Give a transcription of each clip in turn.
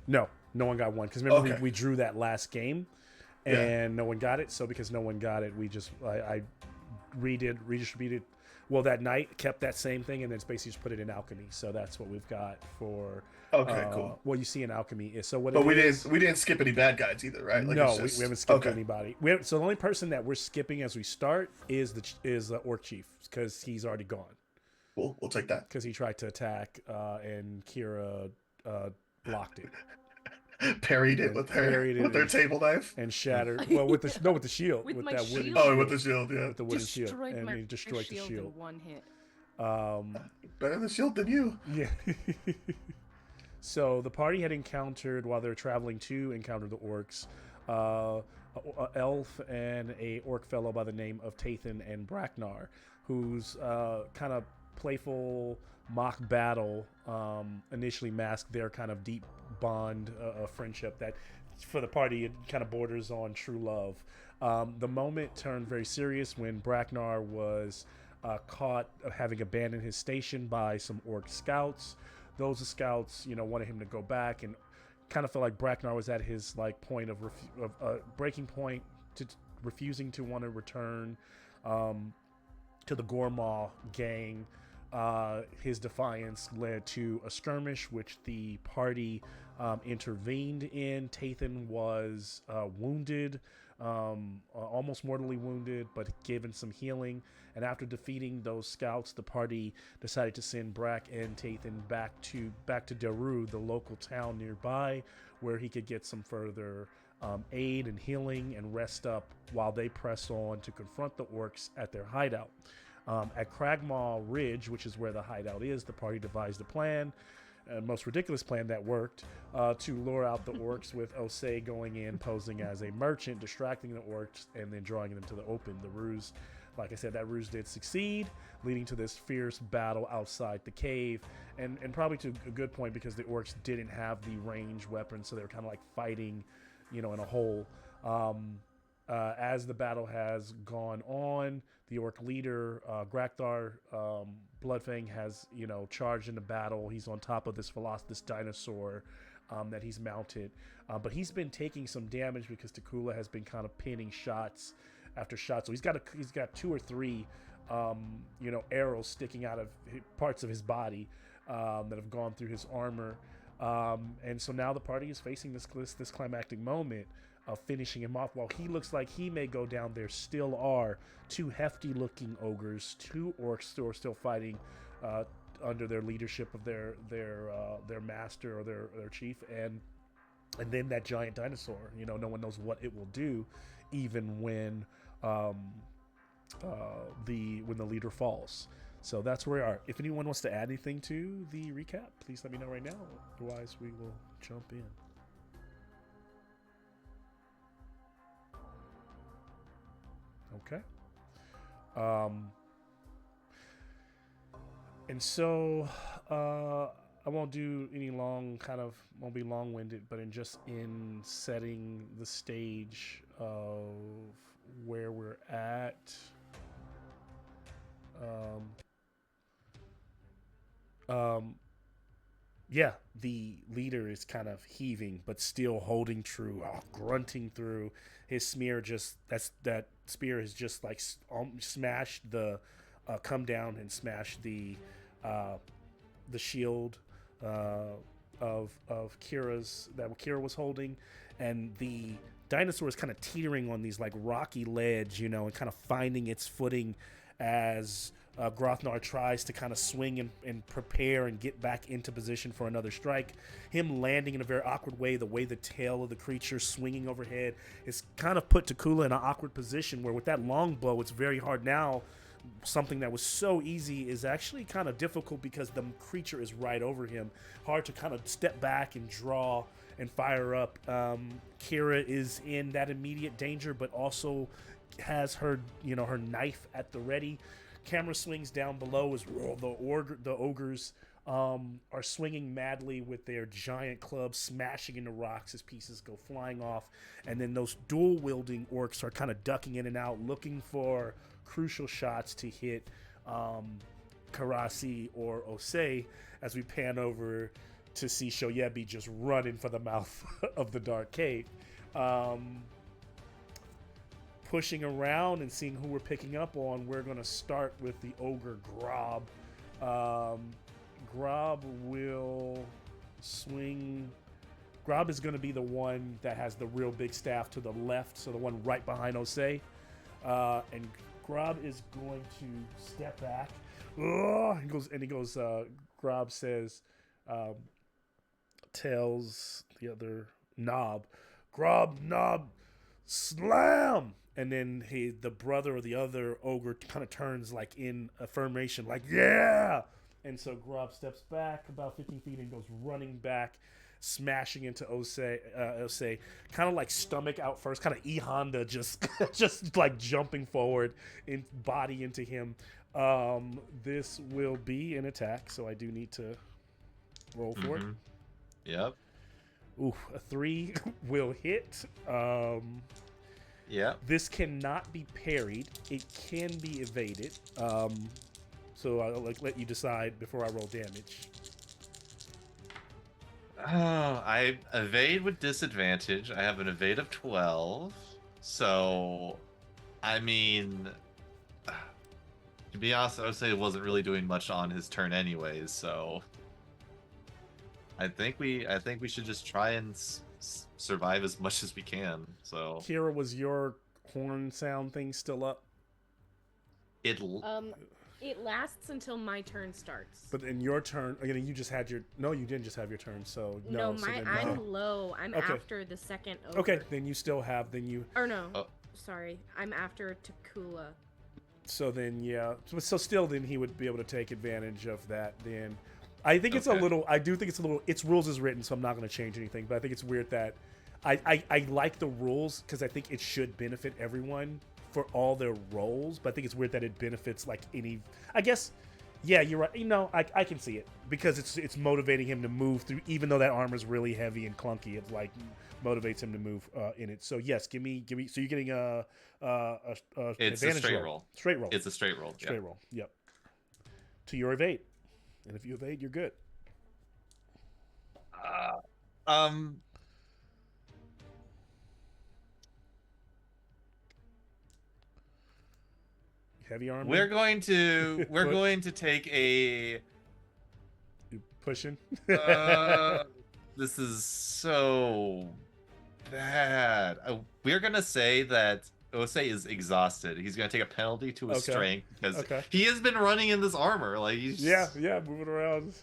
No one got one because remember Okay. we drew that last game Yeah. and no one got it. So because no one got it, I redistributed. Well, that night kept that same thing and then it's basically just put it in alchemy. So that's what we've got for Okay. Cool. what you see in alchemy is so what But it we didn't is. we didn't skip any bad guys either, right? Like it's No, we just haven't skipped okay. anybody. So the only person that we're skipping as we start is the orc chief because he's already gone We'll take that. because he tried to attack and Kira uh, blocked it Parried it and with parried it her table knife. and shattered. Well, with the no, with the shield, With with my that wooden shield? Oh, with shield, the shield, yeah. with the wooden shield, Destroyed and my he destroyed the shield shield. in one hit. Um, Better the shield than you. yeah. So the party had encountered while they were traveling to encounter the orcs, a elf and a orc fellow by the name of Tathan and Braknar, whose kind of playful mock battle initially masked their kind of deep bond of friendship that for the party it kind of borders on true love. The moment turned very serious when Braknar was caught having abandoned his station by some orc scouts. Those scouts, wanted him to go back and kind of felt like Braknar was at his like point of breaking point to refusing to want to return to the Gormaw gang. His defiance led to a skirmish, which the party intervened in. Tathan was wounded, almost mortally wounded, but given some healing. And after defeating those scouts, the party decided to send Brack and Tathan back to Daru, the local town nearby, where he could get some further aid and healing and rest up while they press on to confront the orcs at their hideout. At Cragmaw Ridge, which is where the hideout is, the party devised a plan, most ridiculous plan that worked, to lure out the orcs with Osei going in, posing as a merchant, distracting the orcs, and then drawing them to the open. The ruse, like I said, that ruse did succeed, leading to this fierce battle outside the cave, and probably to a good point because the orcs didn't have the ranged weapons, so they were kind of like fighting, in a hole. As the battle has gone on, the orc leader, Grakthar Bloodfang, has, charged in the battle. He's on top of this dinosaur that he's mounted. But he's been taking some damage because Takula has been kind of pinning shots after shots. So he's got two or three, arrows sticking out of parts of his body that have gone through his armor. And so now the party is facing this climactic moment of finishing him off. While he looks like he may go down, there still are two hefty-looking ogres, two orcs who are still fighting under their leadership of their master or their chief, and then that giant dinosaur. No one knows what it will do, even when the leader falls. So that's where we are. If anyone wants to add anything to the recap, please let me know right now. Otherwise, we will jump in. Okay. And so I won't do any won't be long-winded, but in setting the stage of where we're at. Yeah, the leader is kind of heaving, but still holding true, grunting through. His that spear has just like smashed come down and smashed the shield of Kira's that Kira was holding, and the dinosaur is kind of teetering on these like rocky ledge, and kind of finding its footing as Grothnar tries to kind of swing and prepare and get back into position for another strike. Him landing in a very awkward way, the way the tail of the creature swinging overhead is kind of put Takula in an awkward position where with that long bow, it's very hard now. Something that was so easy is actually kind of difficult because the creature is right over him. Hard to kind of step back and draw and fire up. Kira is in that immediate danger, but also has her knife at the ready. Camera swings down below as the ogres are swinging madly with their giant clubs, smashing into rocks as pieces go flying off. And then those dual-wielding orcs are kind of ducking in and out, looking for crucial shots to hit Karasi or Osei as we pan over to see Shoyebi just running for the mouth of the dark cave. Pushing around and seeing who we're picking up on, we're going to start with the ogre Grob. Grob will swing. Grob is going to be the one that has the real big staff to the left, so the one right behind Osei. And Grob is going to step back. He goes. Grob says, tells the other Knob, Grob, Knob, slam! And then the brother or the other ogre kind of turns like in affirmation, like, yeah! And so Grob steps back about 15 feet and goes running back, smashing into Osei, kind of like stomach out first, kind of E Honda, just like jumping forward, in body into him. This will be an attack, so I do need to roll for it. Yep. Ooh, a 3 will hit. Yep. This cannot be parried. It can be evaded. So I'll let you decide before I roll damage. Oh, I evade with disadvantage. I have an evade of 12. So, I mean, to be honest, I would say it wasn't really doing much on his turn anyways. So, I think we should just try and survive as much as we can. So, Kira, was your horn sound thing still up? It lasts until my turn starts. But in your turn, again, you just had your. No, you didn't just have your turn. So no, so then, I'm low. I'm okay. after the second ogre. Okay, then you still have. Then you. Or no, sorry, I'm after Takula. So then, yeah. So still, then he would be able to take advantage of that. Then, I think it's a little. I do think it's a little. It's rules as written, so I'm not going to change anything. But I think it's weird that I like the rules because I think it should benefit everyone for all their roles, but I think it's weird that it benefits like any. I guess, yeah, you're right. You know, I can see it because it's motivating him to move through, even though that armor's really heavy and clunky. It like motivates him to move in it. So yes, give me. So you're getting it's a straight roll. Straight roll. It's a straight roll. Straight roll. Yep. To your evade, and if you evade, you're good. Heavy armor. We're going to take a. You pushing? This is so bad. We're gonna say that Osei is exhausted. He's gonna take a penalty to his strength because he has been running in this armor. Like he's yeah, moving around.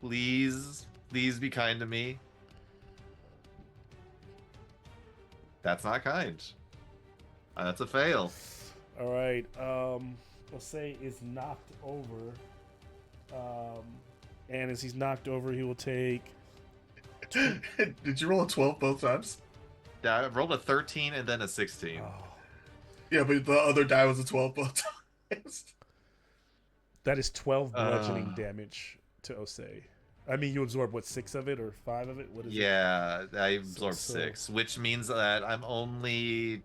Please be kind to me. That's not kind. That's a fail. All right. Osei is knocked over. And as he's knocked over, he will take. Did you roll a 12 both times? Yeah, I rolled a 13 and then a 16. Oh. Yeah, but the other die was a 12 both times. That is 12 bludgeoning damage to Osei. I mean, you absorb, what, 6 of it or 5 of it? What is it? Yeah, I absorbed 6, which means that I'm only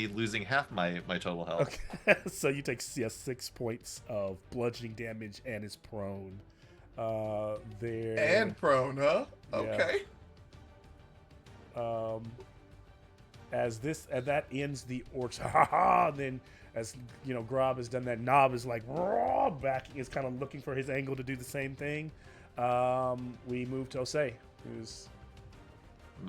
losing half my total health. Okay, so you take 6 points of bludgeoning damage and is prone. There. And prone, huh? Yeah. Okay. As that ends the orcs, and then as you know, Grob has done that. Knob is like back, is kind of looking for his angle to do the same thing. We move to Osei, who's.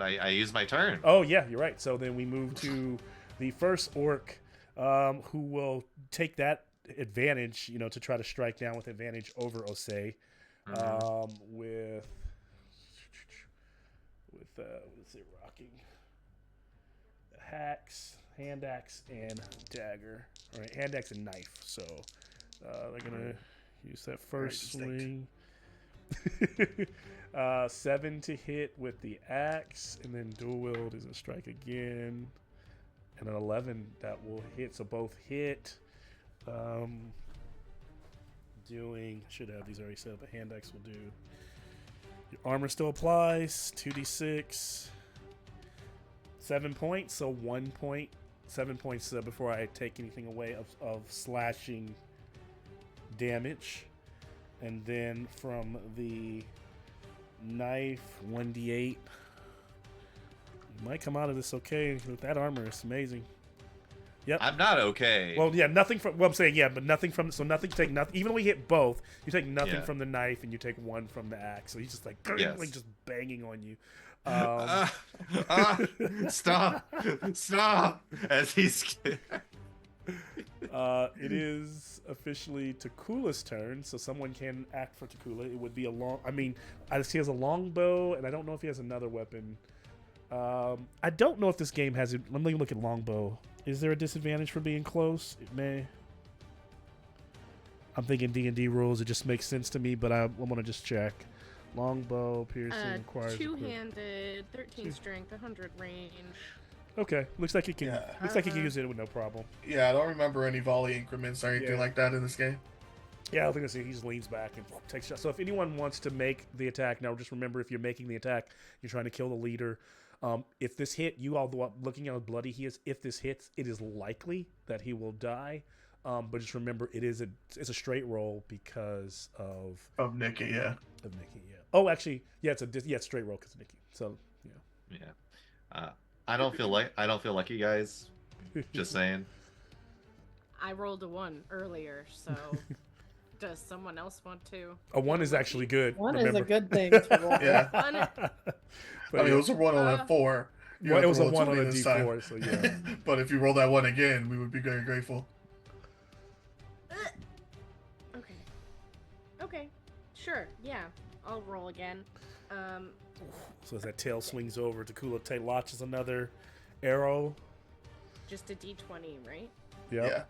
I use my turn. Oh yeah, you're right. So then we move to the first orc, who will take that advantage, to try to strike down with advantage over Osei, with let's say rocking hand axe and dagger. All right, hand axe and knife. So they're gonna use that first swing. 7 to hit with the axe, and then dual wield is a strike again, and an 11 that will hit. So both hit. Should have these already set up. A hand axe will do. Your armor still applies. 2d6. 7 points. So 1 point. 7 points before I take anything away of slashing damage. And then from the knife, 1d8. You might come out of this okay with that armor. It's amazing. Yep. I'm not okay. Well, yeah, nothing from. Well, I'm saying yeah, but nothing from. So nothing. Take nothing. Even though we hit both, you take nothing Yeah. from the knife, and you take one from the axe. So he's just like, Yes. like just banging on you. Stop! As he's It is officially Takula's turn, so someone can act for Takula. It would be a long. I mean, he has a longbow, and I don't know if he has another weapon. I don't know if this game has. Let me look at longbow. Is there a disadvantage for being close? It may. I'm thinking D&D rules. It just makes sense to me, but I want to just check. Longbow, piercing, requires... Two-handed, 13 strength, 100 range. Okay, looks like he can. Yeah. Looks like he can use it with no problem. Yeah, I don't remember any volley increments or anything Yeah. like that in this game. Yeah, I think he just leans back and takes shots. So if anyone wants to make the attack, now just remember if you're making the attack, you're trying to kill the leader. If this hit, you all looking at how bloody he is, if this hits, it is likely that he will die. But just remember, it's a straight roll because of Nikki, yeah. Nikki. Yeah. Oh, actually, yeah, it's straight roll because of Nikki. So yeah. Yeah. I don't feel lucky, guys. Just saying. I rolled a 1 earlier, so does someone else want to? A 1 is actually good. One remember. is a good thing to roll. Yeah. One, I mean, it was a 1 on a 4. You Well, have it to was a roll 1 on a 20 this time. D4, so yeah. But if you roll that 1 again, we would be very grateful. okay, sure, yeah, I'll roll again. So as that tail swings over, Takula launches another arrow. Just a d20, right? Yep. Yeah.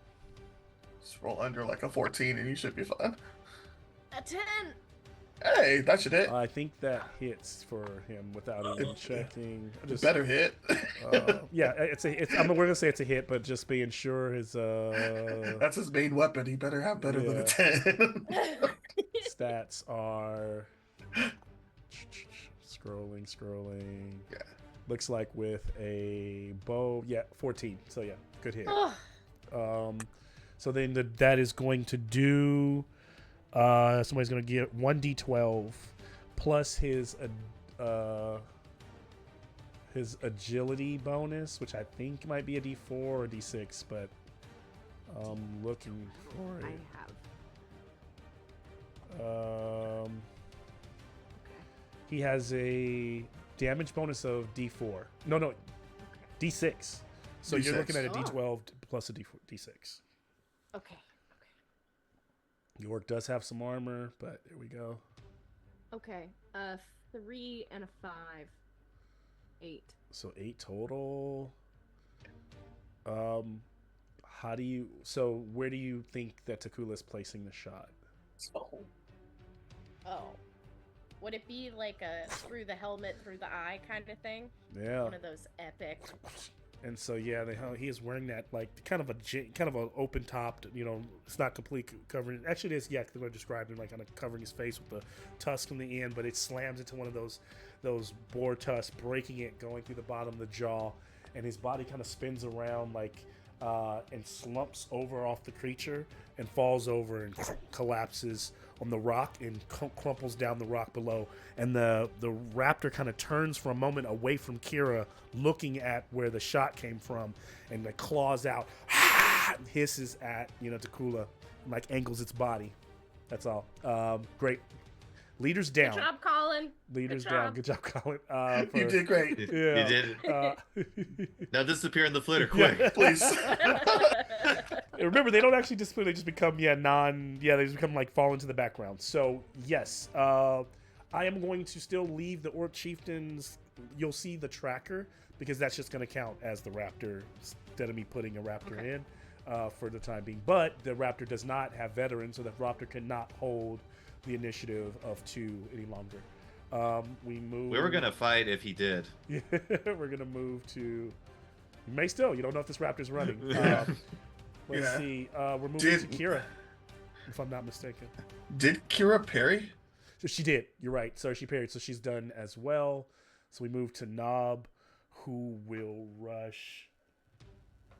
Just roll under like a 14 and you should be fine. A 10. Hey, that should hit. I think that hits for him without even checking. It better hit. Yeah, we're gonna say it's a hit, but just being sure his That's his main weapon. He better have better than a Yeah. 10. stats are scrolling. Yeah. Looks like with a bow, 14. So yeah, good hit. Oh, So then that is going to do. Somebody's going to get 1d12 plus his agility bonus, which I think might be a d4 or d6, but I'm looking for I it. have. He has a damage bonus of d4. No, d6. So you're D6. looking at a Oh. d12 plus a d6. Okay. York does have some armor, but there we go. Okay. 3 and a 5. 8. So 8 total. Where do you think that Takula is placing the shot? Oh. Would it be like a through the helmet, through the eye kind of thing? Yeah. One of those epic. And so he is wearing that like kind of a open topped, it's not completely covering. Actually, it is. Yeah, because I described it like kind of covering his face with the tusk in the end, but it slams into one of those boar tusks, breaking it, going through the bottom of the jaw, and his body kind of spins around and slumps over off the creature and falls over and collapses on the rock and crumples down the rock below. And the raptor kind of turns for a moment away from Kira, looking at where the shot came from, and claws out, and hisses at Takula, and angles its body. That's all. Great. Leaders down. Good job, Colin. Leaders Good down. job. Good job, Colin. You did great. Yeah. You did. Now disappear in the flitter, Yeah. quick. Please. Remember, they don't actually disappear. They just become they just become fall into the background. So yes, I am going to still leave the orc chieftains. You'll see the tracker because that's just going to count as the raptor instead of me putting a raptor in for the time being. But the raptor does not have veterans, so the raptor cannot hold the initiative of 2 any longer. We were gonna fight if he did. Yeah, we're gonna move to. You may still. You don't know if this raptor's running. Let's see. We're moving to Kira, if I'm not mistaken. Did Kira parry? So she did. You're right. Sorry, she parried. So she's done as well. So we move to Nob, who will rush.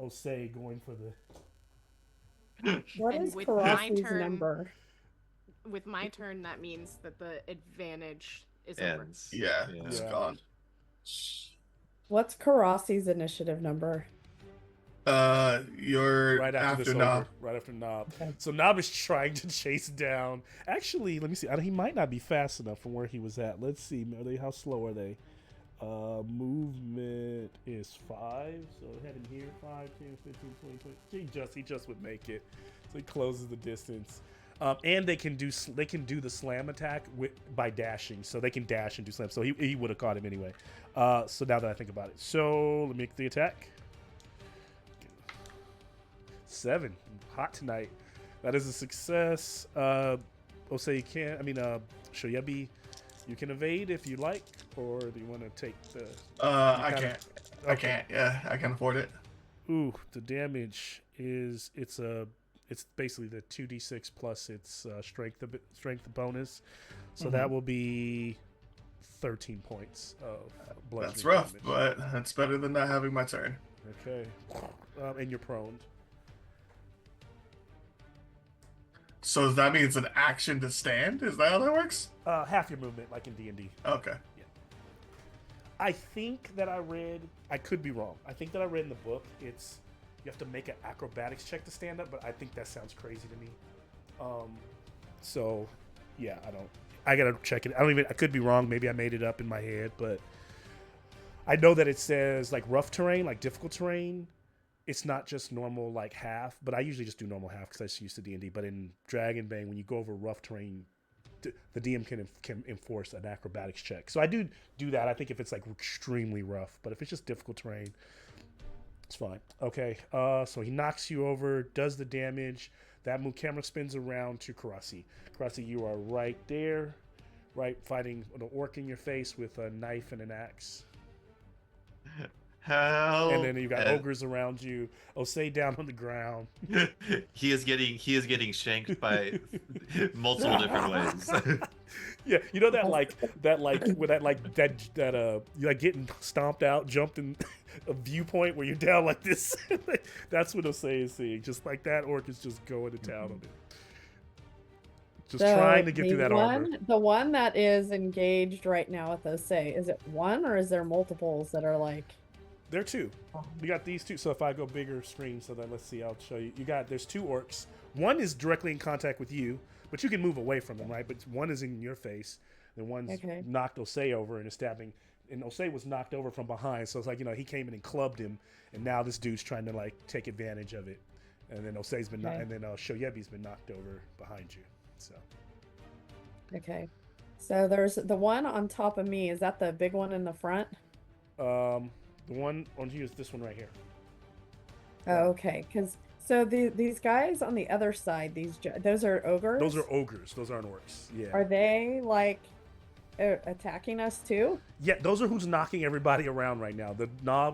Osei going for What And is with my Karasi's turn- number? With my turn, that means that the advantage is over. Ends. Yeah, it's Yeah. gone. What's Karasi's initiative number? You're Right after this Knob. over, right after Knob. Okay. So Knob is trying to chase down. Actually, let me see. He might not be fast enough from where he was at. Let's see. How slow are they? Movement is 5. So heading here 5, 10, 15, 20, 20. He just would make it. So he closes the distance. And they can do the slam attack by dashing. So they can dash and do slam. So he would have caught him anyway. So now that I think about it, so let me make the attack. 7. Hot tonight. That is a success. Osei can. Shoyebi, you can evade if you like, or do you want to take the? I kinda- can't. I can't. Yeah, I can afford it. Ooh, the damage is it's basically the 2d6 plus its strength bonus, so that will be 13 points of bludgeoning That's rough, damage. but that's better than not having my turn. Okay, and you're prone. So that means an action to stand? Is that how that works? Half your movement, like in D&D. Okay. I think that I could be wrong. I think that I read in the book, you have to make an acrobatics check to stand up, but I think that sounds crazy to me. So, yeah, I gotta check it. I could be wrong. Maybe I made it up in my head, but I know that it says like rough terrain, like difficult terrain. It's not just normal like half, but I usually just do normal half because I'm just used to D&D. But in Dragonbane, when you go over rough terrain, the DM can enforce an acrobatics check. So I do that. I think if it's like extremely rough, but if it's just difficult terrain, it's fine. Okay, so he knocks you over, does the damage. That move camera spins around to Karasi. Karasi, you are right there, right, fighting an orc in your face with a knife and an axe. Hell. And then you got ogres around you. Osei down on the ground. he is getting shanked by multiple different ways. Yeah, you know you like getting stomped out, jumped in a viewpoint where you're down like this. That's what Osei is seeing. Just like that orc is just going to town on it. Just trying to get through that armor. The one that is engaged right now with Osei, is it one or is there multiples that are like? There are 2. We got these 2. So if I go bigger screen, so then let's see, I'll show you. There's 2 orcs. One is directly in contact with you, but you can move away from them, right? But one is in your face. And one's knocked Osei over and is stabbing. And Osei was knocked over from behind. So it's like, he came in and clubbed him. And now this dude's trying to like take advantage of it. And then Osei's been and then Shoyebi's been knocked over behind you. So. Okay. So there's the one on top of me. Is that the big one in the front? The one on here is this one right here. Oh, okay. These guys on the other side, those are ogres? Those are ogres. Those aren't orcs. Yeah. Are they like attacking us too? Yeah, those are who's knocking everybody around right now. The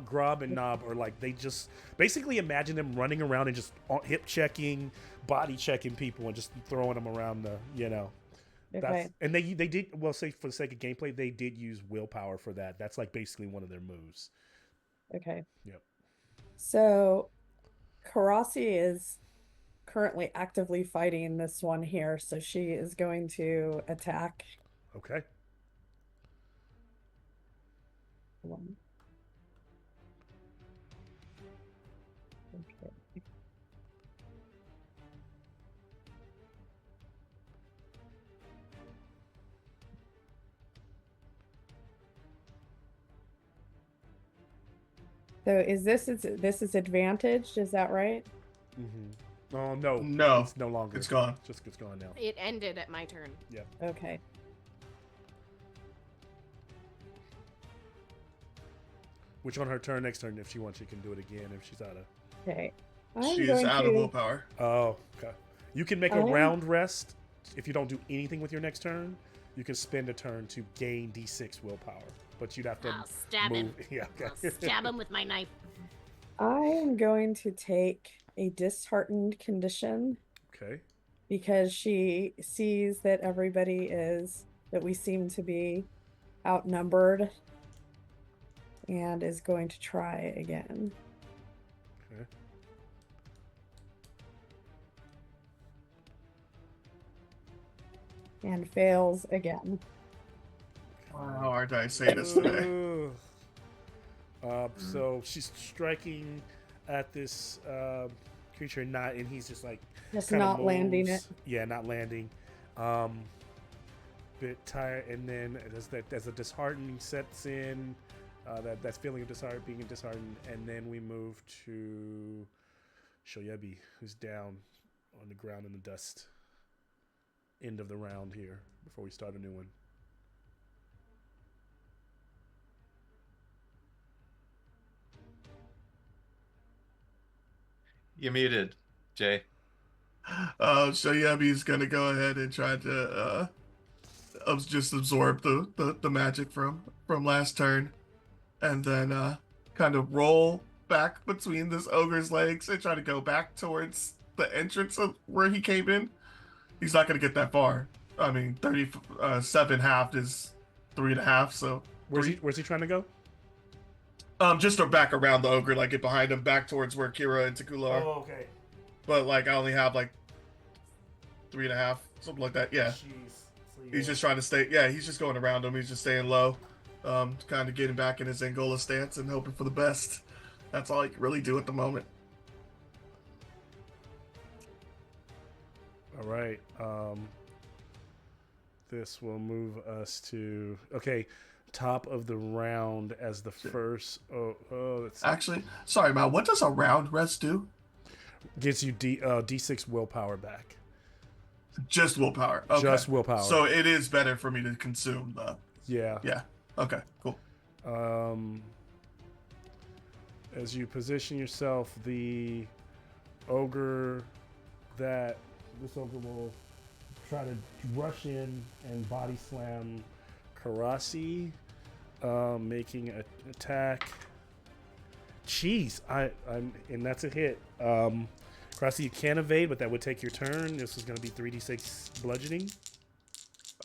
Grob and Knob are like, they just basically imagine them running around and just hip checking, body checking people and just throwing them around Okay. And they did, well, say for the sake of gameplay, they did use willpower for that. That's like basically one of their moves. Okay. Yep. So Karasi is currently actively fighting this one here, so she is going to attack. Okay. One. Okay. So is this is advantaged? Is that right? Mm-hmm. Oh no, No, it's no longer. it's gone. It's gone now. It ended at my turn. Yeah. Okay. Which on her turn, next turn, if she wants, she can do it again if she's out of. Okay. She's out of willpower. Oh, okay. You can make a round rest if you don't do anything with your next turn. You can spend a turn to gain D6 willpower, but you'd have to I'll stab him. Yeah, okay. I'll stab him with my knife. I am going to take a disheartened condition Okay. because she sees that that we seem to be outnumbered and is going to try again. Okay. and fails again. How hard did I say this today? So she's striking at this creature, and he's just like Just kinda not landing it. moves. Yeah, not landing. Bit tired, and then as a disheartening sets in, that's feeling of being disheartened, and then we move to Shoyebi, who's down on the ground in the dust. End of the round here before we start a new one. You muted, Jay. So Yemi's gonna go ahead and try to just absorb the magic from last turn, and then kind of roll back between this ogre's legs and try to go back towards the entrance of where he came in. He's not gonna get that far. I mean, 37 half is 3.5. So Where's he trying to go? just to back around the ogre, like get behind him, back towards where Kira and Takula are. Oh, okay. But like I only have like 3.5, something like that. Yeah. Jeez. So, He's just trying to stay. Yeah, he's just going around him. He's just staying low, kind of getting back in his Angola stance and hoping for the best. That's all he can really do at the moment. All right. This will move us to top of the round as the first. Let's see. Actually, sorry, Mal. What does a round rest do? Gives you D6 willpower back. Just willpower. Okay. Just willpower. So it is better for me to consume the. Yeah. Yeah. Okay. Cool. As you position yourself, this ogre will try to rush in and body slam Karasi, making an attack. Jeez, and that's a hit. Karasi, you can evade, but that would take your turn. This is going to be 3d6 bludgeoning.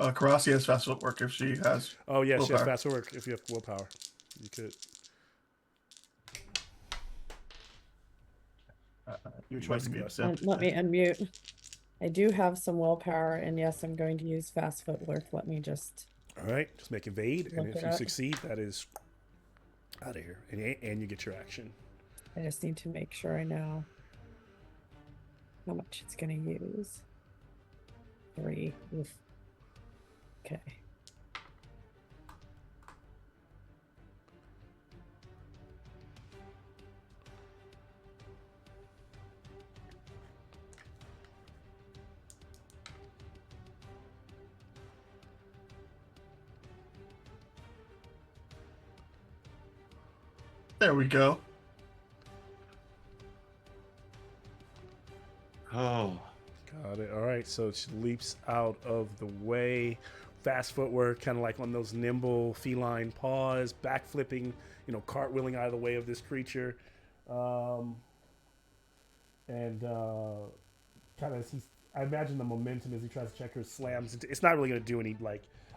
Karasi has fast footwork if she has. Oh yeah, she has willpower. fast footwork. If you have willpower, you could. You Choice might be goes. upset. Let me unmute. I do have some willpower, and yes, I'm going to use fast footwork. Let me just. All right, just make evade, and Look if it you up. succeed, that is out of here, and you get your action. I just need to make sure I know how much it's going to use. 3. Oof. Okay. There we go. Oh. Got it. All right, so she leaps out of the way. Fast footwork, kind of like on those nimble feline paws, backflipping, cartwheeling out of the way of this creature. And kind of as I imagine the momentum as he tries to check her slams. It's not really going to do any,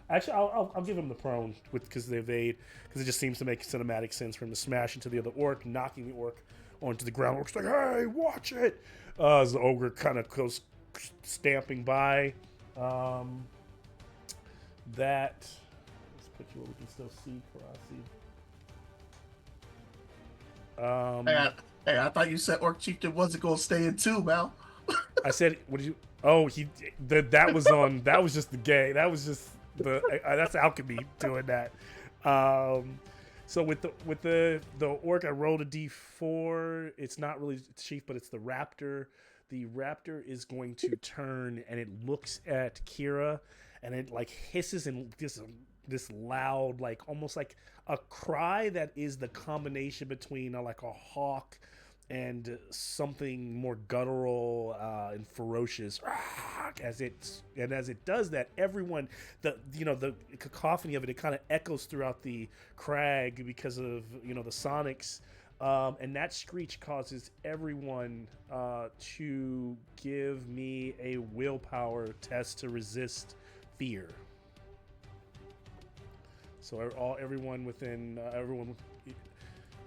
actually, I'll give him the prone because they evade, because it just seems to make cinematic sense for him to smash into the other orc, knocking the orc onto the ground. Orc's like, hey, watch it! As the ogre kind of goes stamping by. Let's put you where we can still see Karasi. Hey, I thought you said Orc Chieftain wasn't going to stay in too, Mal. I said, what did you? Oh, that was on. That was just the gay. That was just that's alchemy doing that. So with the orc, I rolled a d4. It's not really chief, but it's the raptor. The raptor is going to turn, and it looks at Kira, and it hisses in this loud, almost like a cry that is the combination between a hawk and something more guttural and ferocious. As it does that, everyone, the cacophony of it kind of echoes throughout the crag because of the sonics, and that screech causes everyone to give me a willpower test to resist fear. So everyone within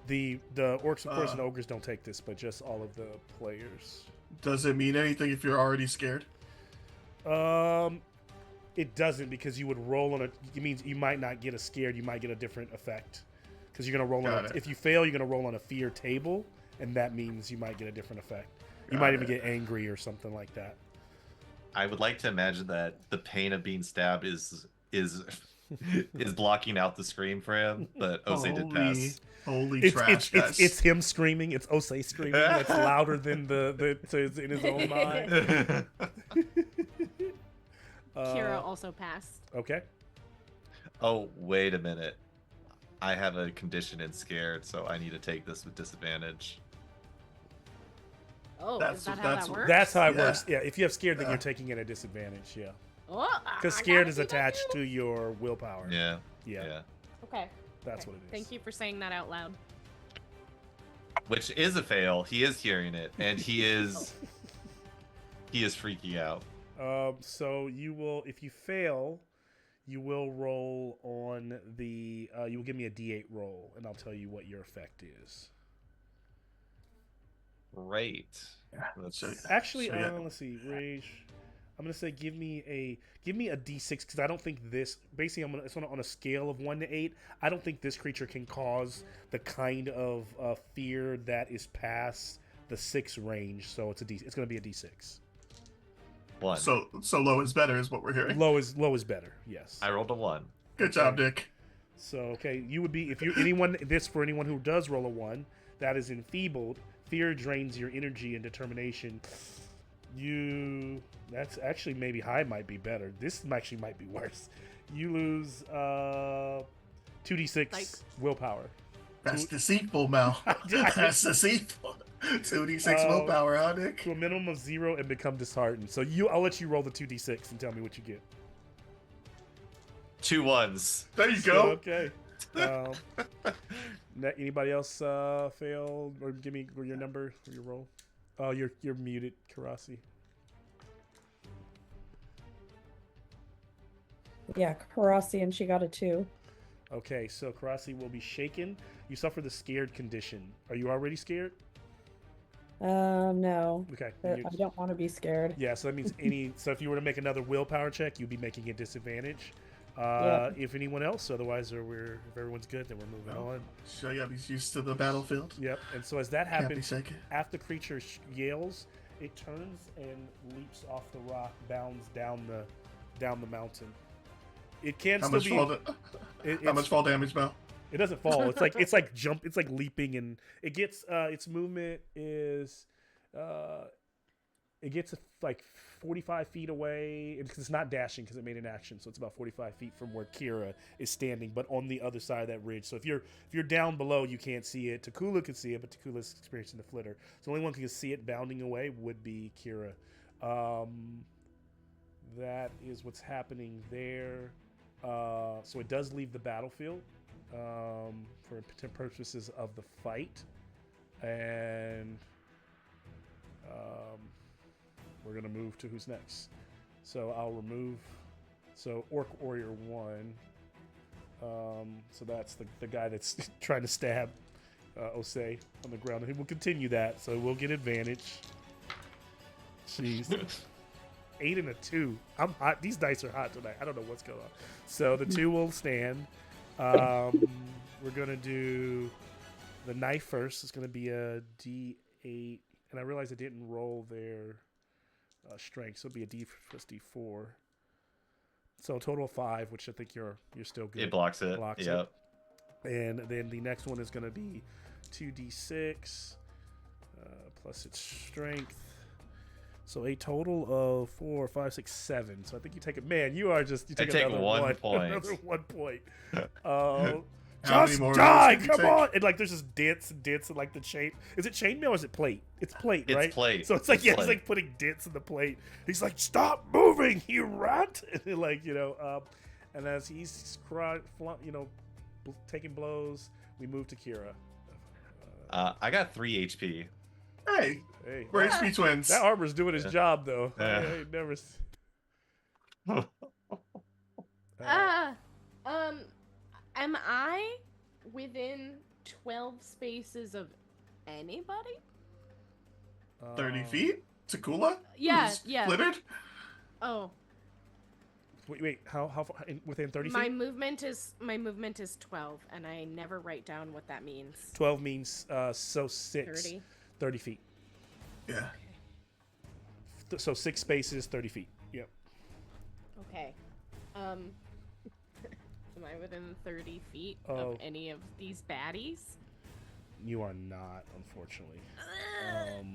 the orcs, of course, and ogres don't take this, but just all of the players. Does it mean anything if you're already scared? It doesn't, because you would roll on a. It means you might not get a scared. You might get a different effect, because you're gonna roll on. If you fail, you're gonna roll on a fear table, and that means you might get a different effect. You might even get angry or something like that. I would like to imagine that the pain of being stabbed is blocking out the scream for him, but Osei did pass. Holy trash, guys. It's him screaming. It's Osei screaming. That's louder than so it's in his own mind. Kira also passed. Okay. Oh, wait a minute. I have a condition in scared, so I need to take this with disadvantage. Oh, is that how that works? That's how it works. Yeah, if you have scared, then you're taking it at a disadvantage. Yeah. Because scared is attached to your willpower. Yeah. Okay. That's what it is. Thank you for saying that out loud. Which is a fail. He is hearing it, and he is freaking out. So you will, if you fail, you will roll on the. You will give me a D8 roll, and I'll tell you what your effect is. Great. Actually, let's see. Rage. I'm gonna say give me a D6, because I don't think this. Basically, it's on a scale of 1 to 8. I don't think this creature can cause the kind of fear that is past the 6 range. So it's gonna be a D6. 1. So low is better is what we're hearing. Low is better. Yes. I rolled a 1. Good job, Dick. So okay, you would be if you for anyone who does roll a 1, that is enfeebled. Fear drains your energy and determination. That's actually maybe high might be better. This actually might be worse. You lose 2d6 willpower. That's deceitful, Mel. That's deceitful. 2d6 willpower, huh, Nick? To a minimum of 0 and become disheartened. So I'll let you roll the 2d6 and tell me what you get. 2 1s. There you go. Okay. Anybody else failed? Or give me your number or your roll. Oh, you're muted, Karasi. Yeah, Karasi, and she got a 2. Okay, so Karasi will be shaken. You suffer the scared condition. Are you already scared? No. Okay. I don't want to be scared. Yeah, so that means so if you were to make another willpower check, you'd be making a disadvantage. If anyone else, otherwise, if everyone's good, then we're moving on. So yeah, he's used to the battlefield. Yep. And so as that happens, Can't be after the creature yells, it turns and leaps off the rock, bounds down the mountain. It can How still much be. How much fall damage, Mel? It doesn't fall. It's like jump. It's like leaping, and it gets its movement is it gets like 45 feet away, because it's not dashing because it made an action, so it's about 45 feet from where Kira is standing, but on the other side of that ridge. So if you're down below, you can't see it. Takula can see it, but Takula's experiencing the flitter. So the only one who can see it bounding away would be Kira. That is what's happening there. So it does leave the battlefield for purposes of the fight, and we're gonna move to who's next. So I'll remove. So Orc Warrior 1. So that's the guy that's trying to stab Osei on the ground. And he will continue that, so we'll get advantage. Jeez. 8 and a 2. I'm hot. These dice are hot tonight. I don't know what's going on. So the 2 will stand. We're gonna do the knife first. It's gonna be a D8, and I realized I didn't roll their strength, so it'll be a D plus D4. So a total of 5, which I think you're still good. It blocks it. Yep. And then the next one is gonna be 2d6 plus its strength. So a total of 4, 5, 6, 7. So I think you take it. Man, you take another 1 point. Another 1 point. How Just many more die! rolls can you Come on! take? And like there's just dents and like the chain. Is it chainmail or is it plate? It's plate, right? It's plate. So it's like It's it's like putting dents in the plate. He's like, "Stop moving, you rat!" And like and as he's taking blows, we move to Kira. I got 3 HP. Hey, Hey, we're HP twins. that armor's doing his job though. Yeah. I ain't never. Am I within 12 spaces of anybody? 30 feet? Takula? Yeah, Who's yeah. Flittered? Oh. Wait, how far within 30 My feet? movement is 12, and I never write down what that means. 12 means so 30. 30 feet. Yeah. So 6 spaces, 30 feet. Yep. Okay. Am I within 30 feet Oh. of any of these baddies? You are not, unfortunately.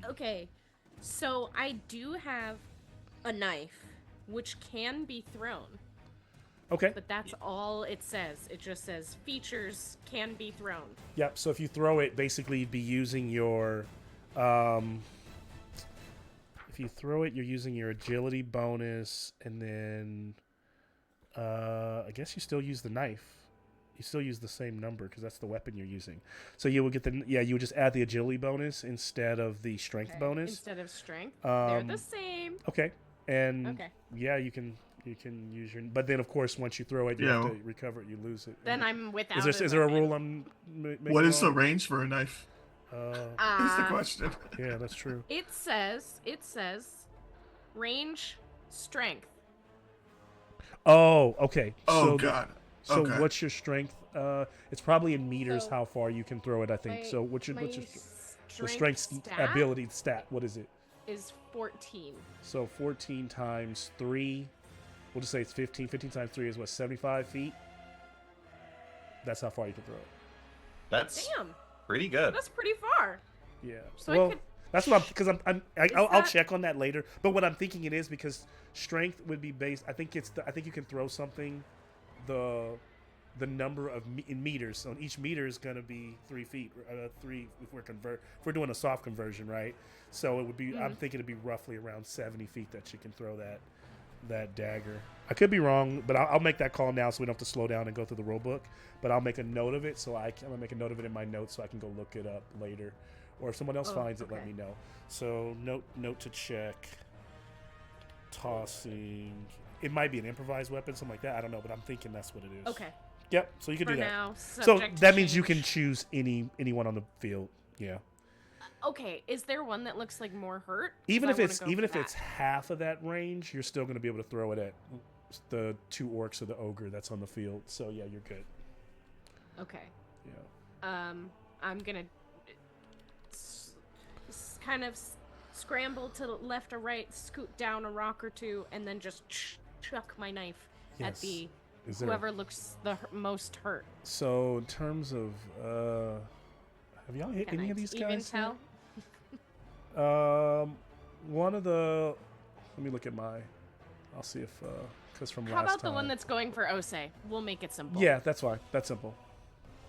Okay. So I do have a knife, which can be thrown, Okay. but that's all it says. It just says features can be thrown. Yep. So if you throw it, basically you'd be using your. If you throw it, you're using your agility bonus, and then I guess you still use the knife. You still use the same number because that's the weapon you're using. So you would get you would just add the agility bonus instead of the strength Okay. bonus. Instead of strength, they're the Um, same. Okay. And Okay. yeah, you can use your. But then of course once you throw it, you Yeah. have to recover it. You lose it. Then I'm without. Is there a weapon. rule I'm making What is the wrong? range for a knife? Is the question. Yeah, that's true. It says range, strength. Oh, okay. Oh so God. So Okay. what's your strength? It's probably in meters So, how far you can throw it. I think. My- So what's your my the strength strength stat ability stat? What is it? is 14. So 14 times 3. We'll just say it's 15. 15 times 3 is what, 75 feet? That's how far you can throw it. That's Damn, pretty good. that's pretty far. Yeah. So well, I could. that's what I'm because I'll that- check on that later. But what I'm thinking it is because strength would be based. I think I think you can throw something, the number of in meters. So each meter is gonna be 3 feet. 3 if we're doing a soft conversion, right? So it would be. I'm thinking it'd be roughly around 70 feet that you can throw that dagger. I could be wrong, but I'll make that call now so we don't have to slow down and go through the rule book. But I'll make a note of it I'm gonna make a note of it in my notes so I can go look it up later. Or if someone else finds it, let okay. me know. So note to check. Tossing. It might be an improvised weapon, something like that. I don't know, but I'm thinking that's what it is. Okay. Yep. So you can For do that. now, So subject to that means you can change. choose anyone on the field. Yeah. Okay, is there one that looks like more hurt? 'Cause Even I if wanna it's go even for if it's that. half of that range, you're still going to be able to throw it at the 2 orcs or the ogre that's on the field. So yeah, you're good. Okay. Yeah. I'm gonna kind of scramble to the left or right, scoot down a rock or two, and then just chuck my knife at Yes. the Is there whoever looks the most hurt. So in terms of have y'all hit Can any I of these even guys? yet? tell? One of the. Let me look at my. I'll see if because from How last about time. the one that's going for Ose? We'll make it simple. Yeah, that's fine. That's simple.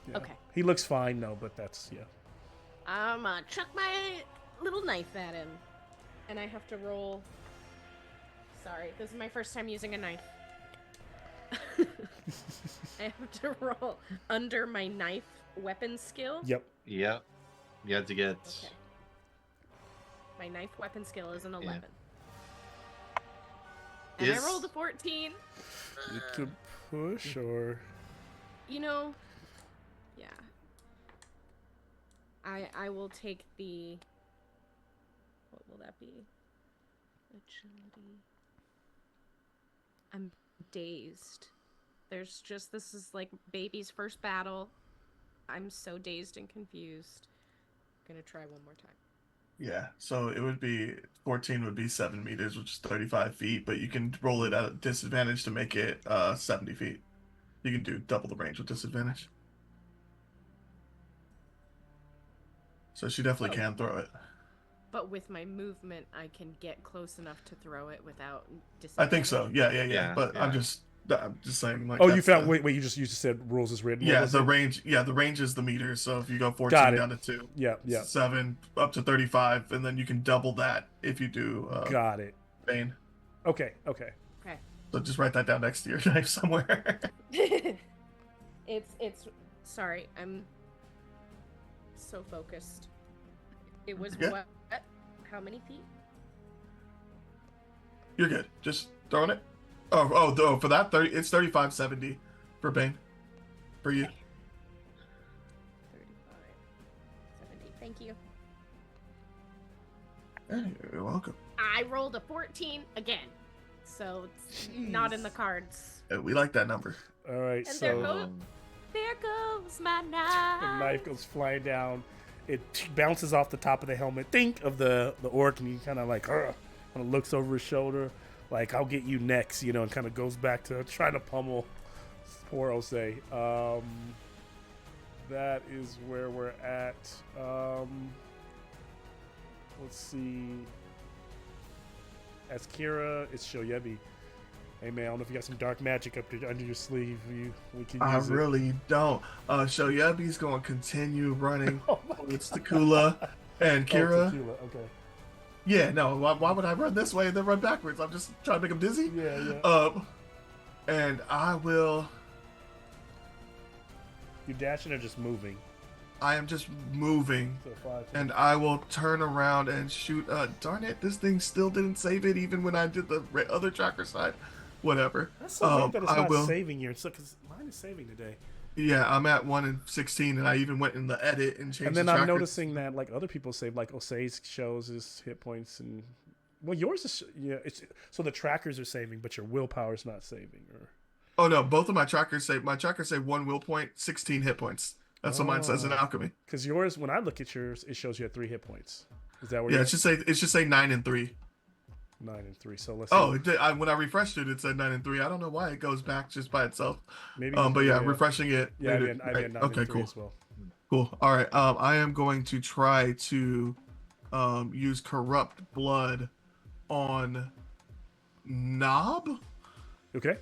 Yeah. Okay. He looks fine, no, but that's yeah. I'm gonna chuck my little knife at him, and I have to roll. Sorry, this is my first time using a knife. I have to roll under my knife weapon skill. Yep. Yep. You had to get. Okay. My knife weapon skill is an 11. And Is- I rolled a 14. You could push or. You know, yeah. I will take the. What will that be? Agility. I'm dazed. This is like baby's first battle. I'm so dazed and confused. Gonna try one more time. Yeah, so it would be 14 would be 7 meters, which is 35 feet, but you can roll it at a disadvantage to make it 70 feet. You can do double the range with disadvantage. So she definitely can throw it. But with my movement, I can get close enough to throw it without I disadvantage. think so. Yeah. Yeah, But yeah. I'm just saying. Like, Oh, you that's found. the- Wait. You just said rules is written. What Yeah, was the it? range. Yeah, the range is the meters. So if you go 14 Got it. down to 2, Yeah. Yeah. 7 up to 35, and then you can double that if you do Got it. Bane. Okay. Okay. Okay. So just write that down next to your knife somewhere. it's sorry, I'm so focused. It was Yeah. what? How many feet? You're good. Just throwing it. Oh, for that 30, it's 35.70 for Bane. For you. 35, 70. Thank you. Yeah, you're welcome. I rolled a 14 again. so it's not in the cards. We like that number. All right, And so there goes my the knife. knife goes flying down. It bounces off the top of the helmet, of the orc, and he kind of like kind of looks over his shoulder, like I'll get you next, and kind of goes back to trying to pummel poor Osei. That is where we're at. Let's see. As Kira, it's Shoyebi. Hey man, I don't know if you got some dark magic up there under your sleeve. We can I use it. really don't. Shoyebi's going to continue running. Oh my It's Tequila and Kira. Tequila, okay. Yeah, no. Why would I run this way and then run backwards? I'm just trying to make him dizzy. Yeah. And I will. You dashing or just moving? I am just moving, So 5, 10. and I will turn around and shoot. Darn it! This thing still didn't save it, even when I did the other tracker side. Whatever. That's so weird that it's I not will. saving you. So, because mine is saving today. Yeah, I'm at 1 in 16, and I even went in the edit and changed. And then the I'm tracker. noticing that like other people save, like Osei's shows his hit points, and well, yours is It's so the trackers are saving, but your willpower's not saving. Or Oh no, both of my trackers say 1 will point, 16 hit points. That's what mine says in alchemy. because yours, when I look at yours, it shows you at 3 hit points. Is that where? Yeah, you're it should say 9 and 3. 9 and 3. So let's. Oh, see. it did, when I refreshed it, it said 9 and 3. I don't know why it goes back just by itself. Maybe. But yeah, refreshing it. Yeah, I made mean, it- I mean 9 okay, and 3 cool. as well. Cool. All right. I am going to try to use corrupt blood on Knob. Okay.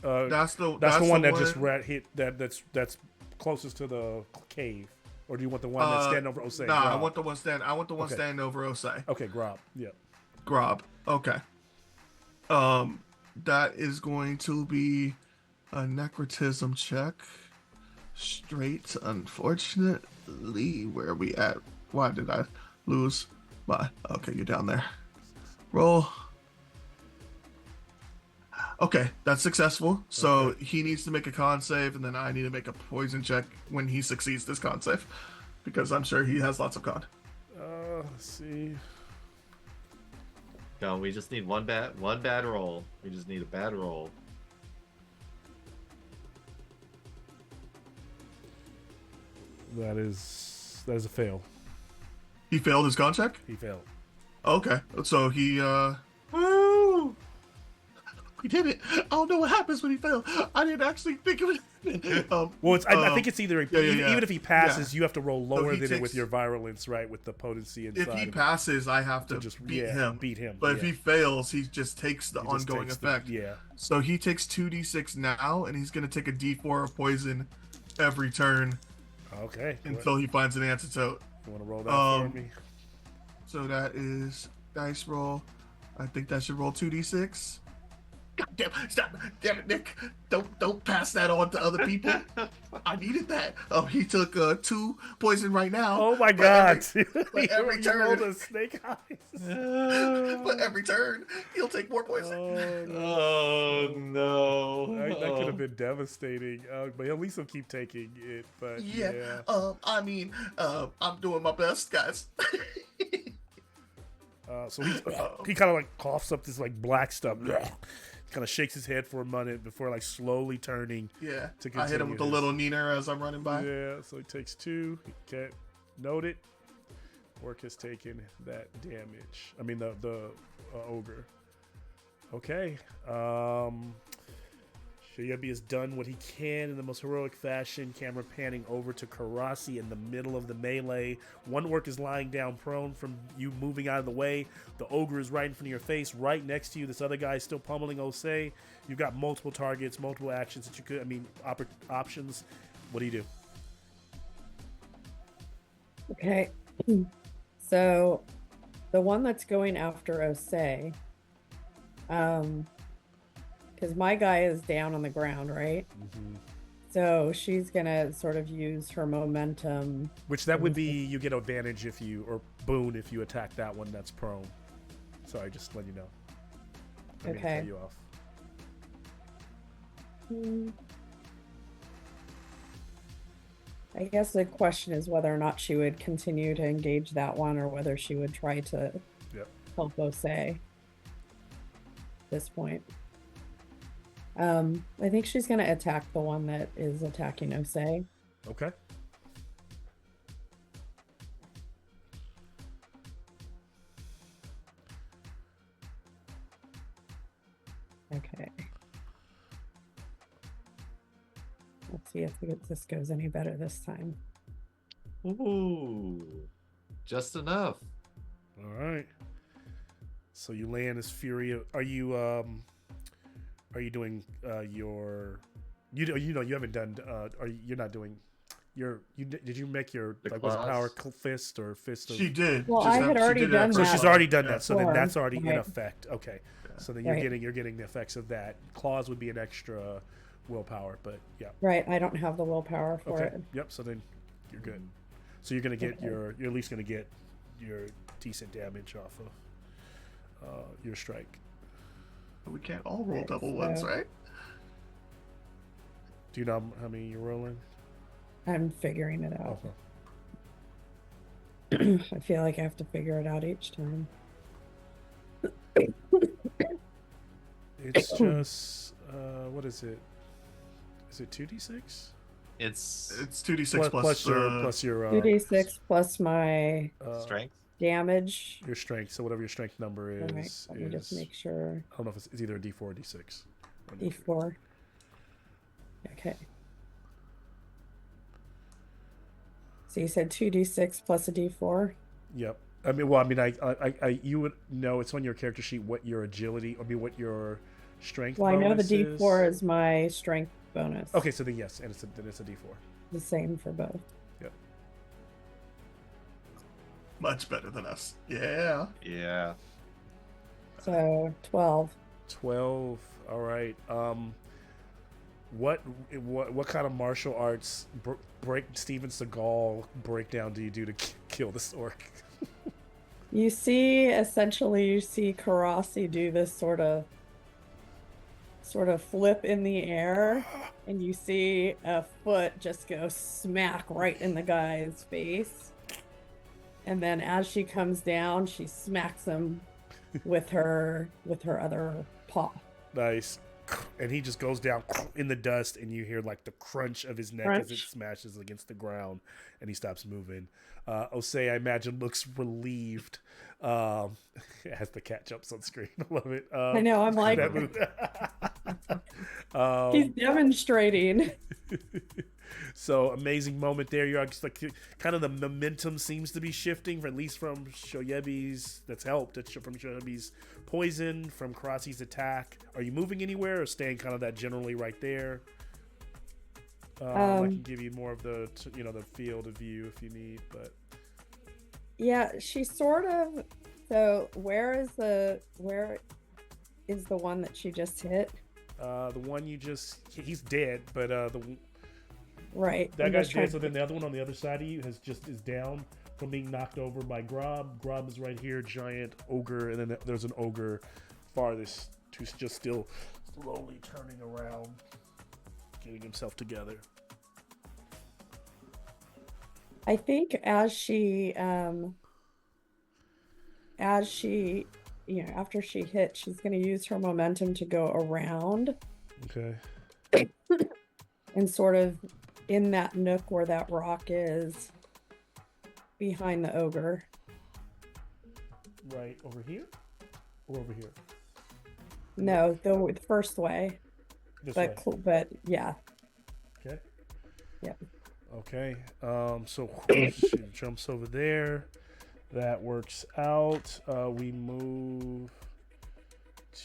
That's the one that just hit. That's closest to the cave. Or do you want the one that's standing over Osei? Nah, I Grob? want the one Okay. standing over Osei. Okay, Grob. Yeah. Grob. Okay. That is going to be a necrotism check. Straight, unfortunately. Where are we at? Why did I lose my... Okay, you're down there. Roll. Okay, that's successful. So Okay. he needs to make a con save, and then I need to make a poison check when he succeeds this con save. Because I'm sure he has lots of con. Let's see. No, we just need one bad roll. We just need a bad roll. That is a fail. He failed his con check? He failed. Okay, so he woo! We did it. I don't know what happens when he failed. I didn't actually think of it. Well, I think it's either yeah. even if he passes, Yeah. you have to roll lower he than it takes- with your virulence, right? With the potency inside. if he of it passes, I have to just beat him. Beat him. But if yeah. he fails, he just takes the He just ongoing takes the- effect. yeah. So he takes 2d6 now, and he's going to take a d4 of poison every turn Okay. until he finds an antidote. You want to roll that for me? So that is dice roll. I think that should roll 2d6. God damn it, Nick! Don't pass that on to other people. I needed that. Oh, he took 2 poison right now. Oh my but God! but every You turn- rolled a snake eyes. But every turn, he'll take more poison. Oh, no. Oh no! That could have been devastating. But at least he'll keep taking it. But yeah. I mean, I'm doing my best, guys. So he kind of like coughs up this like black stuff. Kind of shakes his head for a minute before like slowly turning. Yeah, To I hit him continue with a his- little neener as I'm running by. Yeah, so he takes 2. He can't note it. Orc has taken that damage. I mean the ogre. Okay. Shoyebi has done what he can in the most heroic fashion. Camera panning over to Karasi in the middle of the melee. One orc is lying down prone from you moving out of the way. The ogre is right in front of your face, right next to you. This other guy is still pummeling Osei. You've got multiple targets, multiple actions that you could, options. What do you do? Okay. So the one that's going after Osei, because my guy is down on the ground, right? Mm-hmm. So she's gonna sort of use her momentum. Which that would be, you get advantage if you, or boon if you attack that one that's prone. Sorry, just let you know. I didn't Okay. cut you off. I guess the question is whether or not she would continue to engage that one or whether she would try to Yep. help Osei. this point. I think she's going to attack the one that is attacking Osei. Okay. Okay. Let's see if this goes any better this time. Ooh, just enough. All right. So you land as Fury. Are you doing your you haven't done you're not doing did you make your The like was it power claws? fist or fist of, She did. Well, just I had she already did it done after so that. she's claw. already done Yeah. that, so then Form, that's already in right. effect. Okay. So then you're Right. getting the effects of that. Claws would be an extra willpower, but yeah. Right, I don't have the willpower for Okay. it. Yep, so then you're good. So you're gonna get Okay. you're at least gonna get your decent damage off of your strike. We can't all roll Okay, double ones, so- right? Do you know how many you're rolling? I'm figuring it out. Okay. I feel like I have to figure it out each time. It's just what is it? Is it 2d6? It's It's 2d6 plus your 2d6 plus my strength. damage. your strength. So whatever your strength number is, Alright, let me just make sure. I don't know if it's either a d4 or d6. D4. Okay. So you said 2d6 plus a d4? Yep. I mean, well, I mean, I you would know it's on your character sheet what your agility, I mean, what your strength. Well, I know the bonus d4 is my strength bonus. Okay, so then yes, and then it's a d4. The same for both. Yep. Much better than us. Yeah. Yeah. So 12. 12. All right. What kind of martial arts break Steven Seagal breakdown do you do to kill this orc? You see Karasi do this sort of flip in the air, and you see a foot just go smack right in the guy's face. And then as she comes down, she smacks him with her other paw. Nice. And he just goes down in the dust, and you hear like the crunch of his neck as it Crunch. smashes against the ground, and he stops moving. Osei, I imagine, looks relieved as the cat jumps on screen. I love it. I know, I'm like, that move. he's demonstrating. So amazing moment there. You're just like kind of the momentum seems to be shifting, at least from Shoyebi's. That's helped. That's from Shoyebi's poison, from Karasi's attack. Are you moving anywhere or staying kind of that generally right there? I can give you more of the the field of view if you need, but Yeah, she sort of. So where is the one that she just hit? the one he's dead, but Right. that I'm guy's just trying dead. So to- then the other one on the other side of you is down from being knocked over by Grob. Grob is right here, giant ogre, and then there's an ogre farthest who's just still slowly turning around, getting himself together. I think as she after she hit, she's going to use her momentum to go around Okay. and sort of in that nook where that rock is behind the ogre. Right over here, or over here. No, the first way, This but way. but yeah. Okay. Yep. Okay. So she jumps over there. That works out. We move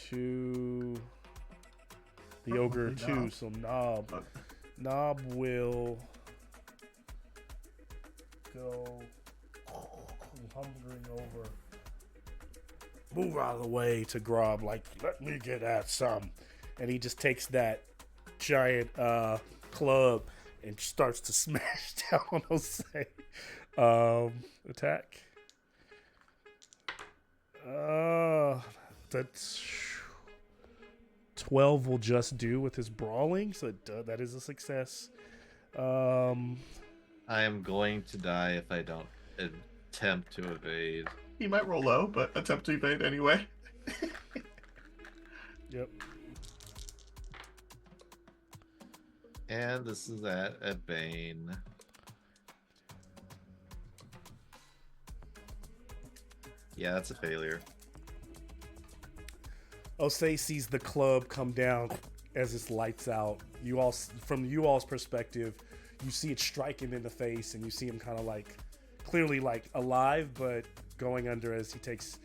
to the ogre Probably too. Nob. So Nob. Okay. Nob will go hungering over. Move out of the way to Grob, like, let me get at some. And he just takes that giant club and starts to smash down on Jose. Attack. That's 12 will just do with his brawling, so that is a success. I am going to die if I don't attempt to evade. He might roll low, but attempt to evade anyway. Yep. And this is at a Bane. Yeah, that's a failure. Osei sees the club come down as it lights out. You all, from you all's perspective, you see it strike him in the face, and you see him kind of like clearly like alive, but going under as he takes.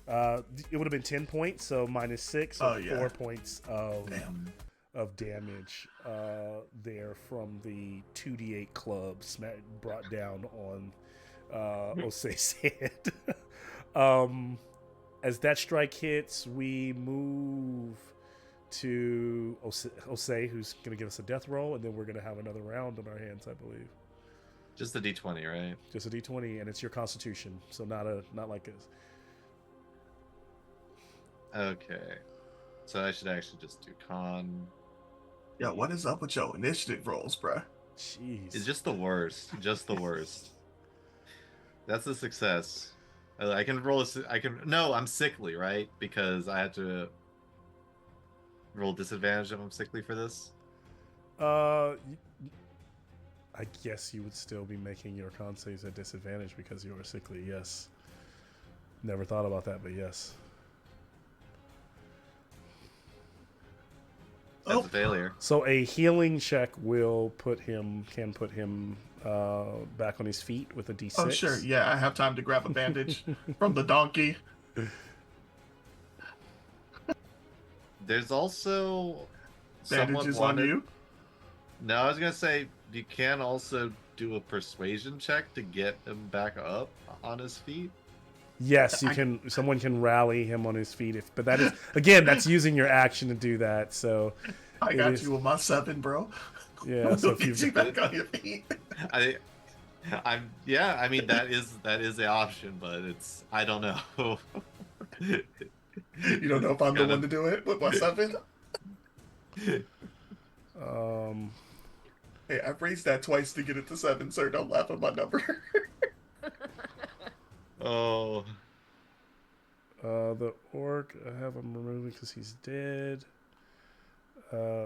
It would have been 10 points, so -6, so 4 points of damage there from the 2d8 club brought down on Osei's head. As that strike hits, we move to Osei, who's going to give us a death roll, and then we're going to have another round on our hands, I believe. Just a d20, right? Just a d20, and it's your constitution, so not like a... Okay. So I should actually just do con. Yeah, what is up with your initiative rolls, bruh? Jeez. It's just the worst. Just the worst. That's a success. I can roll no, I'm sickly, right? Because I have to roll disadvantage if I'm sickly for this. I guess you would still be making your con saves at disadvantage because you are sickly, yes. Never thought about that, but yes. That's a failure. So a healing check can put him back on his feet with a d6. Oh, sure. Yeah, I have time to grab a bandage from the donkey. There's also Bandages on you? No, I was gonna say you can also do a persuasion check to get him back up on his feet. Yes, you can. Someone can rally him on his feet, but that is again, that's using your action to do that. So I got you with my 7, bro. Yeah, so if get you back on your feet. I mean that is the option, but I don't know. You don't know if I'm the one to do it with my 7? Hey, I've raised that twice to get it to 7, sir. Don't laugh at my number. Oh. The orc, I have him removing because he's dead.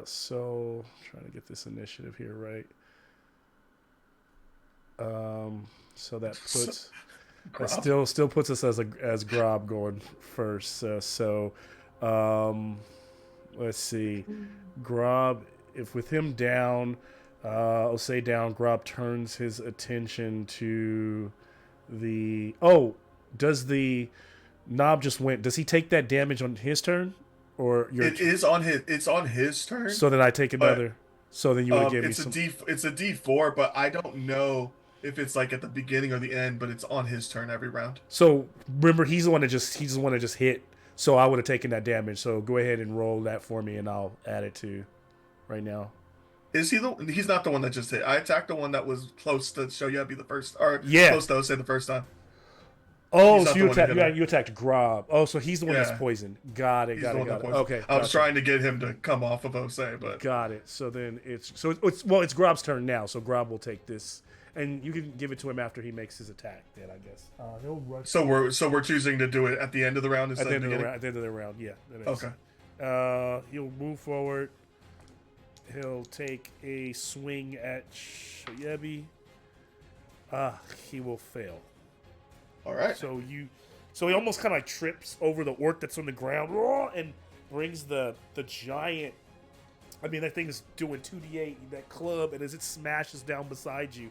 So trying to get this initiative here right. So that puts that still puts us as Grob going first. Let's see, Grob. If with him down, Osei down, Grob turns his attention to the. Oh, does the knob just went? Does he take that damage on his turn, or your? It's on his turn. So then I take another. So then you would give me it's some. It's a D4, but I don't know if it's like at the beginning or the end. But it's on his turn every round. So remember, he's the one that just hit. So I would have taken that damage. So go ahead and roll that for me, and I'll add it to right now. Is he he's not the one that just hit. I attacked the one that was close to Shoyabi the first, or Yeah. close to Osei the first time. Oh, He's so not you the one that attacked. hit him. You attacked Grob. Oh, so he's the one that's Yeah. poisoned. Got it. He's Got the it. one Got that it. poisoned. Okay. I was gotcha. trying to get him to come off of Osei, but Got it. So then it's Grob's turn now. So Grob will take this, and you can give it to him after he makes his attack. Then I guess he'll rush. so we're choosing to do it at the end of the round At instead the of end the of the beginning. round. At the end of the round. Yeah. That is. Okay. He'll move forward. He'll take a swing at Shoyebi. He will fail. All right. So he almost kind of trips over the orc that's on the ground and brings the giant. I mean, that thing is doing 2d8, that club, and as it smashes down beside you,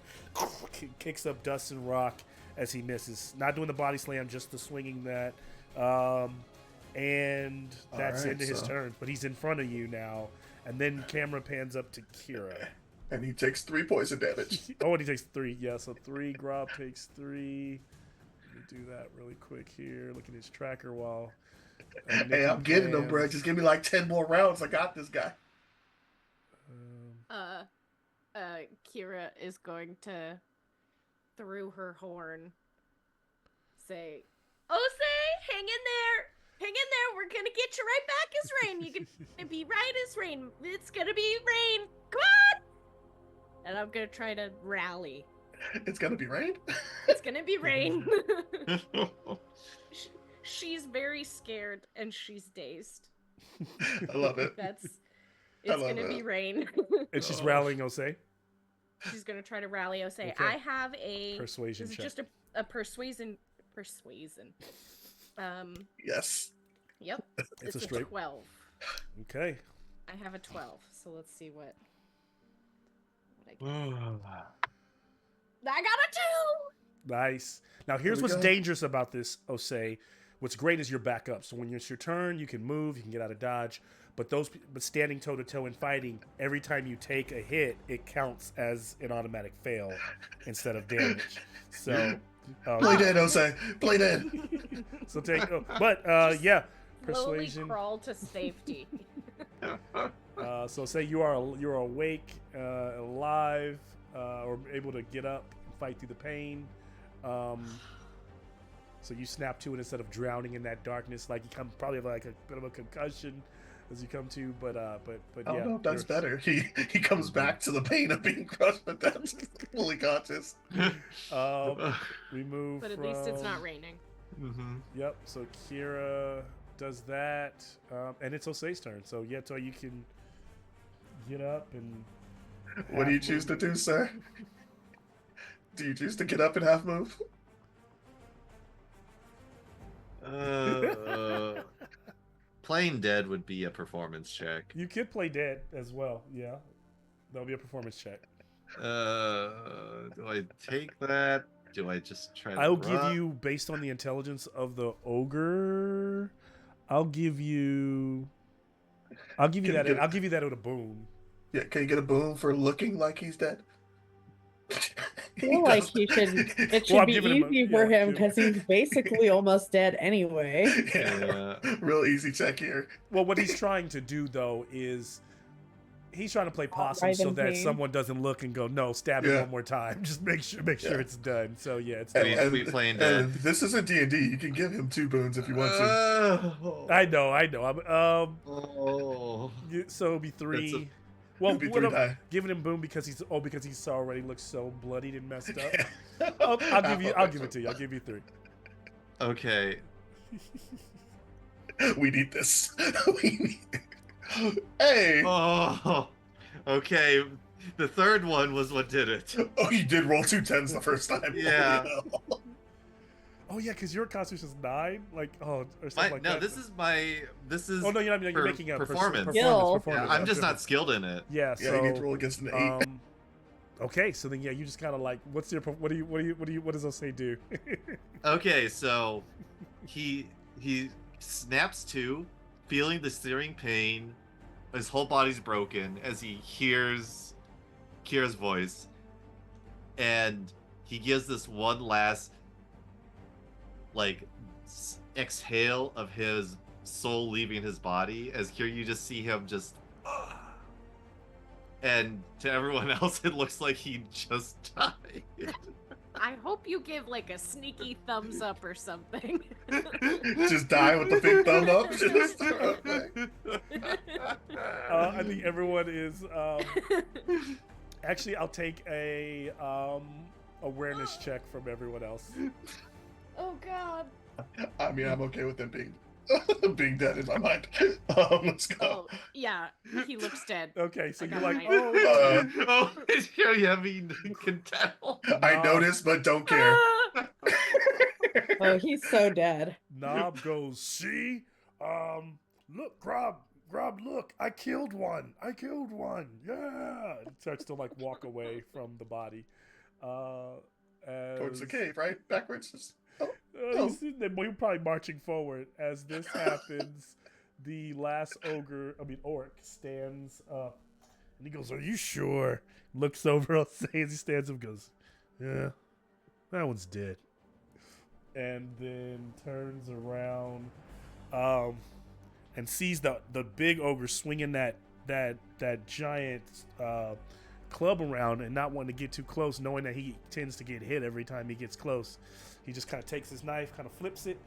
kicks up dust and rock as he misses. Not doing the body slam, just the swinging that. And that's All right, into his so- turn. But he's in front of you now. And then camera pans up to Kira. And he takes 3 poison damage. Oh, and he takes 3. Yeah, so 3. Grob takes 3. Let me do that really quick here. Look at his tracker while. Hey, I'm getting him, bro. Just give me like 10 more rounds. I got this guy. Kira is going to, through her horn, say, Osei, hang in there! Hang in there! We're gonna get you right back as rain! You're gonna be right as rain! It's gonna be rain! Come on! And I'm gonna try to rally. It's gonna be rain. It's gonna be rain. She's very scared and she's dazed. I love it. It's love gonna be it. Rain. And she's Oh. rallying Osei. She's gonna try to rally Osei. Okay. I have a Persuasion This is check. just a persuasion. Yes. Yep. It's It's a a straight- 12. Okay. I have a 12. So let's see what I get. Oh, I got a 2. Nice. Now here's we what's go. dangerous about this, Osei. What's great is you're back up. So when it's your turn, you can move, you can get out of dodge. But standing toe to toe and fighting, every time you take a hit, it counts as an automatic fail instead of damage. So Play dead, Jose. Play dead. so take. Yeah, Slowly persuasion. crawl to safety. So say you're awake, alive, or able to get up, and fight through the pain. So you snap to it instead of drowning in that darkness. Like you probably have like a bit of a concussion as you come to, but I yeah. don't know if that's you're- better. He comes back to the pain of being crushed, but that's fully conscious. We move. But at least it's not from- raining. Mhm. Yep. So Kira does that, and it's Osei's turn. So yeah, so you can get up and. What do you half choose to move. do, sir? Do you choose to get up and half move? Playing dead would be a performance check. You could play dead as well. Yeah, that'll be a performance check. Do I take that? Do I just try to I'll give run? you, based on the intelligence of the ogre, I'll give you Can you that. get- I'll give you that with a boon. Yeah, can you get a boon for looking like he's dead? I feel like he should. It should Well, I'm be giving him a- easy for yeah, him because he's basically almost dead anyway. Yeah. Yeah. Real easy check here. Well, what he's trying to do though is he's trying to play possum right so in that pain. someone doesn't look and go, no, stab it Yeah. one more time. Just make sure Yeah. it's done. So yeah, it's And- done. we playing and dead. this isn't D&D. You can give him 2 boons if you want to. I know. I'm Oh. so it'll be 3. That's Well, It'll be what 3 I'm die. giving him boom because he's already looks so bloodied and messed up. Yeah. I'll give it to you. I'll give you 3. Okay. We need this. We need... Hey! Oh. Okay. The third one was what did it. Oh, you did roll 2 10s the first time. Yeah. Holy hell. Oh yeah, because your constitution is 9. Like or My, something like no, that. this is. Oh no, you're for making a performance. Skill. Yeah, I'm just not skilled in it. Yeah, Yeah, so you need to roll against an 8. okay, so then yeah, you just kind of like, what does Osei do? Okay, so he snaps to, feeling the searing pain. His whole body's broken as he hears Kira's voice, and he gives this one last exhale of his soul leaving his body. As here, you just see him just. And to everyone else, it looks like he just died. I hope you give like a sneaky thumbs up or something. Just die with the big thumb up. Just, okay. I think everyone is. Actually, I'll take a awareness check from everyone else. Oh God. I mean, I'm okay with him being dead in my mind. Let's go. Oh yeah, he looks dead. Okay, so I you're got like, mine. oh, Oh, it's very heavy. You can tell. I noticed, but don't care. Ah! Oh, he's so dead. Knob goes, see, look, Grob, look, I killed one, yeah. And starts to like walk away from the body. Towards the cave, right? Backwards. Just... We're probably marching forward as this happens. The last orc stands up and he goes, "Are you sure?" Looks over, I'll say, as he stands up, goes, "Yeah, that one's dead." And then turns around, and sees the big ogre swinging that giant club around and not wanting to get too close, knowing that he tends to get hit every time he gets close. He just kind of takes his knife, kind of flips it,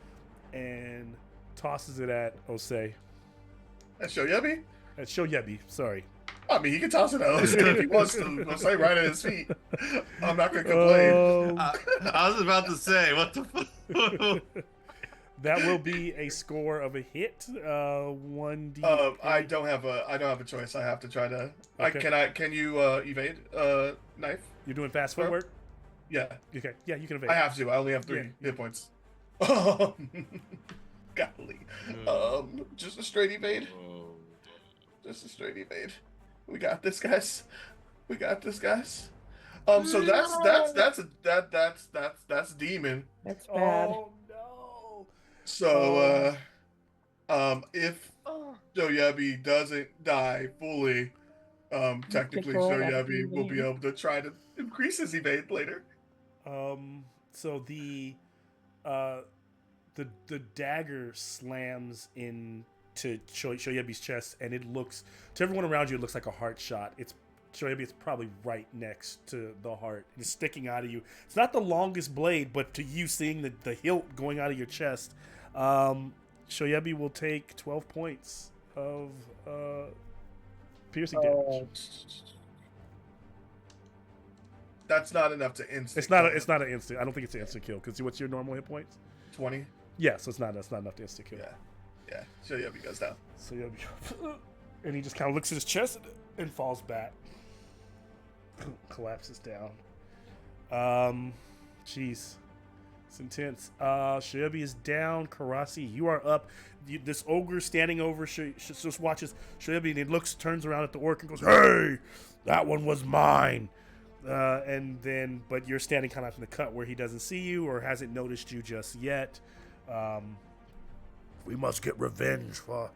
and tosses it at Osei. That's Shoyebi? At Shoyebi, sorry. I mean, he can toss it at Jose if he wants to. Jose right at his feet. I'm not going to complain. Oh, I was about to say, what the fuck? That will be a score of a hit. 1d. I don't have a choice. I have to try to. Okay. Can you evade knife? You're doing fast Bro? footwork. Yeah, Okay. Yeah, you can evade. I have to. I only have 3 Yeah. hit points. Golly. Just a straight evade. Oh. Just a straight evade. We got this, guys. We got this, guys. So that's demon. That's bad. Oh no. So if Oh, Shoyabi doesn't die fully, technically roll that Shoyabi will be evade. able to try to increase his evade later. So the dagger slams into Shoyabi's chest, and it looks to everyone around you. It looks like a heart shot. It's Shoyabi. It's probably right next to the heart. It's sticking out of you. It's not the longest blade, but to you, seeing the hilt going out of your chest, Shoyabi will take 12 points of piercing damage. That's not enough to instant. It's not. kill It's him. not an instant. I don't think it's an instant kill. Because what's your normal hit points? 20. Yeah, so it's not. That's not enough to instant kill. Yeah. Shoyabi goes down. So and he just kind of looks at his chest and falls back, collapses down. Jeez, it's intense. Shoyabi is down. Karasi, you are up. This ogre standing over just watches Shoyabi, and he turns around at the orc and goes, "Hey, that one was mine." And then, but you're standing kind of in the cut where he doesn't see you or hasn't noticed you just yet. We must get revenge for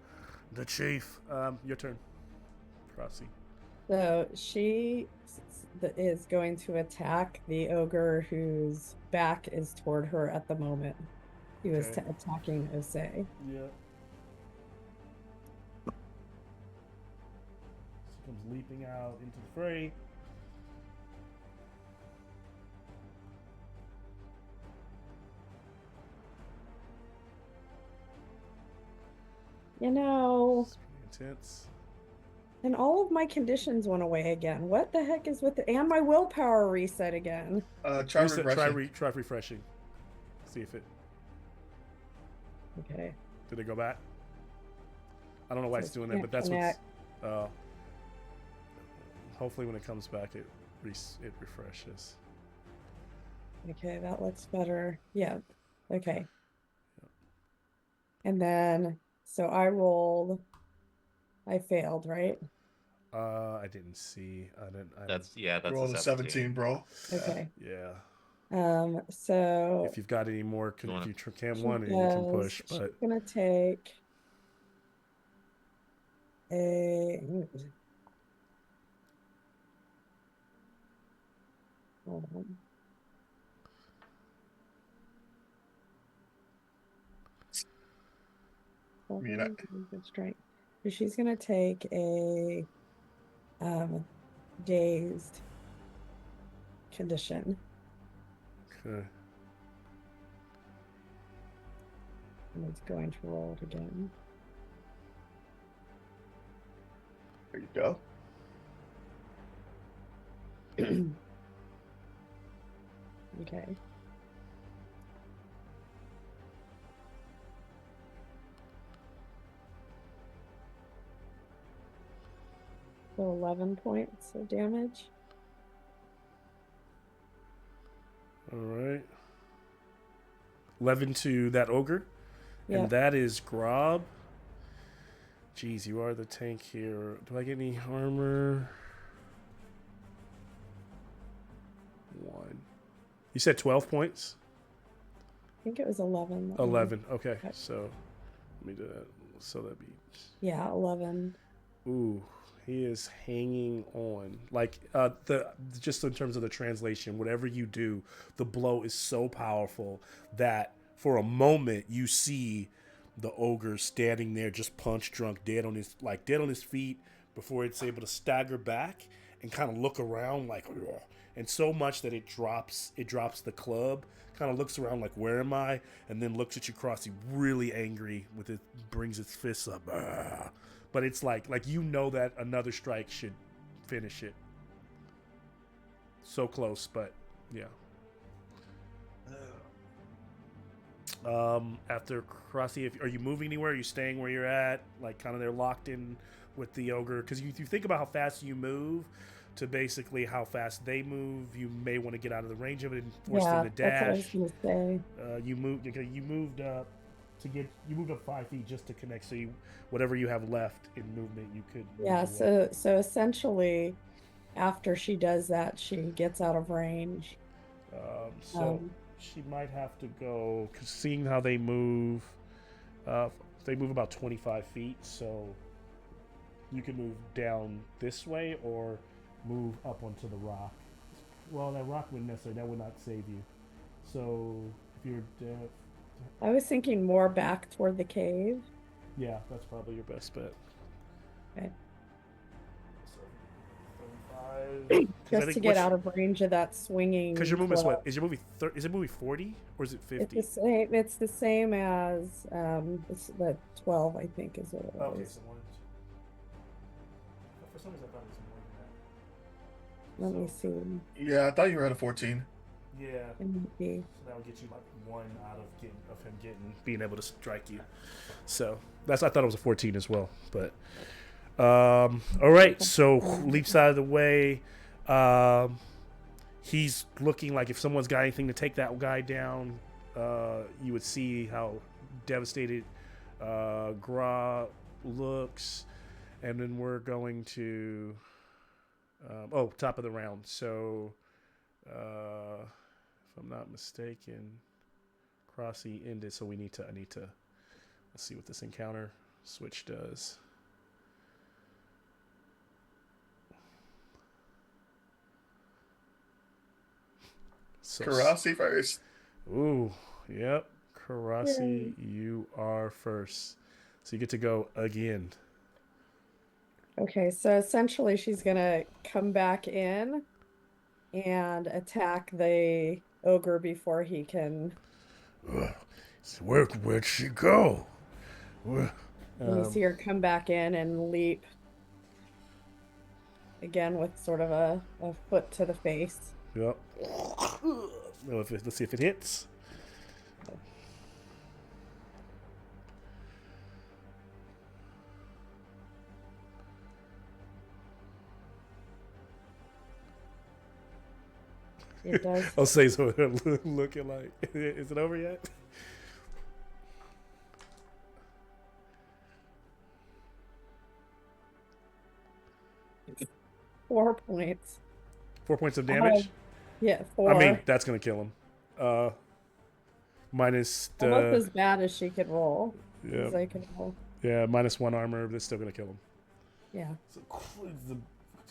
the chief. Your turn, Karasi. So she is going to attack the ogre whose back is toward her at the moment. He was Okay. attacking Osei. Yeah. She comes leaping out into the fray. You know, It's pretty intense. and all of my conditions went away again. What the heck is with it? And my willpower reset again. Try Reset- refreshing. try refreshing. See if it Okay. did it go back. I don't know why it's So doing that, but that's connect. what's. Hopefully, when it comes back, it refreshes. Okay, that looks better. Yeah. Okay. And then, so I rolled. I failed, right? I didn't see. I didn't. That's Roll a a 17. 17, bro. Okay. Yeah. So If you've got any more, You wanna- if you can she one, you can does- push. she's But gonna take a. Hold on. mean, I- Good strength. So she's gonna take a dazed condition. okay. And it's going to roll it again. There you go. Okay. So 11 points of damage. All right. 11 to that ogre. Yeah. And that is Grob. Jeez, you are the tank here. Do I get any armor? 1. You said 12 points? I think it was 11. Let me- 11. Okay. Okay. So let me do that. So that'd be. Yeah, 11. Ooh, he is hanging on. Like just in terms of the translation, whatever you do, the blow is so powerful that for a moment you see the ogre standing there just punch drunk, dead on his feet before it's able to stagger back and kind of look around like, ugh. And so much that it drops the club, kind of looks around like, where am I? And then looks at you, Crossy, really angry with it, brings its fists up. Ugh. But it's like you know that another strike should finish it. So close, but yeah. After Crossy, are you moving anywhere? Are you staying where you're at? Like, kind of they're locked in with the ogre? Because you think about how fast you move to basically how fast they move, you may want to get out of the range of it and force them to that's what I was dash. gonna say. You moved up you moved up 5 feet just to connect. So whatever you have left in movement, you could. Yeah, move away. so essentially, after she does that, she gets out of range. So she might have to go, because seeing how they move about 25 feet, so you can move down this way or move up onto the rock. Well, that rock wouldn't necessarily, that would not save you. So if you're dead, I was thinking more back toward the cave. yeah, that's probably your best bet. Okay. So 35. Just to get out of range of that swinging. Because your movement's 12. what? Is your movie? Is it movie 40 or is it 50? It's the same as it's the 12, I think, is what it was. Okay, so one. For some reason, I thought it was more than that. Let me see. Yeah, I thought you were at a 14. Yeah. Let me see. So that would get you like one out of him being able to strike you. So I thought it was a 14 as well. But all right. So leaps out of the way. He's looking like if someone's got anything to take that guy down, you would see how devastated Gra looks. And then we're going to top of the round. So if I'm not mistaken, Crossy ended, so I need to let's see what this encounter switch does. So, Karasi first. Ooh, yep. Karasi, you are first. So you get to go again. Okay, so essentially she's gonna come back in and attack the ogre before he can. So where'd she go? You see her come back in and leap again with sort of a foot to the face. Yep. Let's see if it hits. It does. I'll say so. Looking like, is it over yet? Four points. 4 points of damage. Yeah, 4. I mean, that's gonna kill him. Minus the. Almost as bad as she could roll. Yeah. As I could roll. Yeah, -1 armor. That's still gonna kill him. Yeah. So the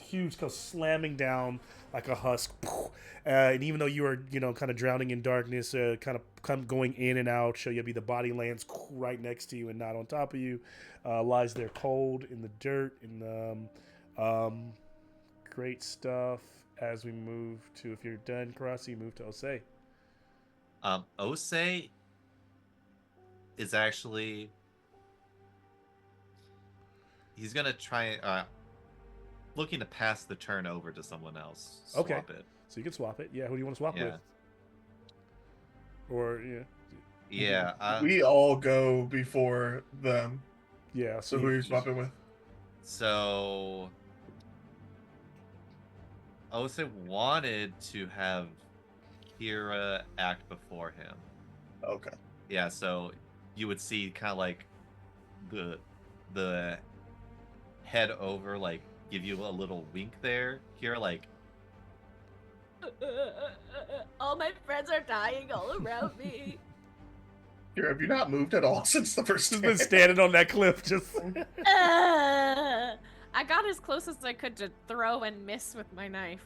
huge goes slamming down like a husk, and even though you are, kind of drowning in darkness, kind of going in and out, the body lands right next to you and not on top of you, lies there cold in the dirt. Great stuff. As we move to, if you're done, Karasi, move to Osei. Osei is actually, he's gonna try looking to pass the turn over to someone else. Swap it. So you can swap it. Yeah, who do you want to swap Yeah. with? Or Yeah. We all go before them. yeah. So who are you swapping with? So Osei wanted to have Kira act before him. Okay. Yeah, so you would see kind of like the head over, like give you a little wink there. Kira, like, All my friends are dying all around me. Here, have you not moved at all since the first Just day? been standing on that cliff, just. I got as close as I could to throw and miss with my knife.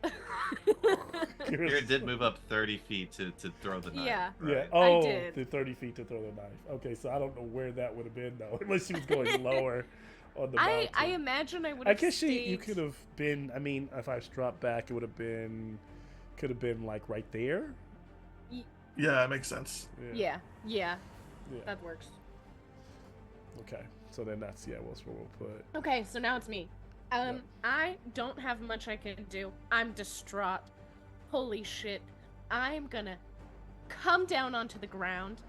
Kira did move up 30 feet to throw the knife. Yeah. right? Yeah. Oh, did. the 30 feet to throw the knife. Okay, so I don't know where that would have been though, unless she was going lower on the mountain. I imagine I would I have guess you stayed... could have been. I mean, if I dropped back, it would have been, could have been like right there. Yeah, that makes sense. Yeah. Yeah. That works. Okay. So then that's we'll put. Okay, so now it's me. Yeah. I don't have much I can do. I'm distraught. Holy shit. I'm gonna come down onto the ground.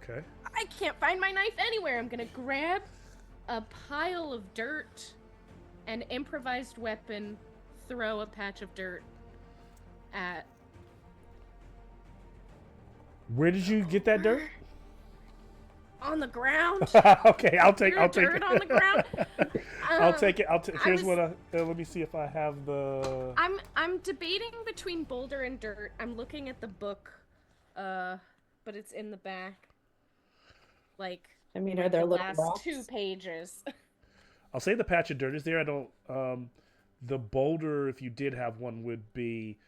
Okay. I can't find my knife anywhere. I'm gonna grab a pile of dirt, an improvised weapon, throw a patch of dirt at. Where did you get that dirt? On the ground. Okay, I'll take dirt it. on the ground. I'll take it. Here's was- what let me see if I have the. I'm debating between boulder and dirt. I'm looking at the book, but it's in the back. Like, I mean, are there the little last rocks? 2 pages. I'll say the patch of dirt is there. I don't. The boulder, if you did have one, would be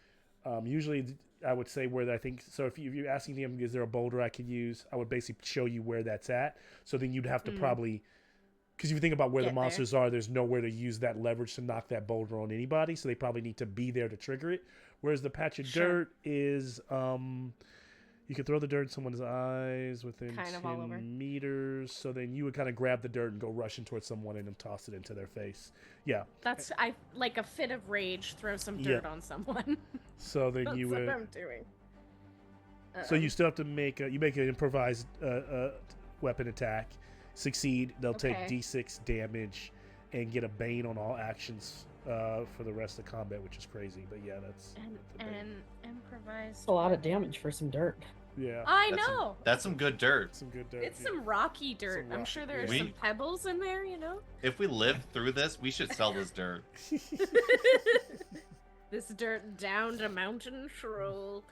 usually. I would say where I think so. If you're asking them, is there a boulder I could use? I would basically show you where that's at. So then you'd have to probably, because if you think about where Get the there. monsters are, there's nowhere to use that leverage to knock that boulder on anybody. So they probably need to be there to trigger it. Whereas the patch of Sure. dirt is, you could throw the dirt in someone's eyes within Kind of all over. 10 meters. So then you would kind of grab the dirt and go rushing towards someone and then toss it into their face. Yeah. That's I like a fit of rage. Throw some dirt on someone. So then That's you what would. I'm doing. So you still have to make you make an improvised weapon attack. Succeed, they'll take Okay. D6 damage and get a bane on all actions for the rest of combat, which is crazy. But yeah, that's the bane. and improvised. It's a lot of damage for some dirt. Yeah, I That's know. That's some good dirt. some good dirt. It's yeah. some rocky dirt. Some I'm rocky- sure there are yeah. some pebbles in there, you know? If we live through this, we should sell this dirt. This dirt down to mountain troll.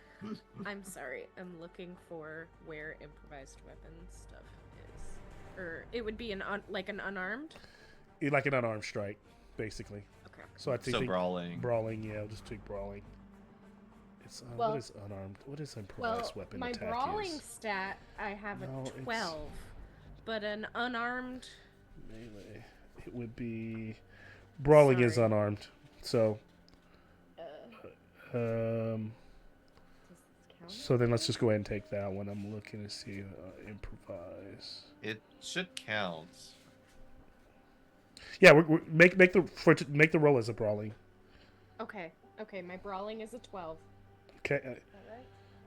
I'm sorry. I'm looking for where improvised weapon stuff is. Or it would be an unarmed? Like an unarmed strike, basically. Okay. So I think So brawling. Brawling, yeah, I'll just take brawling. It's Well- what is unarmed? What is Well, improvised weapon my attack brawling is? stat, I have No, a it's- 12. But an unarmed... Melee. It would be brawling is Sorry. unarmed. So Uh, um. does this count? So then let's just go ahead and take that one. I'm looking to see improvise. It should count. Yeah, make the roll as a brawling. Okay, my brawling is a 12. Okay. Alright.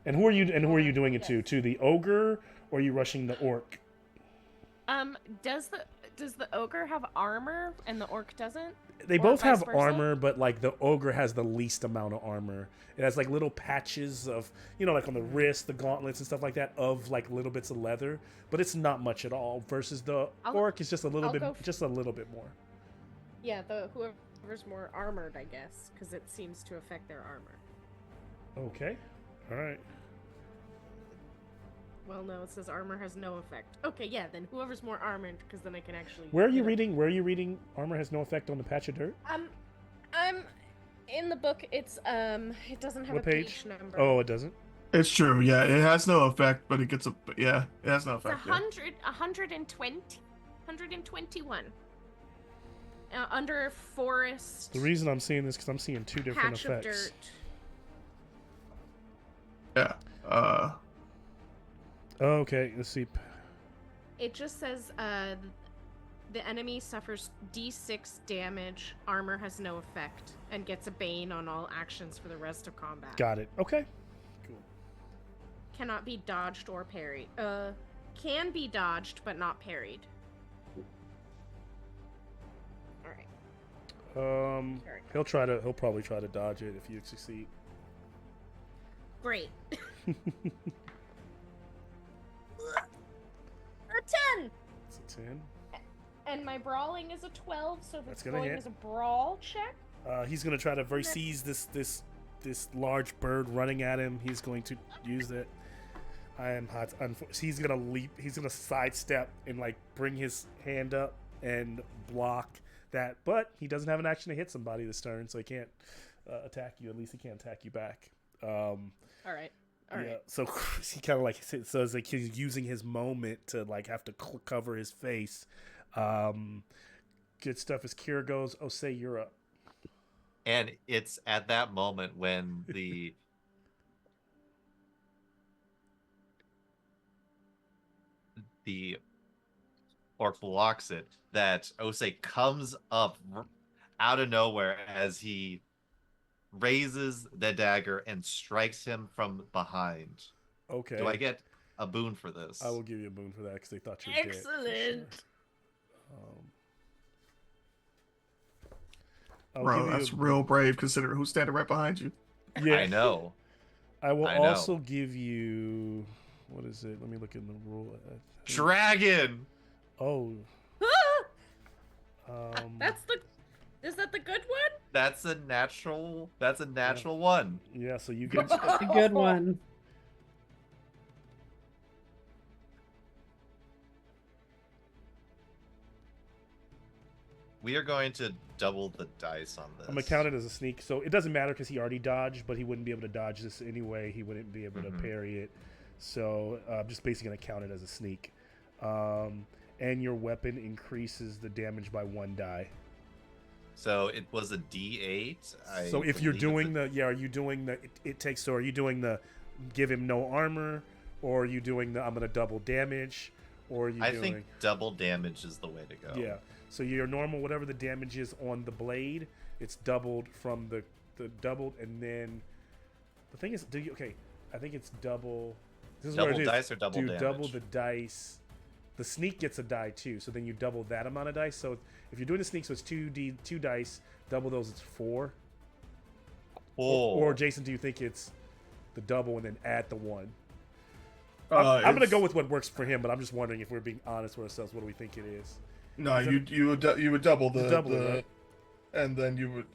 And who are you doing it to? Yes. To the ogre, or are you rushing the orc? Does the ogre have armor and the orc doesn't? They Or both vice have versa? armor, but like the ogre has the least amount of armor. It has like little patches of, like on the wrist, the gauntlets and stuff like that, of like little bits of leather, but it's not much at all. Versus the orc is just a little I'll bit, just a little bit more. Yeah, whoever's more armored, I guess, because it seems to affect their armor. Okay. All right. Well, no, it says armor has no effect. Okay, yeah, then whoever's more armored, because then I can actually. Where are you hit 'em. reading? Where are you reading? Armor has no effect on the patch of dirt. I'm in the book. It's it doesn't have What a page? number. Oh, it doesn't. It's true. Yeah, it has no effect, but it gets a. Yeah, it has no It's effect. Yeah. 121. Under forest. The reason I'm seeing this because I'm seeing two different patch effects. of dirt. Yeah. Okay, let's see. It just says the enemy suffers D6 damage, armor has no effect, and gets a bane on all actions for the rest of combat. Got it. Okay. Cool. Cannot be dodged or parried. Can be dodged but not parried. All right. Sorry. He'll probably try to dodge it if you succeed. Great. A 10. It's a 10. And my brawling is a 12, so That's that's gonna going hit. as a brawl check. He's gonna try to sees this large bird running at him. He's going to use it. I am hot. He's gonna leap. He's gonna sidestep and like bring his hand up and block that. But he doesn't have an action to hit somebody this turn, so he can't attack you. At least he can't attack you back. All right. All right. Yeah, so he kind of like so it's like he's using his moment to like have to cover his face. Good stuff as Kira goes. Oh, say you're up. And it's at that moment when the orc blocks it that Osei comes up out of nowhere as he raises the dagger and strikes him from behind. Okay. Do I get a boon for this? I will give you a boon for that because they thought you were dead. for Excellent. sure. I'll Bro, give you that's real brave considering who's standing right behind you. Yeah. I know. I will I know. also give you. What is it? Let me look in the rule. Dragon. Oh. Is that the good one? That's a natural. That's a natural one. Yeah. So you get. A good one. We are going to double the dice on this. I'm gonna count it as a sneak, so it doesn't matter because he already dodged, but he wouldn't be able to dodge this anyway. He wouldn't be able to parry it, so I'm just basically gonna count it as a sneak. And your weapon increases the damage by 1 die. So it was a D8. So if you're believe doing are you doing the it takes? So are you doing the give him no armor, or are you doing the I'm gonna double damage, or are you I doing? think double damage is the way to go. Yeah. So your normal, whatever the damage is on the blade, it's doubled from the doubled, and then the thing is, I think it's double. This is Double what it is. dice or double damage? Double the dice. The sneak gets a die too, so then you double that amount of dice. So if you're doing the sneak, so it's 2 dice. Double those, it's 4. Or Jason, do you think it's the double and then add the 1? I'm gonna go with what works for him, but I'm just wondering if we're being honest with ourselves. What do we think it is? No, you would double the right? and then you would.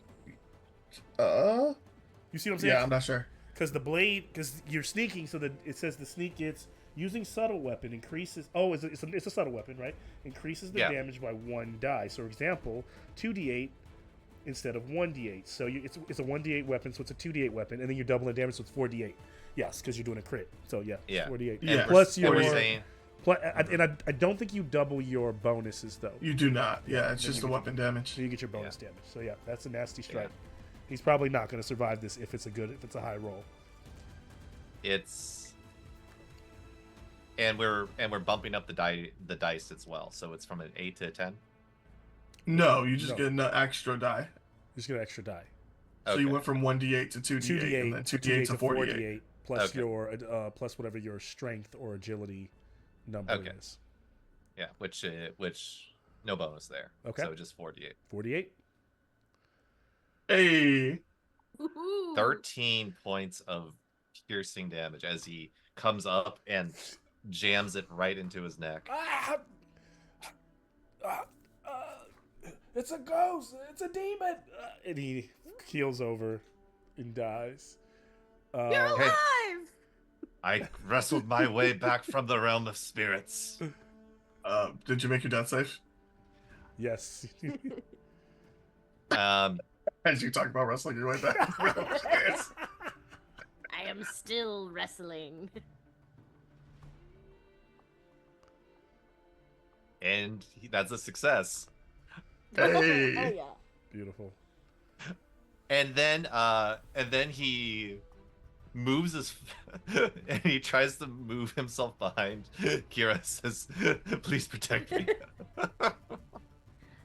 You see what I'm saying? Yeah, I'm not sure. Because the blade, because you're sneaking, so that it says the sneak gets using subtle weapon increases. Oh, it's a subtle weapon, right? Increases the damage by 1 die. So, for example, 2d8 instead of 1d8. So it's a 1d8 weapon, so it's a 2d8 weapon, and then you're doubling the damage, so it's 4d8. Yes, because you're doing a crit. So yeah, Yeah. 4d8. Yeah. Plus What were you your. saying? And I don't think you double your bonuses though. You do not. Yeah, it's Then just you the get weapon damage. So you get your bonus damage. So yeah, that's a nasty strike. He's probably not going to survive this if it's a high roll. And we're bumping up the dice as well. So it's from an 8 to a 10. No, you just No. get an extra die. Just get an extra die. So you went from 1d8 to 2d8, 2d8 and then 2d8 to 4d8. plus Okay. your plus whatever your strength or agility number Okay. is. Yeah, which no bonus there. Okay. So just 48. 48. Hey, Woohoo. 13 points of piercing damage as he comes up and jams it right into his neck. It's a ghost. It's a demon. And he keels over and dies. You're Hey. alive. I wrestled my way back from the realm of spirits. did you make your death save? Yes. As you talk about wrestling your way back. Yes. I am still wrestling. And that's a success. Hey. Oh yeah. Beautiful. And then he moves his and he tries to move himself behind. Kira says, "Please protect me."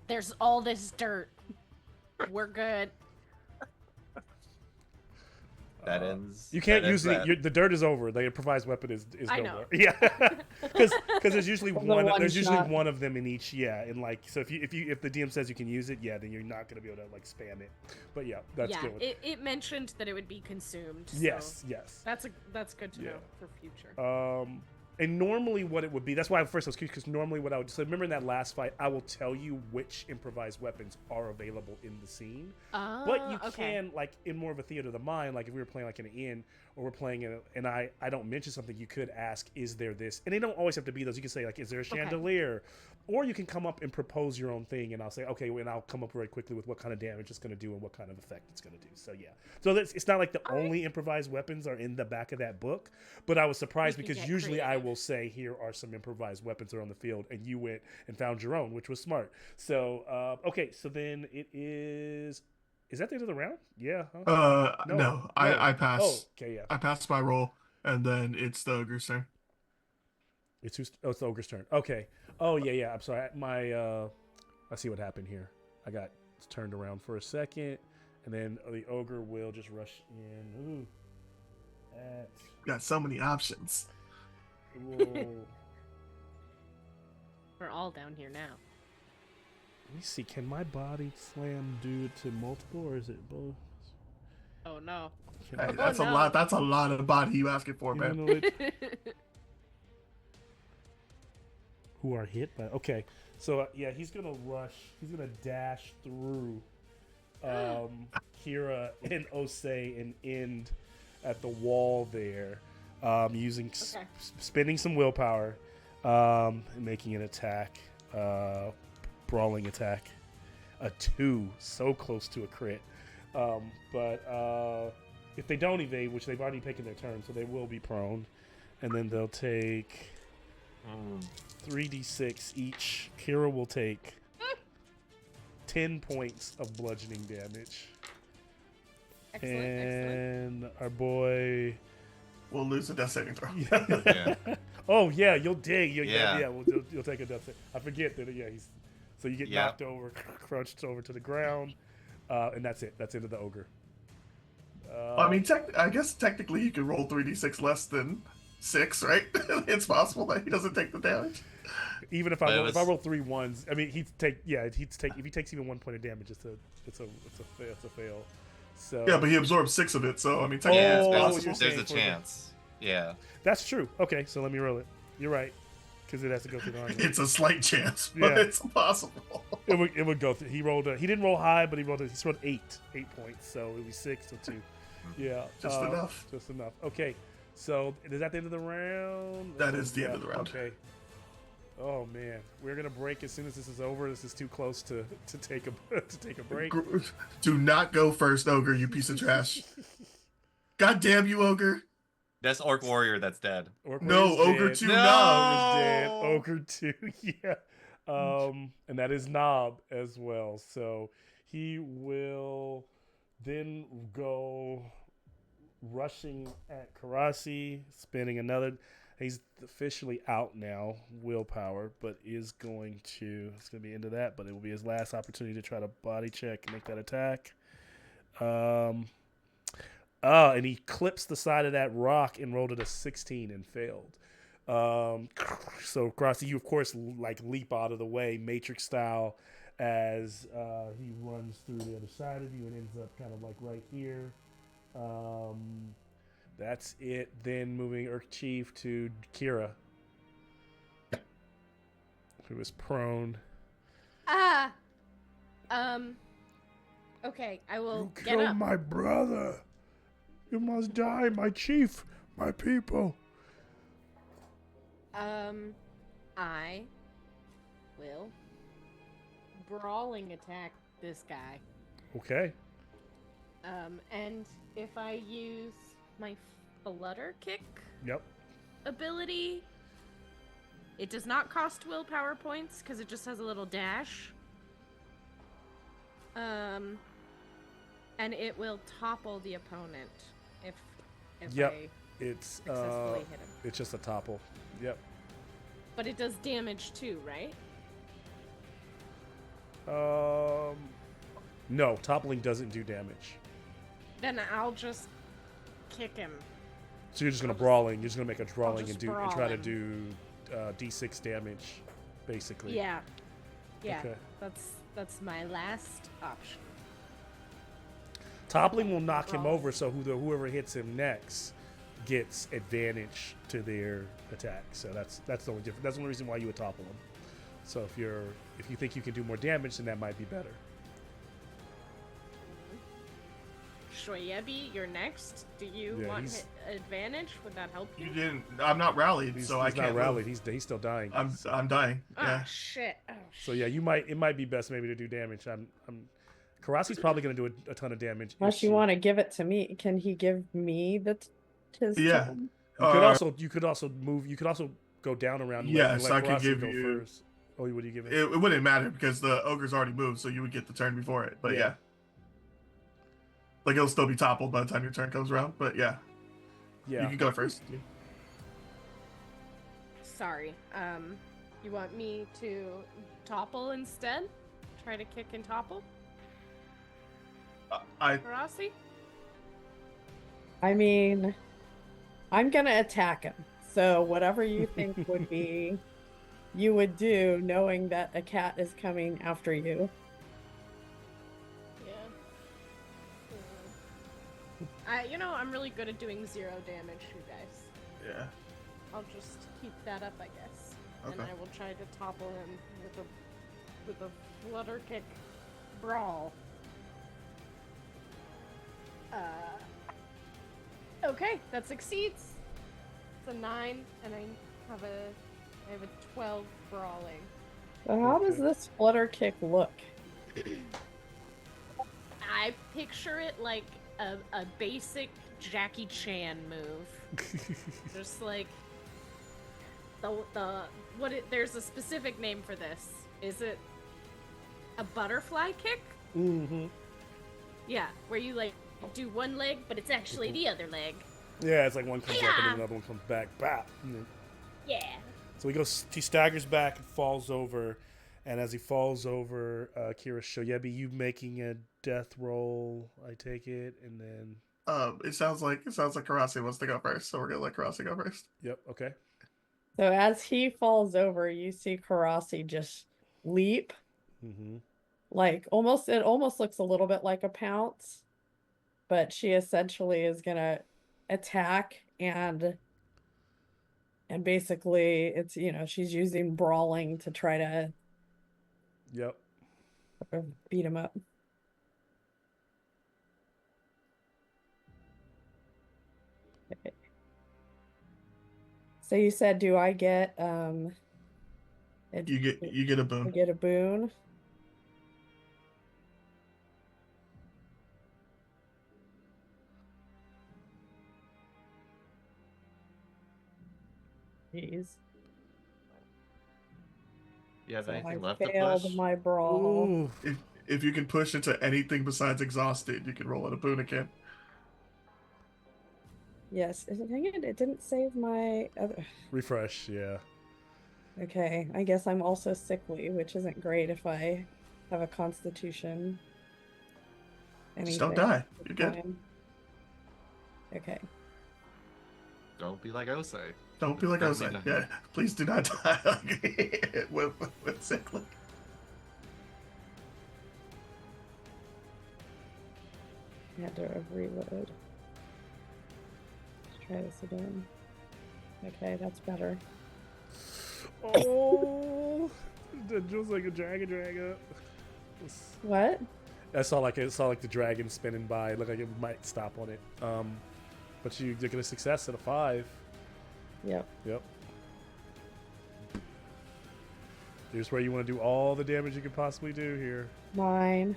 There's all this dirt. We're good. That ends. You can't that ends use that. it. The dirt is over. The improvised weapon is I no know. more. Yeah, because there's usually The one. one There's usually shot. one of them in each. Yeah, and like so if the DM says you can use it, yeah, then you're not gonna be able to like spam it. But yeah, that's yeah, good. it mentioned that it would be consumed. So Yes, yes. that's good to Yeah. know for future. And normally what it would be, that's why at first I was curious, because normally what I would, so remember in that last fight, I will tell you which improvised weapons are available in the scene. But you can, like, in more of a theater of the mind, like if we were playing like in an inn, or we're playing in and I don't mention something, you could ask, is there this? And they don't always have to be those. You can say, like, is there a chandelier? Or you can come up and propose your own thing, and I'll say, okay, and I'll come up very quickly with what kind of damage it's going to do and what kind of effect it's going to do. So, yeah. So it's not like the only improvised weapons are in the back of that book, but I was surprised You can because get usually I creative. will say, here are some improvised weapons that are on the field, and you went and found your own, which was smart. So, okay, so then it is that the end of the round? Yeah. Huh? No, I pass. Oh, okay, yeah. I pass my roll, and then it's the ogre's turn. It's the ogre's turn. Okay. Oh yeah. I'm sorry. I see what happened here. I got turned around for a second, And then the ogre will just rush in. Ooh. Got so many options. Whoa. We're all down here now. Let me see. Can my body slam do it to multiple, or is it both? Oh no. Can Hey, I- that's a no. lot. That's a lot of body you asking for, you man. know it- who are hit by? Okay, so yeah, he's gonna rush. He's gonna dash through Kira and Osei and end at the wall there, using spending some willpower, and making an attack, brawling attack, a 2, so close to a crit. But if they don't evade, which they've already taken their turn, so they will be prone, and then they'll take 3d6 each. Kira will take 10 points of bludgeoning damage. Excellent, And our boy. We'll lose a death saving throw. Yeah. Oh yeah, you'll dig. Yeah. You'll take a death save. I forget that. Yeah, so you get Yep. knocked over, crunched over to the ground, and that's it. That's into the ogre. I mean, I guess technically you could roll 3d6 less than 6, right? It's possible that he doesn't take the damage. Even if But I it roll, was- if I roll 3 1s, I mean he'd take if he takes even 1 point of damage, it's a fail. So Yeah, but he absorbed 6 of it, so I mean, technically Yeah, it's Oh, there's, possible. you're there's saying a for the- chance. Yeah. that's true. Okay, so let me roll it. You're right, because it has to go through the armor. It's a slight chance, but Yeah. it's possible. It would go through. He didn't roll high, but he rolled 8 points, so it would be 6 or 2. Yeah, Just enough. Just enough. Okay, so is that the end of the round? That is the end of the round. Okay. Oh man, we're gonna break as soon as this is over. This is too close to take a break. Do not go first, ogre, you piece of trash. God damn you, ogre. That's Orc Warrior that's dead. Orc No, Warrior's ogre dead. 2, No! no. Ogre's dead. Ogre 2, yeah. And that is Knob as well. So he will then go rushing at Karasi, spending another. He's officially out now, willpower, but it's going to be into that, but it will be his last opportunity to try to body check and make that attack. And he clips the side of that rock and rolled it a 16 and failed. So Karasi, you of course leap out of the way, Matrix style, as he runs through the other side of you and ends up kind of like right here. That's it. Then moving Urk Chief to Kira, who is prone. Okay, I will You get killed up. my brother. You must die, my chief, my people. I will brawling attack this guy. Okay. And if I use my flutter kick Yep. ability, it does not cost willpower points because it just has a little dash. And it will topple the opponent if Yep. I It's successfully hit him. it's just a topple. Yep. But it does damage too, right? No, toppling doesn't do damage. Then I'll just kick him. So you're just gonna I'll just- brawling. You're just gonna make a brawling just and brawl try to him. do d6 damage, basically. Yeah. Yeah. Okay. That's my last option. Toppling will knock him Brawl. over, so whoever hits him next gets advantage to their attack. So that's the only difference. That's the only reason why you would topple him. So if you think you can do more damage, then that might be better. Shoyebi, you're next. Do you Yeah, want he's- advantage? Would that help you? You didn't. I'm not rallied, He's, so I he's can't not rallied. move. He's still dying. I'm dying. Oh Yeah. shit. Oh, So yeah, it might be best maybe to do damage. Karasi's probably gonna do a ton of damage. Unless you want to give it to me, can he give me his Yeah. turn? You could also move. You could also go down around. And Yes, let I could Karasi give go you- first. Oh, what do you give it? It wouldn't matter because the ogre's already moved, so you would get the turn before it. But Yeah. yeah. Like it'll still be toppled by the time your turn comes around. But yeah, Yeah. you can go first. sorry. You want me to topple instead? Try to kick and topple? I Rossi? I mean, I'm gonna attack him. So whatever you think would be, you would do, knowing that a cat is coming after you. Yeah. I'm really good at doing 0 damage, you guys. yeah. I'll just keep that up, I guess. And Okay. I will try to topple him with a flutter kick brawl. Okay, that succeeds. It's a 9, and I have a 12 brawling. So how does Okay. this flutter kick look? I picture it like a basic Jackie Chan move. Just like there's a specific name for this. Is it a butterfly kick? Mm-hmm. Yeah, where you like do one leg, but it's actually the other leg. Yeah, it's like one comes up and Yeah. then another one comes back. Bap. And then- Yeah. So he staggers back and falls over. And as he falls over, Kira Shoyebi, you making a death roll, I take it, and then It sounds like Karasi wants to go first, so we're gonna let Karasi go first. yep, okay. So as he falls over, you see Karasi just leap, Mm-hmm. like it almost looks a little bit like a pounce, but she essentially is gonna attack and basically it's she's using brawling to try to Yep. beat him up. Okay. So you said, do I get You get a I boon. get a boon? Jeez. You have So anything I left to failed push? my brawl. Ooh. If you can push into anything besides exhausted, you can roll it a boon again. Yes. Dang it, it didn't save my other. Refresh, yeah. Okay, I guess I'm also sickly, which isn't great if I have a constitution. Just don't anything die. at the You're good. time. Okay. Don't be like Osei. Don't be like I was saying. Definitely Yeah, please do not die with sickly. I had to reload. Let's try this again. Okay, that's better. Oh, that just like a dragon. What? I saw like the dragon spinning by. It looked like it might stop on it. But you get a success at a 5. Yep. Yep. Here's where you want to do all the damage you can possibly do here. 9.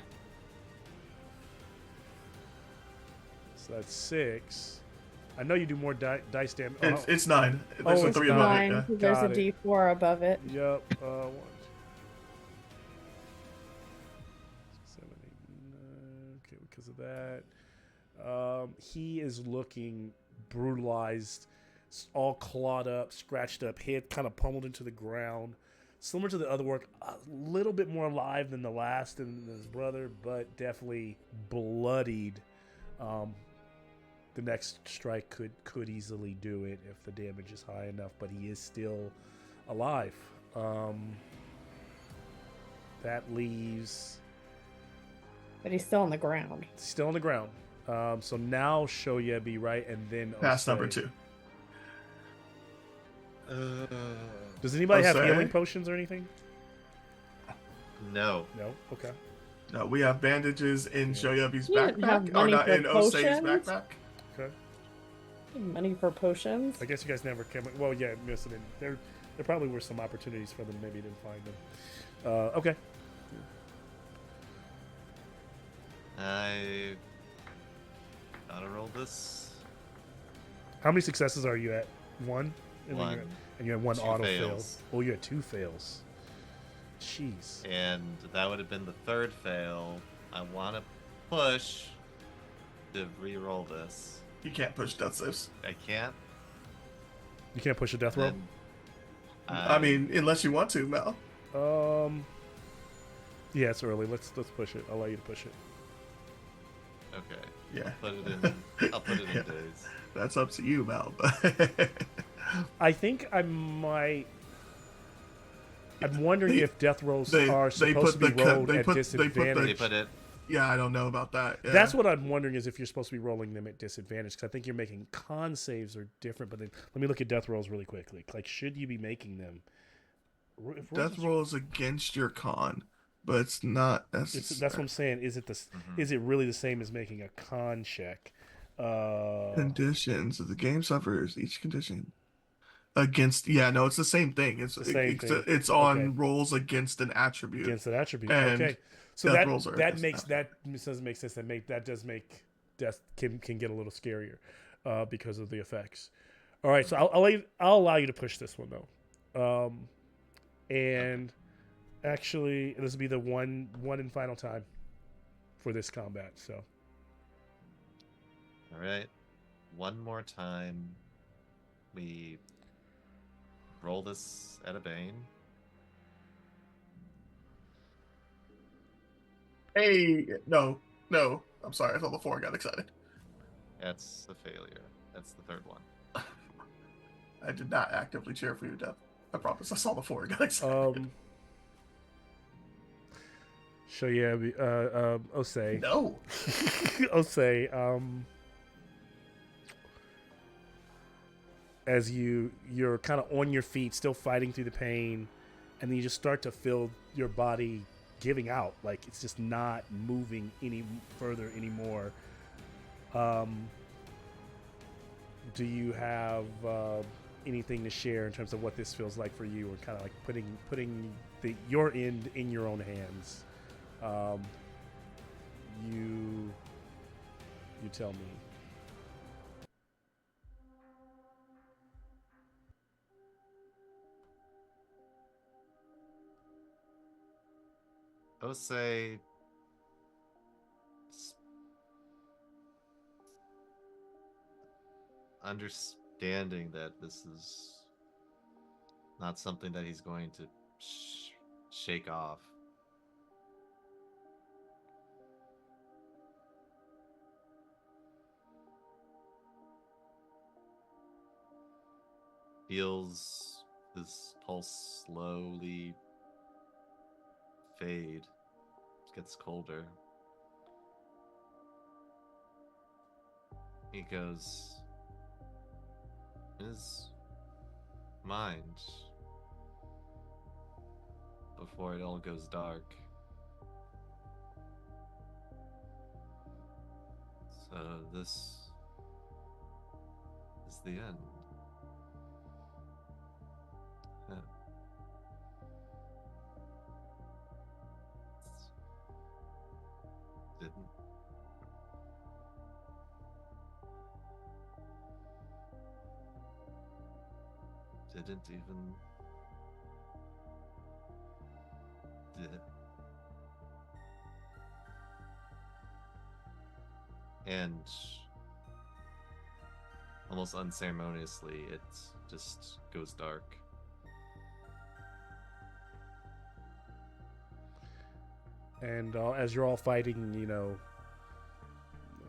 So that's 6. I know you do more dice damage. It's 9. There's Oh, a it's 3 above 9, it. Yeah. because there's Got a it. D4 above it. Yep. 1, 7, 8, 9. Okay, because of that. He is looking brutalized, all clawed up, scratched up, head kind of pummeled into the ground. Similar to the other work, a little bit more alive than the last and his brother, but definitely bloodied. The next strike could easily do it if the damage is high enough, but he is still alive. That leaves But he's still on the ground. still on the ground. So now Shoyebi, right, and then Pass Osei. number 2. Does anybody have Osei? healing potions or anything? No. No. Okay. No, we have bandages in Shoyebi's You didn't have backpack, or money not for in Osei's potions? backpack. Okay. Money for potions. I guess you guys never came. Well, yeah, missing it. There probably were some opportunities for them. Maybe you didn't find them. Okay. I gotta roll this. How many successes are you at? 1. And then One. and you had 1 2 auto fails. fail. Oh, you had 2 fails. Jeez. And that would have been the 3rd fail. I want to push to re-roll this. You can't push death saves. I can't. You can't push a death roll. Then I mean, unless you want to, Mel. Yeah, it's early. Let's push it. I'll allow you to push it. Okay. Yeah. I'll put it in Yeah. days. That's up to you, Mel. But I think I might. I'm wondering if death rolls are they supposed put to be the rolled they at put disadvantage. They put it. yeah, I don't know about that. Yeah. That's what I'm wondering is if you're supposed to be rolling them at disadvantage because I think you're making con saves are different. But then let me look at death rolls really quickly. Like, should you be making them? If Death rolls against your con, but it's not that's what I'm saying. Is it this? Mhm. Is it really the same as making a con check? Conditions of the game suffers each condition against. Yeah, no, it's the same thing. The same thing. It's on Okay. rolls against an attribute. Against an attribute. And Okay, so death rolls are that against makes that. doesn't make sense. That does make death can get a little scarier because of the effects. All right, so I'll allow you to push this one though, and actually this will be the one and final time for this combat. So All right. One more time. We roll this at a bane. Hey, no. I'm sorry. I saw the 4 and got excited. That's a failure. That's the third one. I did not actively cheer for you, Death. I promise. I saw the 4 and got excited. So yeah, Osei. No. Osei, as you're kind of on your feet, still fighting through the pain, and then you just start to feel your body giving out, like it's just not moving any further anymore. Do you have anything to share in terms of what this feels like for you, or kind of like putting your end in your own hands? You tell me. Osei understanding that this is not something that he's going to shake off. Feels this pulse slowly fade. It gets colder. He goes in his mind before it all goes dark. So this is the end. Yeah. Didn't even did. And almost unceremoniously, it just goes dark. And as you're all fighting,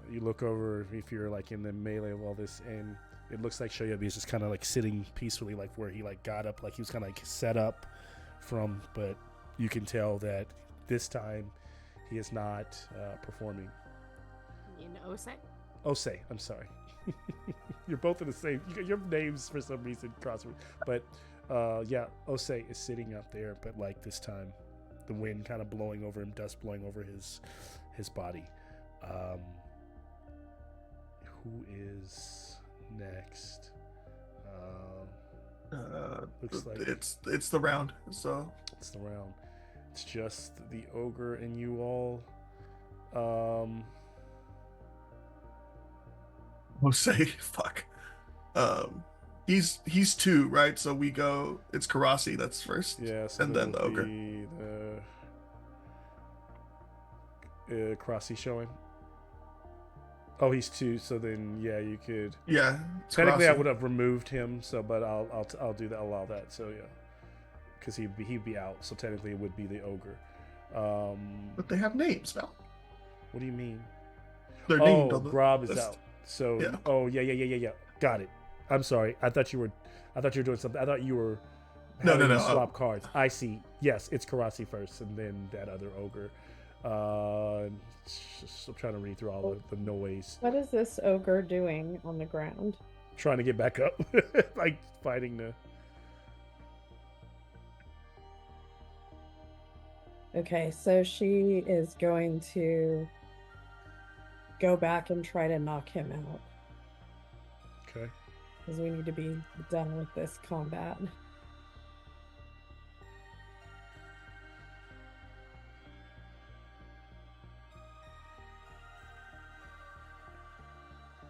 you look over if you're like in the melee of all this, and it looks like Shoyobi is just kind of like sitting peacefully, like where he like got up, like he was kind of like set up from, but you can tell that this time he is not performing. Osei? Osei, I'm sorry. You're both in the same. Your names for some reason cross, but yeah, Osei is sitting up there, but like this time, the wind kind of blowing over him, dust blowing over his body. Who is next? Looks like it's the round. So it's the round. It's just the ogre and you all. we'll say fuck. He's 2, right? So we go. It's Karasi that's first. Yeah, so and then the ogre. The Crossy showing. Oh, he's 2. So then, yeah, you could. Yeah. Technically, I Karasi. would have removed him. So, but I'll do that. I'll allow that. So yeah, because he'd be out. So technically, it would be the ogre. But they have names, Mel. What do you mean? They're named Oh, on the Grob is list. out. So, Yeah. oh yeah. Got it. I'm sorry. I thought you were doing something. I thought you were No, having no, me no. swap cards. I see. Yes, it's Karasi first, and then that other ogre. I'm trying to read through all the noise. What is this ogre doing on the ground? Trying to get back up, like fighting the. Okay, so she is going to go back and try to knock him out Okay. because we need to be done with this combat.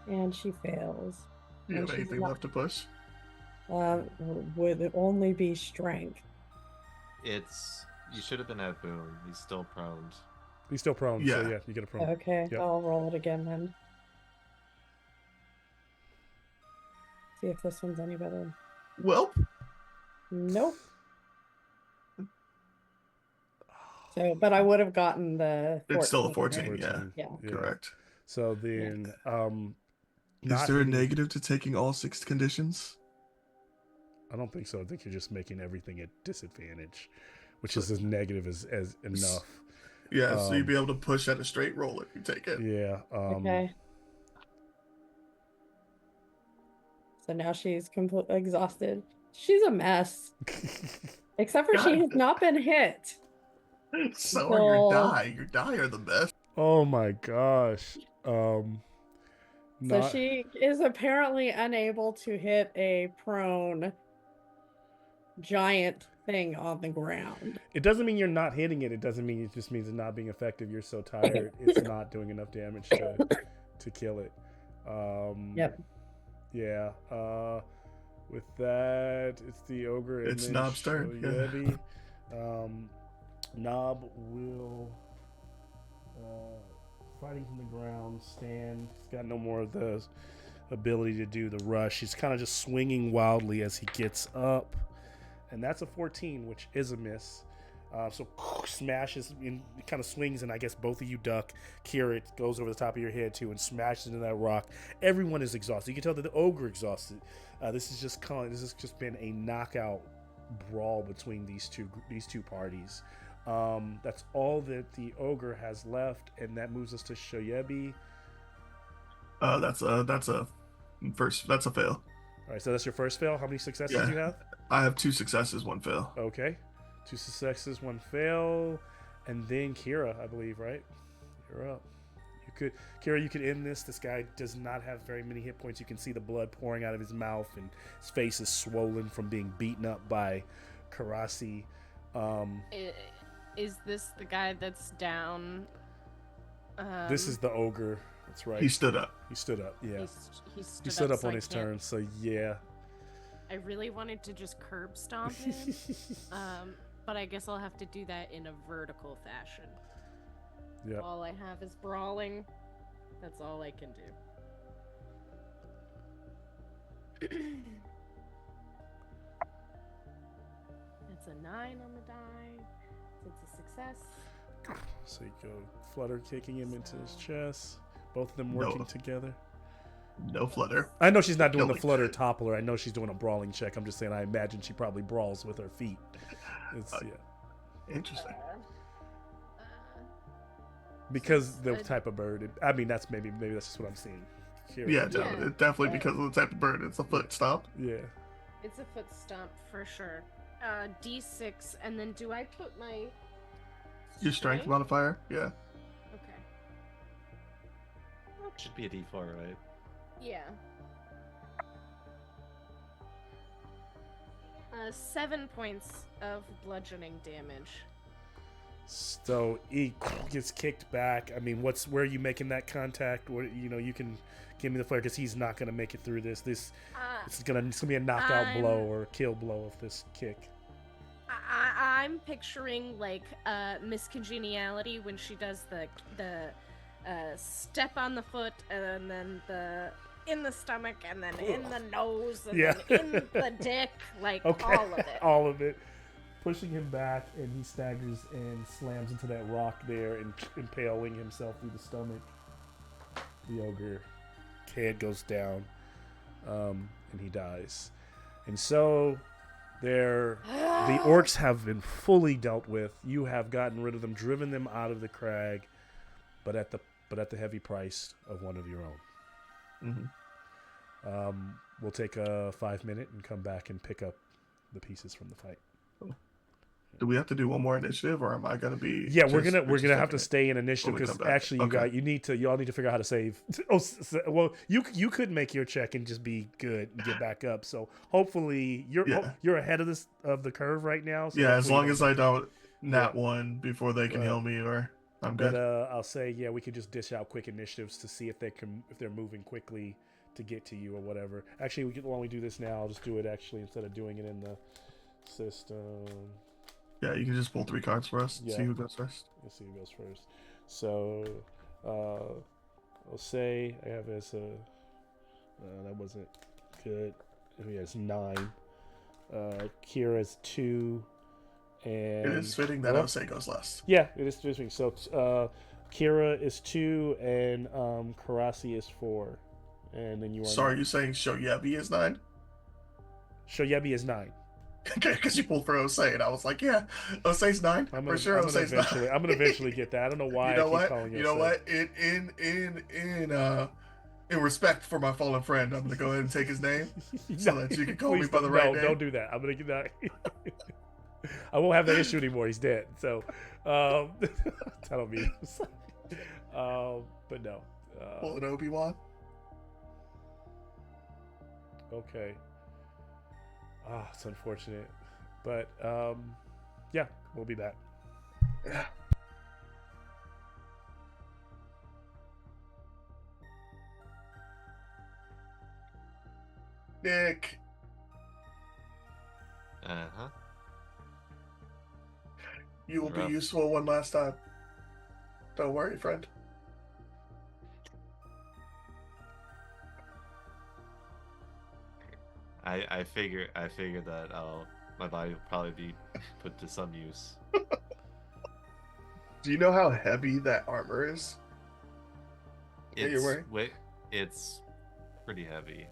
And she fails. Do you And have she's anything not- left to push? Would only be strength. You should have been at Boone. He's still prone. He's still prone. So Yeah. yeah, you get a prone. Okay, Yep. I'll roll it again then. See if this one's any better. Well, Nope. So, but I would have gotten the 14. it's still a 14. Yeah. 14. Yeah. Correct. So then, Is not there a hitting- negative to taking all 6 conditions? I don't think so. I think you're just making everything at disadvantage, which is as negative as enough. Yeah, so you'd be able to push at a straight roll if you take it. Yeah. Okay. So now she's completely exhausted. She's a mess. Except for she has not been hit. So are your So- die. Your die are the best. Oh my gosh. So Not, she is apparently unable to hit a prone giant thing on the ground. it doesn't mean you're not hitting it. It doesn't mean, it just means it's not being effective. You're so tired, it's not doing enough damage to kill it. Yep. Yeah. With that, it's the ogre. And It's then Nob's turn, yeah. Shoyebi. Nob will, fighting from the ground, stand. He's got no more of the ability to do the rush. He's kind of just swinging wildly as he gets up. And that's a 14, which is a miss. So smashes, kind of swings, and I guess both of you duck. Kira, it goes over the top of your head too and smashes into that rock. Everyone is exhausted. You can tell that the ogre exhausted. This has just been a knockout brawl between these two parties. That's all that the ogre has left, and that moves us to Shoyebi. That's a fail. All right, so that's your first fail. How many successes Yeah. do you have? I have 2 successes, 1 fail. Okay, 2 successes, 1 fail, and then Kira, I believe, right? You're up. Kira, you could end this. This guy does not have very many hit points. You can see the blood pouring out of his mouth, and his face is swollen from being beaten up by Karasi. Is this the guy that's down? This is the ogre. That's right. He stood up. He stood up. Yeah, He he stood up so on I his can't- turn. So yeah. I really wanted to just curb stomp him, but I guess I'll have to do that in a vertical fashion. Yeah. All I have is brawling. That's all I can do. It's a 9 on the die. So it's a success. So you go flutter kicking him into his chest. Both of them No. working together. No flutter. I know she's not doing the Killing. flutter toppler. I know she's doing a brawling check. I'm just saying I imagine she probably brawls with her feet. It's, yeah. Interesting. Because the type of bird. I mean, that's maybe that's just what I'm seeing. Here. Yeah, Yeah. definitely because of the type of bird. It's a foot stomp. Yeah. It's a foot stomp for sure. D6, and then do I put my Your strength modifier. Yeah. Okay. Should be a D4, right? Yeah. 7 points of bludgeoning damage. So he gets kicked back. I mean, where are you making that contact? You can give me the flare because he's not going to make it through this. It's gonna be a knockout blow or a kill blow of this kick. I'm picturing like Miss Congeniality when she does the step on the foot and then the in the stomach and then in the nose and Yeah. then in the dick, like Okay, all of it. all of it. Pushing him back, and he staggers and slams into that rock there and impaling himself through the stomach. the ogre head goes down, and he dies. And so the orcs have been fully dealt with. You have gotten rid of them, driven them out of the crag, but at the heavy price of one of your own. Mm-hmm. We'll take a 5-minute and come back and pick up the pieces from the fight. Do we have to do one more initiative, or am I gonna be? Yeah, we're gonna have to stay in initiative when we because come back? actually Okay. you all need to figure out how to save. Oh, well, you could make your check and just be good and get back up. So hopefully you're ahead of the curve right now. So Yeah, as hopefully you long as I don't nat Yeah. one before they can Right. heal me, or I'm But good. I'll say we could just dish out quick initiatives to see if they're moving quickly to get to you or whatever. Actually, why don't we do this now? I'll just do it actually instead of doing it in the system. Yeah, you can just pull 3 cards for us. Yeah. See who goes first. Let's see who goes first. So, I'll say I have as a. That wasn't good. He has 9. Kira's 2, and It is fitting that well, Osei goes last. Yeah, it is fitting. So, Kira is 2, and Karasi is 4, and then you are. So are you saying Shoyebi is 9? Shoyebi is 9. Okay, because you pulled for Osei, and I was like, yeah, Osei's 9 for sure. Osei's 9. I'm gonna eventually get that. I don't know why. You know I keep what? calling You know what? In respect for my fallen friend, I'm gonna go ahead and take his name so that you can call me Please by the right no, name. don't do that. I'm gonna get that. I won't have that issue anymore. He's dead. So, I don't mean. But no. Pull an Obi-Wan. Okay. It's unfortunate, but yeah, we'll be back. Yeah. Nick, Uh-huh. you will be Rough. useful one last time. Don't worry, friend. I figure that my body will probably be put to some use. Do you know how heavy that armor is? that you're wearing? It's pretty heavy.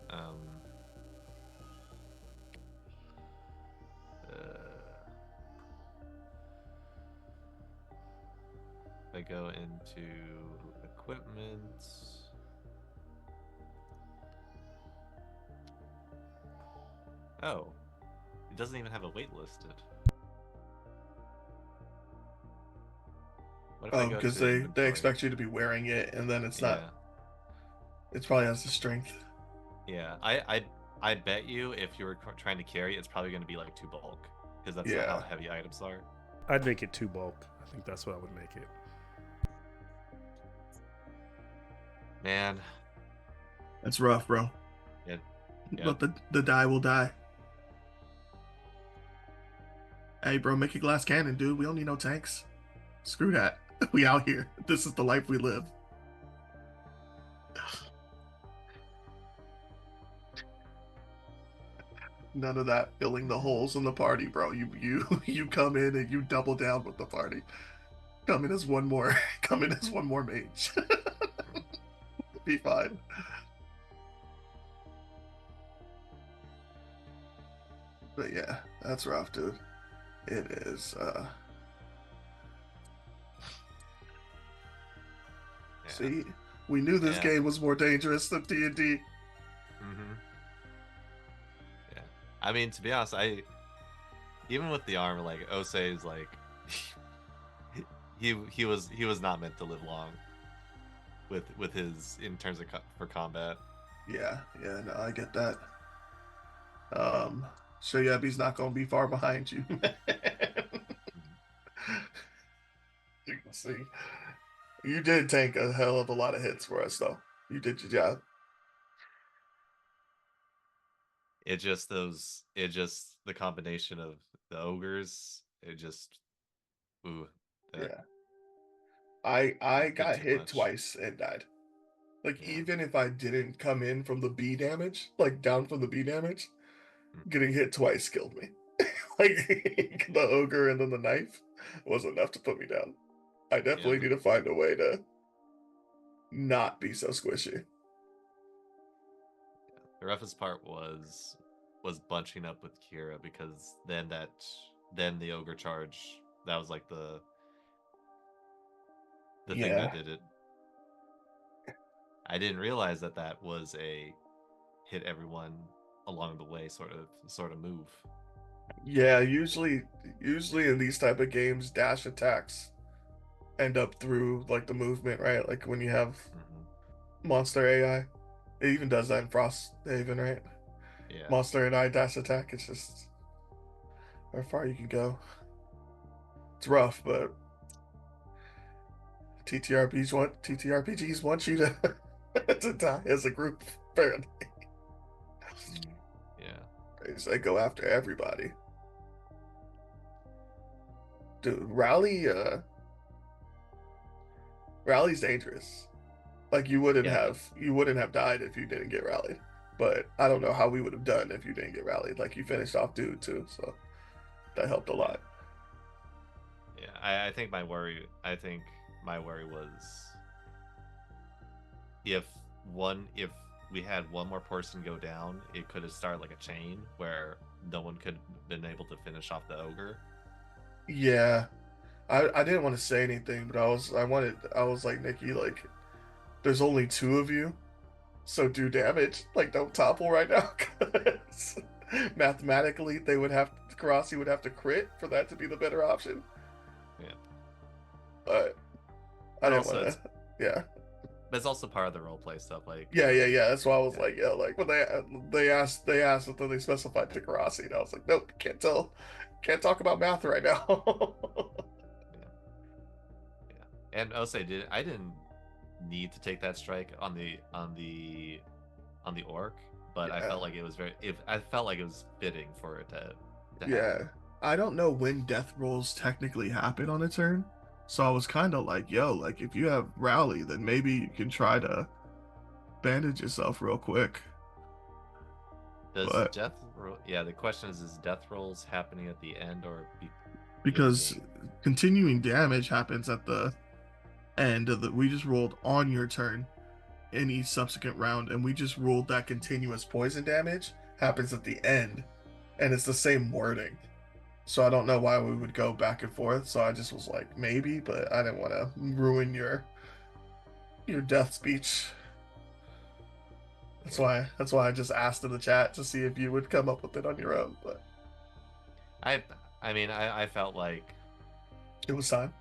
If I go into equipment. Oh, it doesn't even have a weight listed. What if I Oh, go because to they inventory? expect you to be wearing it, and then it's Yeah. not. It probably has the strength. Yeah, I bet you if you were trying to carry, it's probably going to be like 2 bulk, because that's not how Yeah. heavy items are. I'd make it 2 bulk. I think that's what I would make it. Man, That's rough, bro. Yeah. But the die will die. Hey, bro, make a glass cannon, dude. We don't need no tanks. Screw that. We out here. This is the life we live. None of that filling the holes in the party, bro. You come in and you double down with the party. Come in as one more. Come in as one more mage. Be fine. But yeah, that's rough, dude. It is. yeah. See, we knew this Yeah. game was more dangerous than D&D. Mm-hmm. Yeah, I mean, to be honest, even with the armor, like Osei is like, he was not meant to live long. With his in terms of for combat. Yeah, no, I get that. Shoyebi's not gonna be far behind you. You can see. You did take a hell of a lot of hits for us, though. You did your job. It just the combination of the ogres. It just, ooh. Yeah. I did got too hit much. twice and died. Like, Yeah. even if I didn't come in from the B damage, like down from the B damage, Mm. getting hit twice killed me. Like the ogre and then the knife was enough to put me down. I definitely Yeah. need to find a way to not be so squishy. The roughest part was bunching up with Kira, because then the ogre charge, that was like the thing that did it. I didn't realize that was a hit everyone along the way sort of move. Yeah, usually in these type of games, dash attacks end up through like the movement, right? Like when you have monster AI, it even does that in Frosthaven, right? Yeah. Monster AI dash attack. It's just how far you can go. It's rough, but TTRPGs want you to to die as a group. Apparently, Yeah. they go after everybody. Dude, rally's dangerous. Like you wouldn't have died if you didn't get rallied. But I don't know how we would have done if you didn't get rallied. Like you finished off dude too, so that helped a lot. Yeah, I think my worry was if we had one more person go down, it could have started like a chain where no one could have been able to finish off the ogre. Yeah. I didn't want to say anything, but I was like, Nikki, like there's only 2 of you, so do damage. Like don't topple right now, because mathematically Karasi would have to crit for that to be the better option. Yeah. But I didn't want to. Yeah. But it's also part of the roleplay stuff, like Yeah. That's why I was like, yeah, like when they asked if they specified to Karasi, and I was like, nope, can't talk about math right now. Yeah. And I'll say, I didn't need to take that strike on the orc, but I felt like it was fitting for it to happen. I don't know when death rolls technically happen on a turn, so I was kind of like, yo, like if you have rally, then maybe you can try to bandage yourself real quick. Does death roll? Yeah, the question is death rolls happening at the end or because continuing damage happens at the end of we just rolled on your turn in each subsequent round, and we just ruled that continuous poison damage happens at the end, and it's the same wording. So I don't know why we would go back and forth. So I just was like, maybe, but I didn't want to ruin your death speech. That's why I just asked in the chat to see if you would come up with it on your own. But I felt like it was time.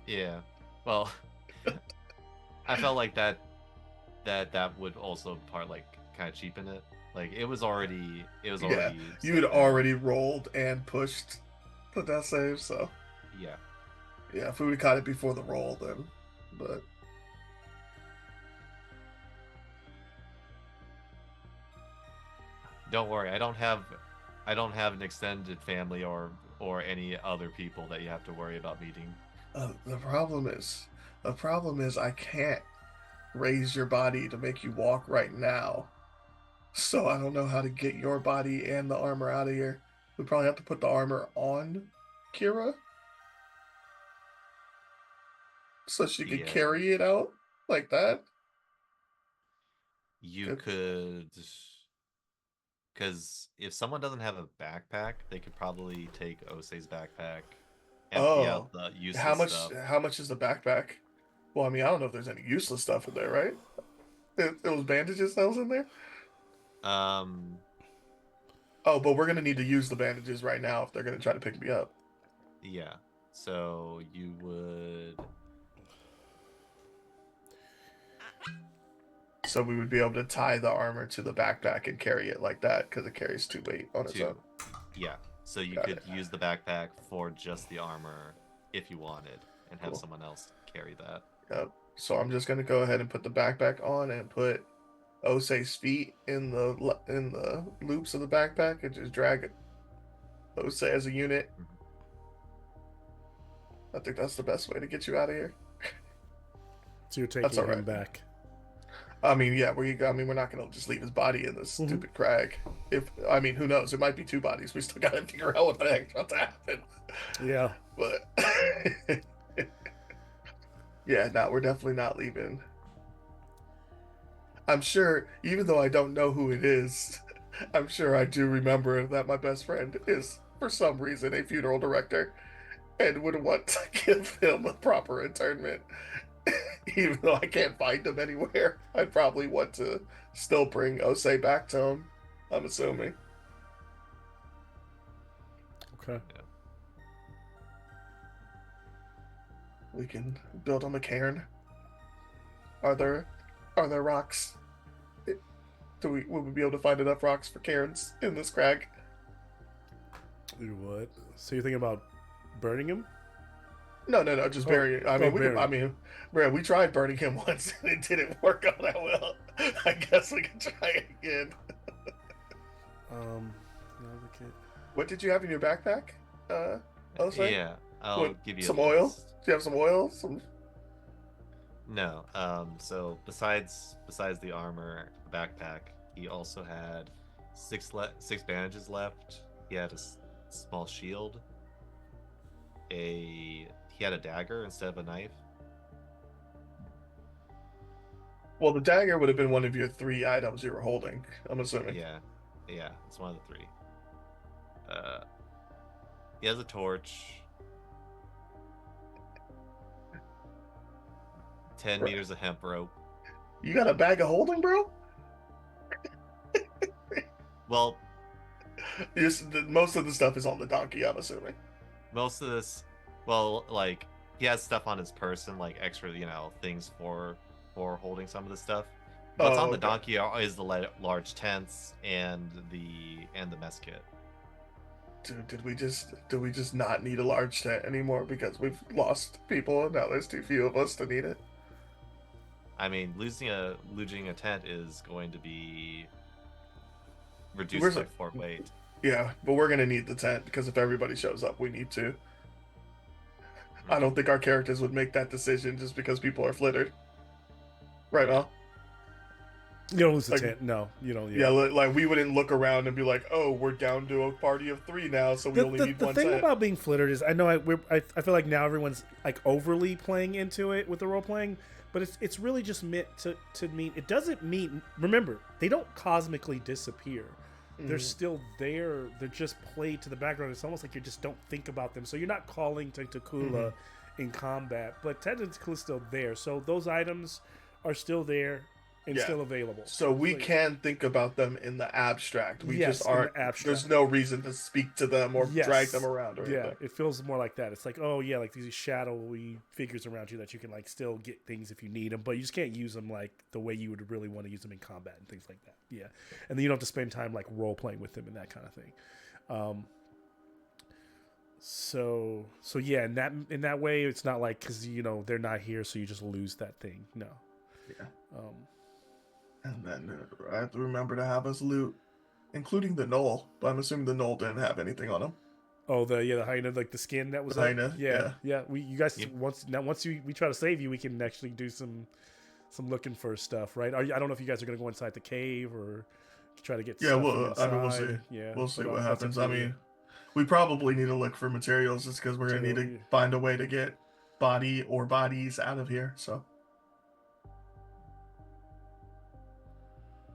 Yeah. Well, I felt like that would also kind of cheapen it. Like it was already. Yeah, you had already rolled and pushed the death save, so yeah. If we would have caught it before the roll, then, but don't worry, I don't have an extended family or any other people that you have to worry about meeting. The problem is I can't raise your body to make you walk right now. So I don't know how to get your body and the armor out of here. We probably have to put the armor on Kira so she could carry it out like that. You could, because if someone doesn't have a backpack, they could probably take Osei's backpack, empty out the useless stuff. How much is the backpack? Well, I mean, I don't know if there's any useless stuff in there, right? There was bandages that was in there. Oh, but we're gonna need to use the bandages right now if they're gonna try to pick me up. Yeah. So you would. So we would be able to tie the armor to the backpack and carry it like that because it carries 2 weight on its own. Yeah. So you could use the backpack for just the armor if you wanted, and have someone else carry that. Yep. So I'm just gonna go ahead and put the backpack on and put Osei's feet in the loops of the backpack and just drag it. Osei as a unit. I think that's the best way to get you out of here. So you're taking him back. I mean, yeah, we're not gonna just leave his body in this stupid crag. Who knows? It might be 2 bodies. We still gotta figure out what the heck's about to happen. Yeah. But yeah, no, we're definitely not leaving I'm sure, even though I don't know who it is, I'm sure I do remember that my best friend is, for some reason, a funeral director and would want to give him a proper internment. Even though I can't find him anywhere, I'd probably want to still bring Osei back to him, I'm assuming. Okay. We can build him a cairn. Are there rocks? Would we be able to find enough rocks for cairns in this crag? You what? So you're thinking about burning him? No, just bury it. I mean, bury I him. mean, bro, we tried burning him once and it didn't work out that well. I guess we can try it again. Another kid. What did you have in your backpack? Osei? Yeah, I'll What, give you some a oil? list. Do you have some oil? Some No. So besides the armor, backpack, he also had six bandages left. He had a small shield. He had a dagger instead of a knife. Well, the dagger would have been one of your 3 items you were holding, I'm assuming. Yeah, it's one of the 3. He has a torch. 10 Right. meters of hemp rope. You got a bag of holding, bro? Well, Most of the stuff is on the donkey, I'm assuming. most of this, well, like he has stuff on his person, like extra, things for holding some of the stuff. What's on the Okay. donkey is the large tents and the mess kit. Dude, did we just not need a large tent anymore because we've lost people and now there's too few of us to need it? I mean, losing a tent is going to be reduced Where's by it? 4 weight. Yeah, but we're gonna need the tent because if everybody shows up, we need to. I don't think our characters would make that decision just because people are flittered. Right now? You don't lose the Like- tent. No, you don't. Yeah, like we wouldn't look around and be like, "Oh, we're down to a party of 3 now, so we only need The one thing tent." about being flittered is I know I feel like now everyone's like overly playing into it with the role playing, but it's really just meant to mean it doesn't mean. Remember, they don't cosmically disappear. They're still there. They're just played to the background. It's almost like you just don't think about them. So you're not calling to Takula in combat, but technically still there. So those items are still there and Yeah. still available. So we Like- can think about them in the abstract. We Yes, just in the aren't. abstract. There's no reason to speak to them or Yes. drag them around or Yeah, anything. it feels more like that. It's like, oh yeah, like these shadowy figures around you that you can like still get things if you need them, but you just can't use them like the way you would really want to use them in combat and things like that. Yeah, and then you don't have to spend time like role playing with them and that kind of thing. So yeah, in that way, it's not like because they're not here, so you just lose that thing. No. Yeah. Um, And then I have to remember to have us loot, including the knoll. But I'm assuming the knoll didn't have anything on him. Oh, the hyena, like the skin that was The up? hyena, Yeah. You guys Yep. once we try to save you, we can actually do some looking for stuff, right? I don't know if you guys are gonna go inside the cave or try to get Yeah, stuff well, from I mean, we'll inside. see. Yeah, We'll see but, what that's up happens. to I you. mean, we probably need to look for materials just because we're gonna need to find a way to get body or bodies out of here. So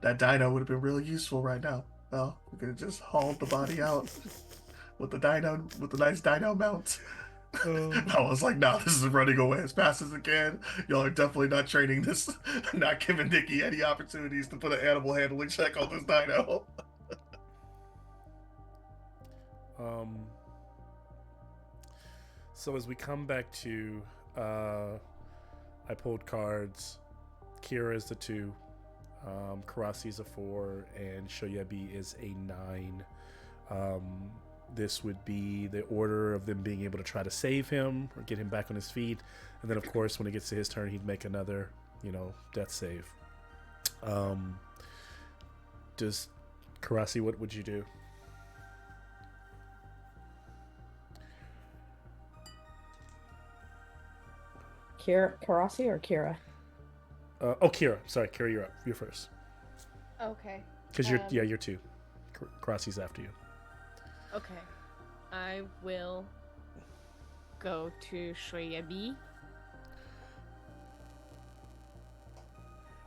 that dino would have been really useful right now. Well, we could have just hauled the body out with the nice dino mount. I was like, nah, this is running away as fast as it can. Y'all are definitely not training this, not giving Nikki any opportunities to put an animal handling check on this dino. So as we come back to, I pulled cards. Kira is the 2, Karasi is a 4, and Shoyebi is a 9. This would be the order of them being able to try to save him or get him back on his feet, and then of course when it gets to his turn, he'd make another, death save. Does Karasi, what would you do? Karasi or Kira? Kira. Sorry, Kira, you're up. You're first. Okay. Because you're 2. Karasi's after you. Okay. I will go to Shoyebi.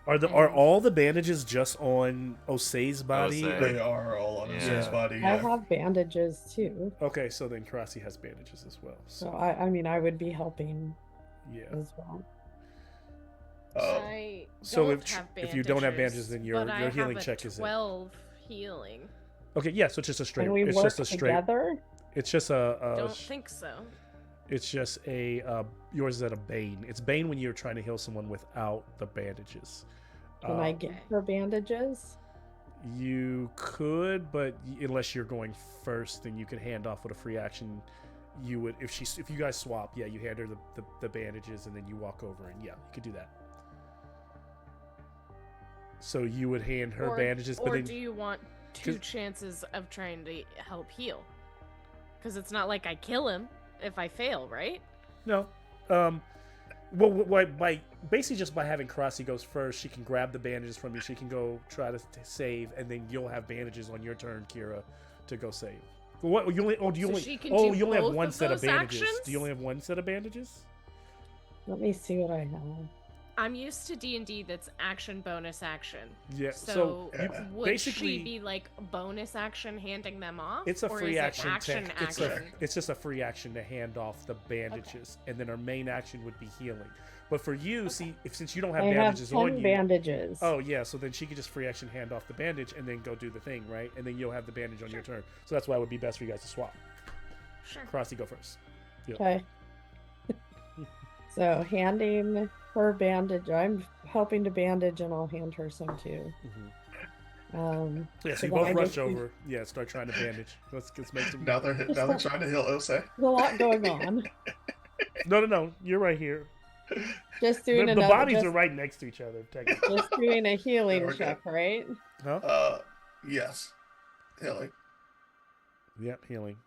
are And- all the bandages just on Osei's body? Osei. They are all on his Yeah. body. I Yeah. have bandages too. Okay, so then Karasi has bandages as well. So So I mean, I would be helping yeah. as well. I So don't if- have if you don't have bandages, bandages, then your- but your I healing have a check is in. 12 healing. Okay, yeah. So it's just a straight. Can we It's work just a straight. together? It's just a. Don't think so. It's just a. Yours is at a Bane. It's Bane when you're trying to heal someone without the bandages. Can I give Okay. her bandages? You could, but unless you're going first, then you can hand off with a free action. You would if you guys swap, yeah, you hand her the bandages and then you walk over and yeah, you could do that. So you would hand her bandages, but or then do you want 2 'cause- chances of trying to help heal? Because it's not like I kill him if I fail, right? no. Well, by basically just by having Karasi goes first, she can grab the bandages from you. She can go try to save, and then you'll have bandages on your turn, Kira, to go save. What you only? Oh, do you So only? she can Oh, do you only have both one of set of those bandages. actions? Do you only have one set of bandages? Let me see what I have. I'm used to D&D that's action bonus action. Yeah. So, you- would basically- she be like bonus action handing them off? It's a or free is action. It action action. It's just a free action to hand off the bandages, and then her main action would be healing. But for you, see, since you don't have I have bandages 10 on you, bandages. oh yeah, so then she could just free action hand off the bandage and then go do the thing, right? And then you'll have the bandage on your turn. So that's why it would be best for you guys to swap. Sure. Krusty, go first. Okay. So handing her bandage. I'm helping to bandage, and I'll hand her some too. Yeah, so So you then both I rush guess we- over. Yeah, start trying to bandage. Let's make some. Now they're trying to heal Ose. There's a lot going on. No. You're right here. Just The, doing the another. bodies just, are right next to each other. Technically. just doing a healing There we go. check, right? Huh? Yes. Healing. Yep, healing.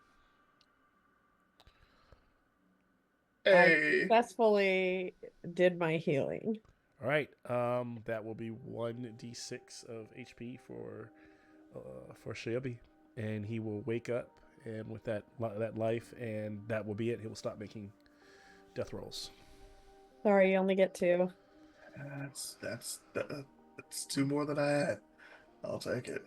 Hey. I successfully did my healing. All right. That will be 1d6 of HP for Shiobi, and he will wake up, and with that life, and that will be it. He will stop making death rolls. Sorry, you only get 2. That's 2 more than I had. I'll take it.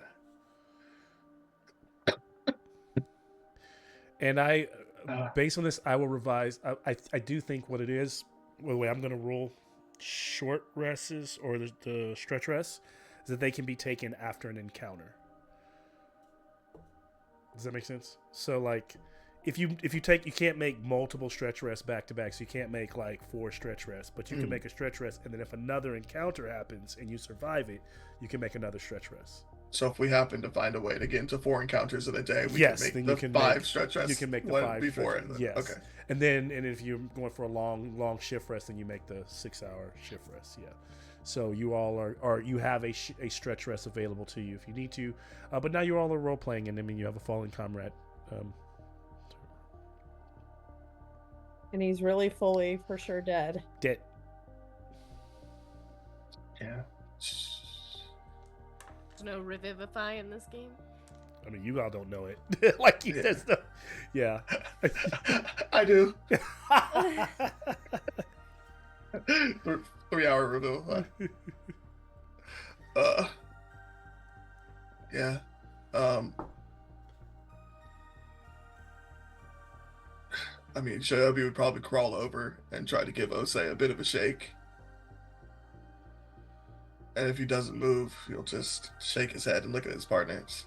And I, Ah. based on this, I will revise. I do think what it is. By the way, I'm going to roll short rests or the stretch rests, is that they can be taken after an encounter. Does that make sense? So like, if you can't make multiple stretch rests back to back, so you can't make like 4 stretch rests, but you can make a stretch rest, and then if another encounter happens and you survive it, you can make another stretch rest. So if we happen to find a way to get into 4 encounters in a day, we Yes, can then make you the can 5 make- stretch rests. You can make the one 5 before stretch- it. Yes. Okay. And then if you're going for a long shift rest, then you make the 6-hour shift rest. Yeah. So you all are you have a stretch rest available to you if you need to, but now you all are role playing, and I mean you have a fallen comrade. And he's really fully for sure dead. Dead. Yeah. There's no revivify in this game. I mean, you all don't know it. Like he Yeah. says, no. Yeah. I do. 3-hour review. Yeah. I mean, Shiobi would probably crawl over and try to give Ose a bit of a shake. And if he doesn't move, he'll just shake his head and look at his partners.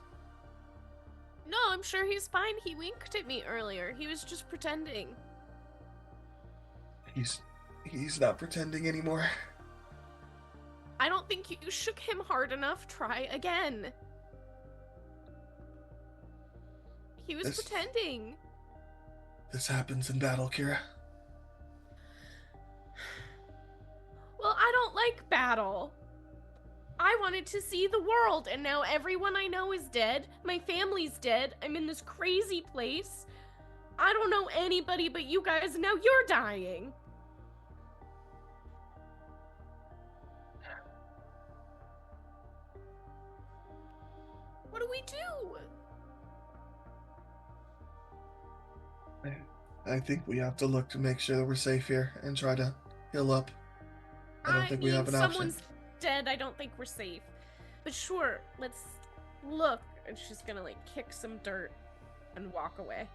No, I'm sure he's fine. He winked at me earlier. He was just pretending. He's not pretending anymore. I don't think you shook him hard enough. Try again. He was This- pretending. This happens in battle, Kira. Well, I don't like battle. I wanted to see the world, and now everyone I know is dead. My family's dead. I'm in this crazy place. I don't know anybody but you guys, and now you're dying. What do we do? I think we have to look to make sure that we're safe here and try to heal up. I don't think we have an option. dead, I don't think we're safe. But sure, let's look. And she's gonna like kick some dirt and walk away.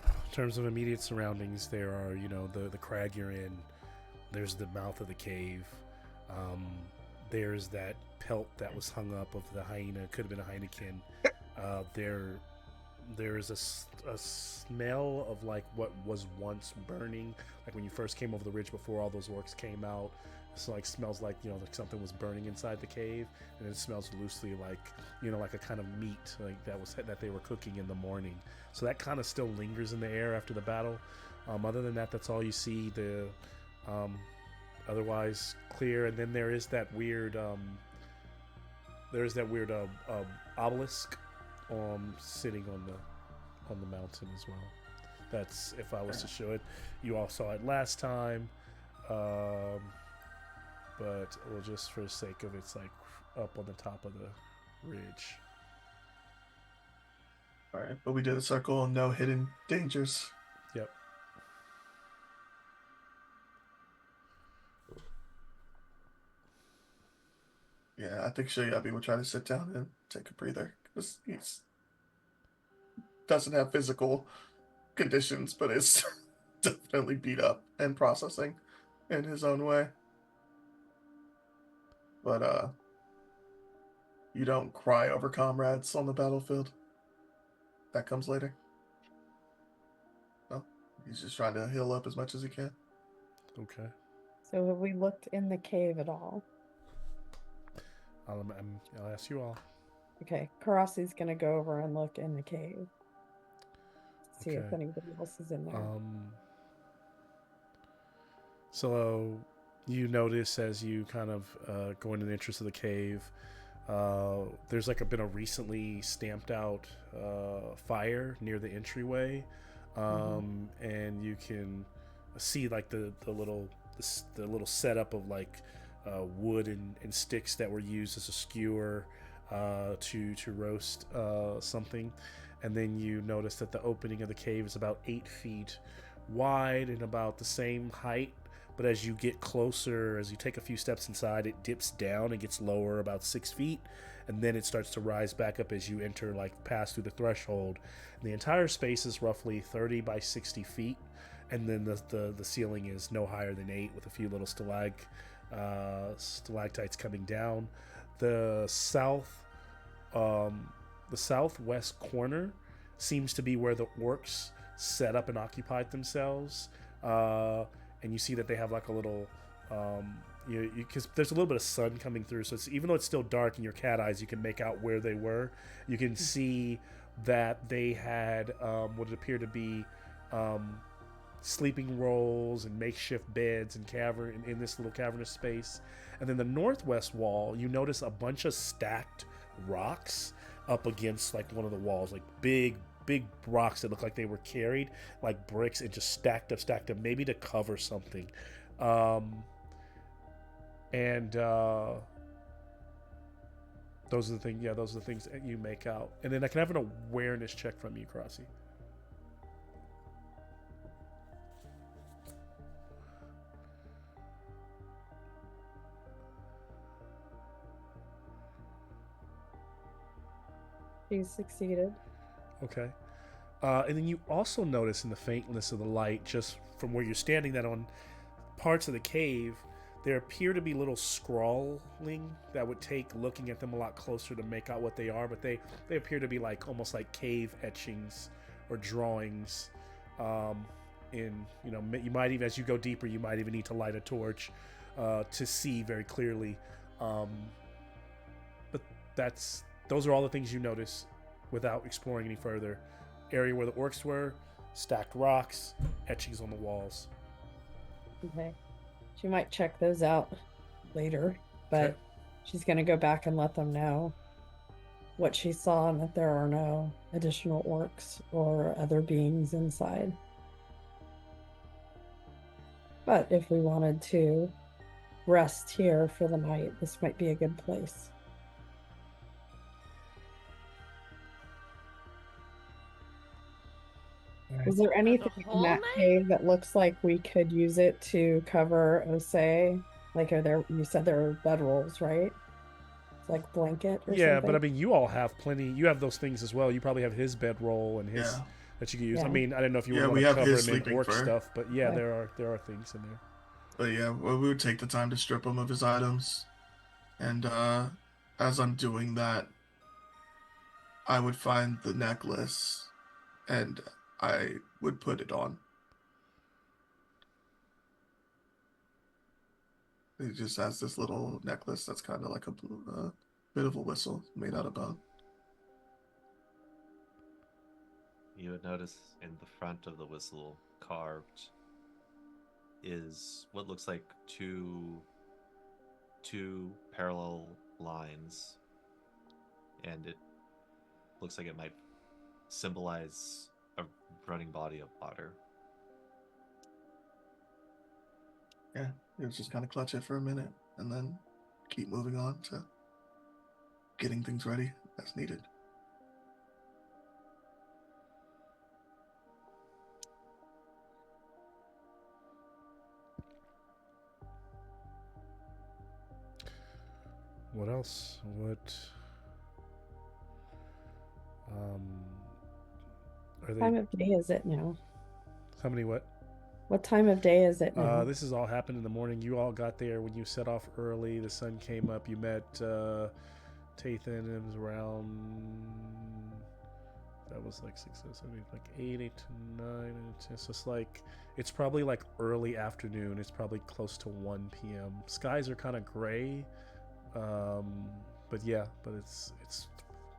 In terms of immediate surroundings, there are, the crag you're in. There's the mouth of the cave. There's that pelt that was hung up of the hyena. Could have been a hynekin. There's a smell of like what was once burning, like when you first came over the ridge before all those orcs came out. It's like smells like like something was burning inside the cave, and it smells loosely like like a kind of meat like that they were cooking in the morning. So that kind of still lingers in the air after the battle. Other than that, that's all you see. The otherwise clear, and then there is that weird obelisk sitting on the mountain as well. That's, if I was to show it, you all saw it last time, but well, just for the sake of it's like up on the top of the ridge. All right, but we did a circle and no hidden dangers. Yep. Yeah, I think Shoyabi will try to sit down and take a breather because he's doesn't have physical conditions, but is definitely beat up and processing in his own way. But you don't cry over comrades on the battlefield. That comes later. No, he's just trying to heal up as much as he can. Okay. So have we looked in the cave at all? I'll ask you all. Okay, Karasi's gonna go over and look in the cave. See if Okay. anybody else is in there. So you notice as you kind of go into the entrance of the cave, there's like been a recently stamped out fire near the entryway, and you can see like the little setup of like wood and sticks that were used as a skewer to roast something. And then you notice that the opening of the cave is about 8 feet wide and about the same height. But as you get closer, as you take a few steps inside, it dips down and gets lower about 6 feet. And then it starts to rise back up as you enter, like pass through the threshold. And the entire space is roughly 30 by 60 feet. And then the ceiling is no higher than 8 with a few little stalactites coming down. The southwest corner seems to be where the orcs set up and occupied themselves, and you see that they have like a little because there's a little bit of sun coming through, so even though it's still dark in your cat eyes, you can make out where they were. You can see that they had what appear to be sleeping rolls and makeshift beds and in this little cavernous space. And then the northwest wall, you notice a bunch of stacked rocks up against like one of the walls, like big rocks that look like they were carried like bricks and just stacked up maybe to cover something. Those are the things that you make out. And then I can have an awareness check from you, Crossy. She's succeeded. Okay. And then you also notice in the faintness of the light, just from where you're standing, that on parts of the cave, there appear to be little scrawling that would take looking at them a lot closer to make out what they are, but they appear to be like almost like cave etchings or drawings. You might even, as you go deeper, you might even need to light a torch to see very clearly. But those are all the things you notice without exploring any further. Area where the orcs were, stacked rocks, etchings on the walls. Okay. She might check those out later, but Okay. she's going to go back and let them know what she saw and that there are no additional orcs or other beings inside. But if we wanted to rest here for the night, this might be a good place. Is there anything in whole that night? cave that looks like we could use it to cover Osei? Like, are there? You said there are bedrolls, right? It's like blanket or Yeah, but I something. mean, you all have plenty. You have those things as well. You probably have his bedroll and his Yeah. that you could use. I Yeah. mean, I didn't know if you Yeah, would want we to have cover his him in sleeping orc fur. stuff, but yeah, Right. there are things in there. But yeah, well, we would take the time to strip him of his items. And as I'm doing that, I would find the necklace and I would put it on. He just has this little necklace that's kind of like a bit of a whistle made out of bone. You would notice in the front of the whistle carved is what looks like two parallel lines, and it looks like it might symbolize a running body of water. Yeah, he was just kind of clutch it for a minute and then keep moving on to getting things ready as needed. What else? What? Are What time they? of day is it now? How many? What? What time of day is it now? This has all happened in the morning. You all got there when you set off early. The sun came up. You met Tathan. It was around. That was like 6, 7, 8, like 8 to 9, and 10. So it's probably like early afternoon. It's probably close to 1 p.m. Skies are kind of gray, but it's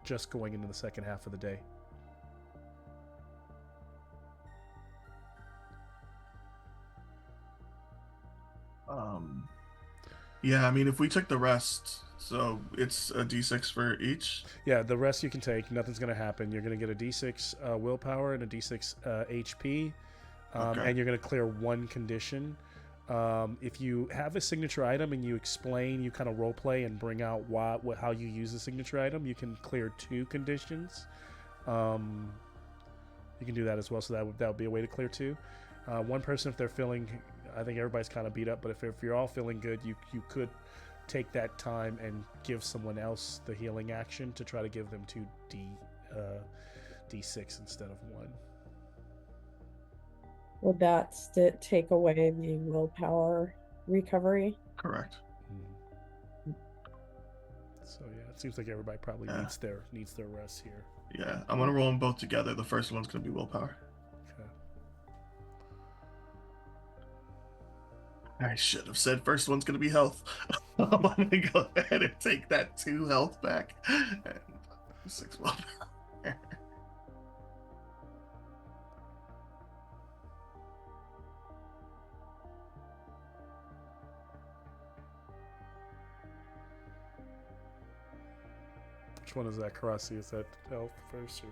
just going into the second half of the day. Yeah, I mean, if we took the rest, so it's a d6 for each. Yeah, the rest you can take. Nothing's going to happen. You're going to get a d6 willpower and a d6 HP, Okay. and you're going to clear one condition. If you have a signature item and you explain, you kind of role play and bring out how you use the signature item, you can clear 2 conditions. You can do that as well. So that would be a way to clear 2. One person, if they're feeling, I think everybody's kind of beat up, but if you're all feeling good, you could take that time and give someone else the healing action to try to give them 2 d6 instead of 1. Would that take away the willpower recovery? Correct. So yeah, it seems like everybody probably needs their rest here. Yeah, I'm gonna roll them both together. The first one's gonna be willpower. Okay. I should have said first one's gonna be health. I'm gonna go ahead and take that 2 health back and 6 willpower. Which one is that, Karasi? Is that health first or?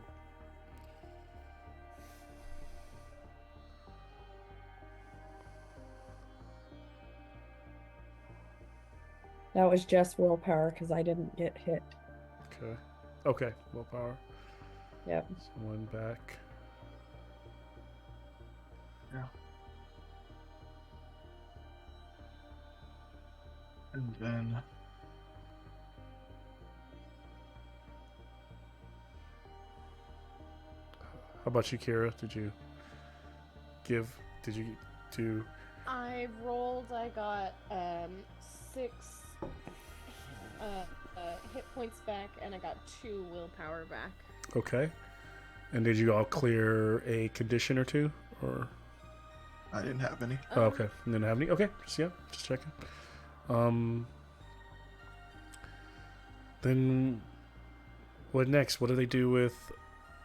That was just willpower because I didn't get hit. Okay, willpower. Yep. So 1 back. Yeah. And then How about you, Kira? Did you do? I rolled. I got 6 hit points back, and I got 2 willpower back. Okay. And did you all clear a condition or 2, or? I didn't have any. Oh, okay. And didn't have any. Okay. Just checking. Then what next? What do they do with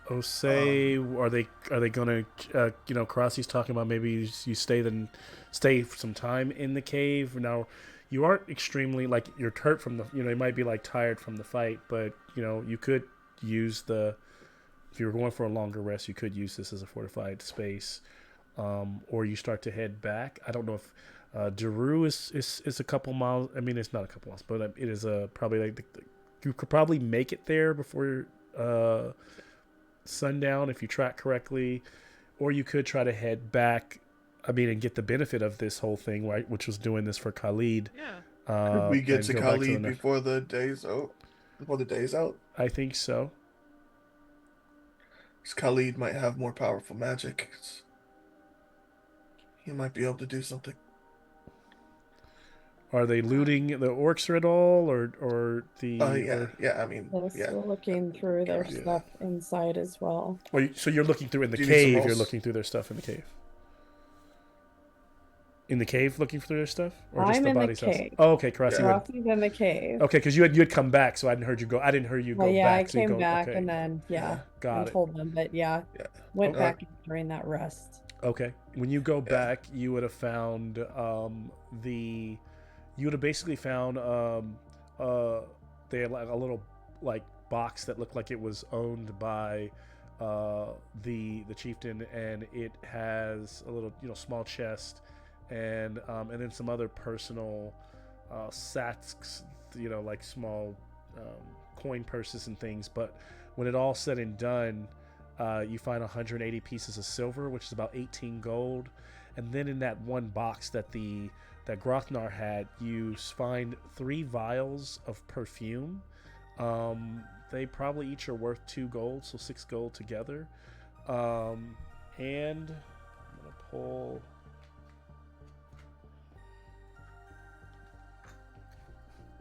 Osei? Are they gonna Karasi's talking about maybe you stay for some time in the cave. Now you aren't extremely you're hurt from the you might be tired from the fight, but you could use if you were going for a longer rest, you could use this as a fortified space. Or you start to head back. I don't know if Daru is a couple miles. I mean, it's not a couple miles, but it is probably you could probably make it there before sundown if you track correctly. or you could try to head back. I mean, and get the benefit of this whole thing, right? Which was doing this for Khalid. Yeah. Could we get and to go back to Khalid the. before the day's out? Before the day's out? I think so. 'Cause Khalid might have more powerful magic. He might be able to do something. Are they looting the orcs at all, or the? Yeah, or, yeah. I mean, They're yeah. still looking through their Yeah. stuff inside as well. so you're looking through in the Do you need some cave. You're rolls? looking through their stuff in the cave. In the cave, looking through their stuff, or just I'm the in the body's house? cave. Oh, okay, Karasi. Yeah. Rossi's in the cave. Okay, because you had come back, so I didn't heard you go. I didn't hear you go Well, yeah, back. I so you came go, back okay. and then Got and it. told them, but yeah, Yeah. went Okay. back during that rest. Okay. When you go back, you would have found you would have basically found they had like a little like box that looked like it was owned by the chieftain, and it has a little small chest and then some other personal sats, like small coin purses and things. But when it all said and done, you find 180 pieces of silver, which is about 18 gold. And then in that one box that Grothnar had, you find 3 vials of perfume. They probably each are worth 2 gold, so 6 gold together. And I'm gonna pull.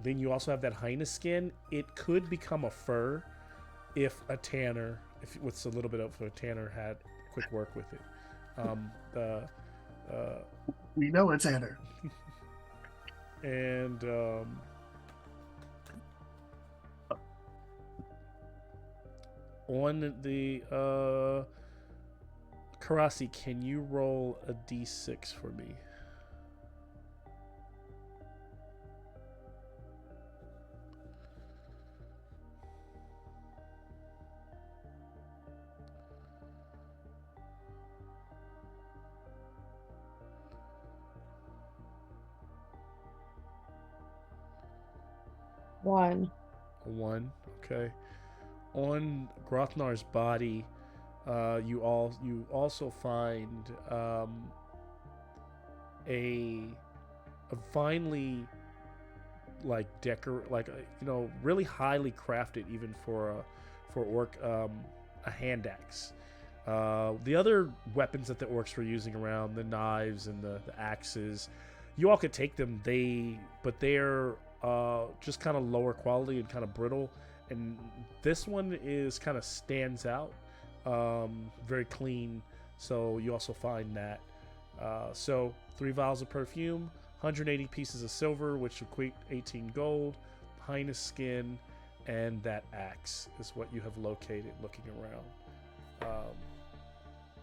Then you also have that hyena skin. It could become a fur if a tanner, with a little bit of a tanner had quick work with it. We know it's Tanner. And on the Karasi, can you roll a d6 for me? One. 1. Okay. On Grothnar's body, you also find a finely really highly crafted, even for orc, a hand axe. The other weapons that the orcs were using around, the knives and the axes, you all could take them. But they're just kind of lower quality and kind of brittle. And this one is kind of stands out, very clean. So you also find that. So 3 vials of perfume, 180 pieces of silver, which equate 18 gold, highness skin, and that axe is what you have located looking around.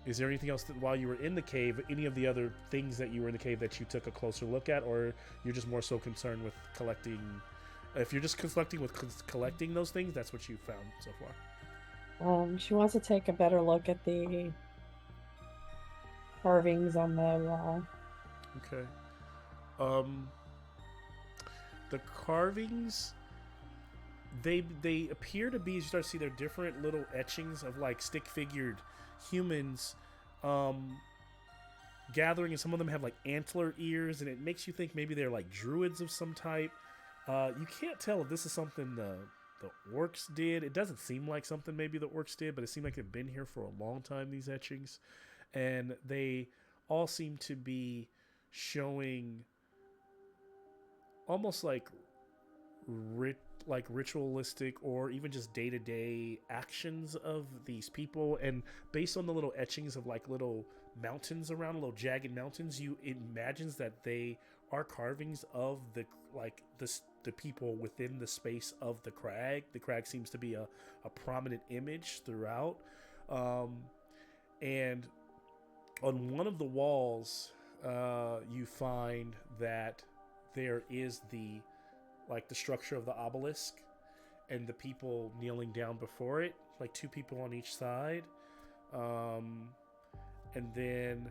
Is there anything else that while you were in the cave, any of the other things that you were in the cave that you took a closer look at, or you're just more so concerned with collecting? If you're just collecting those things, that's what you found so far. She wants to take a better look at the carvings on the wall. Okay. The carvings, they appear to be, as you start to see, they're different little etchings of like stick figured humans gathering, and some of them have like antler ears, and it makes you think maybe they're like druids of some type. You can't tell if this is something the orcs did. It doesn't seem like something maybe the orcs did, but it seemed like they've been here for a long time, these etchings. And they all seem to be showing almost like ritualistic or even just day-to-day actions of these people. And based on the little etchings of like little mountains around, little jagged mountains, it imagines that they are carvings of the people within the space of the crag. The crag seems to be a prominent image throughout. And on one of the walls, you find that there is the structure of the obelisk and the people kneeling down before it, like 2 people on each side. And then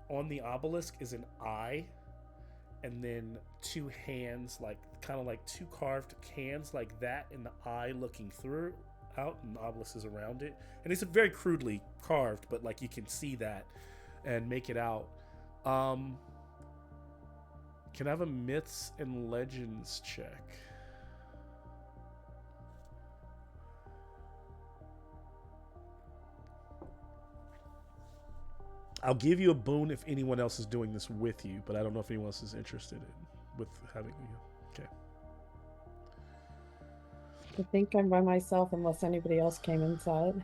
on the obelisk is an eye, and then 2 hands, like kind of like 2 carved hands like that, and the eye looking through out, and the obelisk is around it, and it's very crudely carved, but like you can see that and make it out. Can I have a myths and legends check? I'll give you a boon if anyone else is doing this with you, but I don't know if anyone else is interested in with having you. Okay. I think I'm by myself unless anybody else came inside.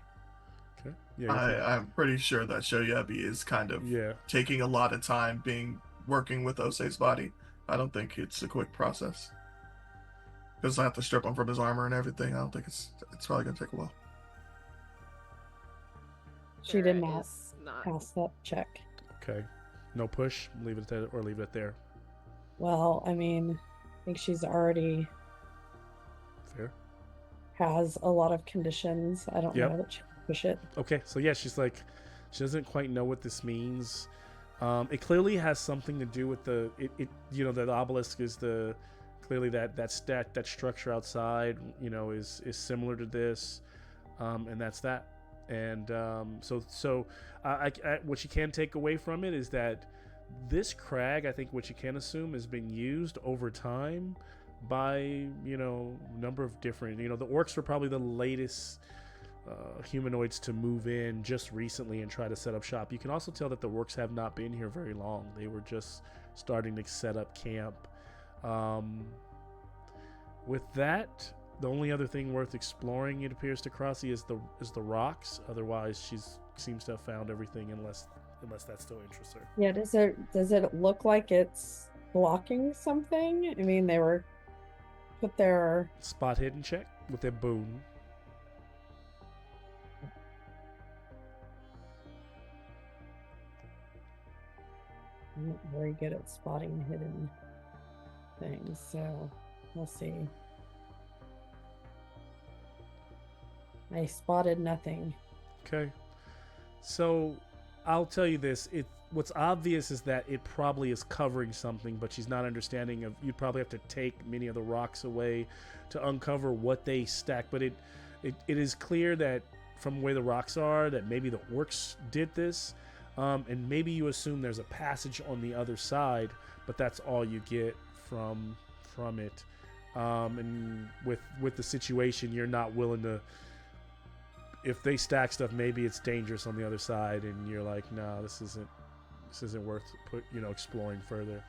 Okay. Yeah. I'm pretty sure that Shoyabi is kind of taking a lot of time working with Osei's body. I don't think it's a quick process. Because I have to strip him from his armor and everything. I don't think it's probably gonna take a while. She did Kira not is not. pass that check. Okay. No push. Leave it at, or leave it there. Well, I mean, I think she's already Fair. has a lot of conditions. I don't Yep. know that she can push it. Okay. So yeah, she's like, she doesn't quite know what this means. It clearly has something to do with the the obelisk is clearly that structure outside, is similar to this, and that's that. And so what you can take away from it is that this crag, I think what you can assume, has been used over time by number of different, the orcs were probably the latest humanoids to move in just recently and try to set up shop. You can also tell that the orcs have not been here very long. They were just starting to set up camp. With that, the only other thing worth exploring, it appears to Crossy, is the rocks. Otherwise, she seems to have found everything, unless that still interests her. Yeah, does it look like it's blocking something? I mean, they were put there. Spot hidden check with their boon. I'm not very good at spotting hidden things, so we'll see. I spotted nothing. Okay. So I'll tell you this. What's obvious is that it probably is covering something, but she's not understanding of. You'd probably have to take many of the rocks away to uncover what they stack. But it is clear that from where the rocks are, that maybe the orcs did this. And maybe you assume there's a passage on the other side, but that's all you get from it. And with the situation, you're not willing to. If they stack stuff, maybe it's dangerous on the other side, and you're like, no, this isn't worth exploring further.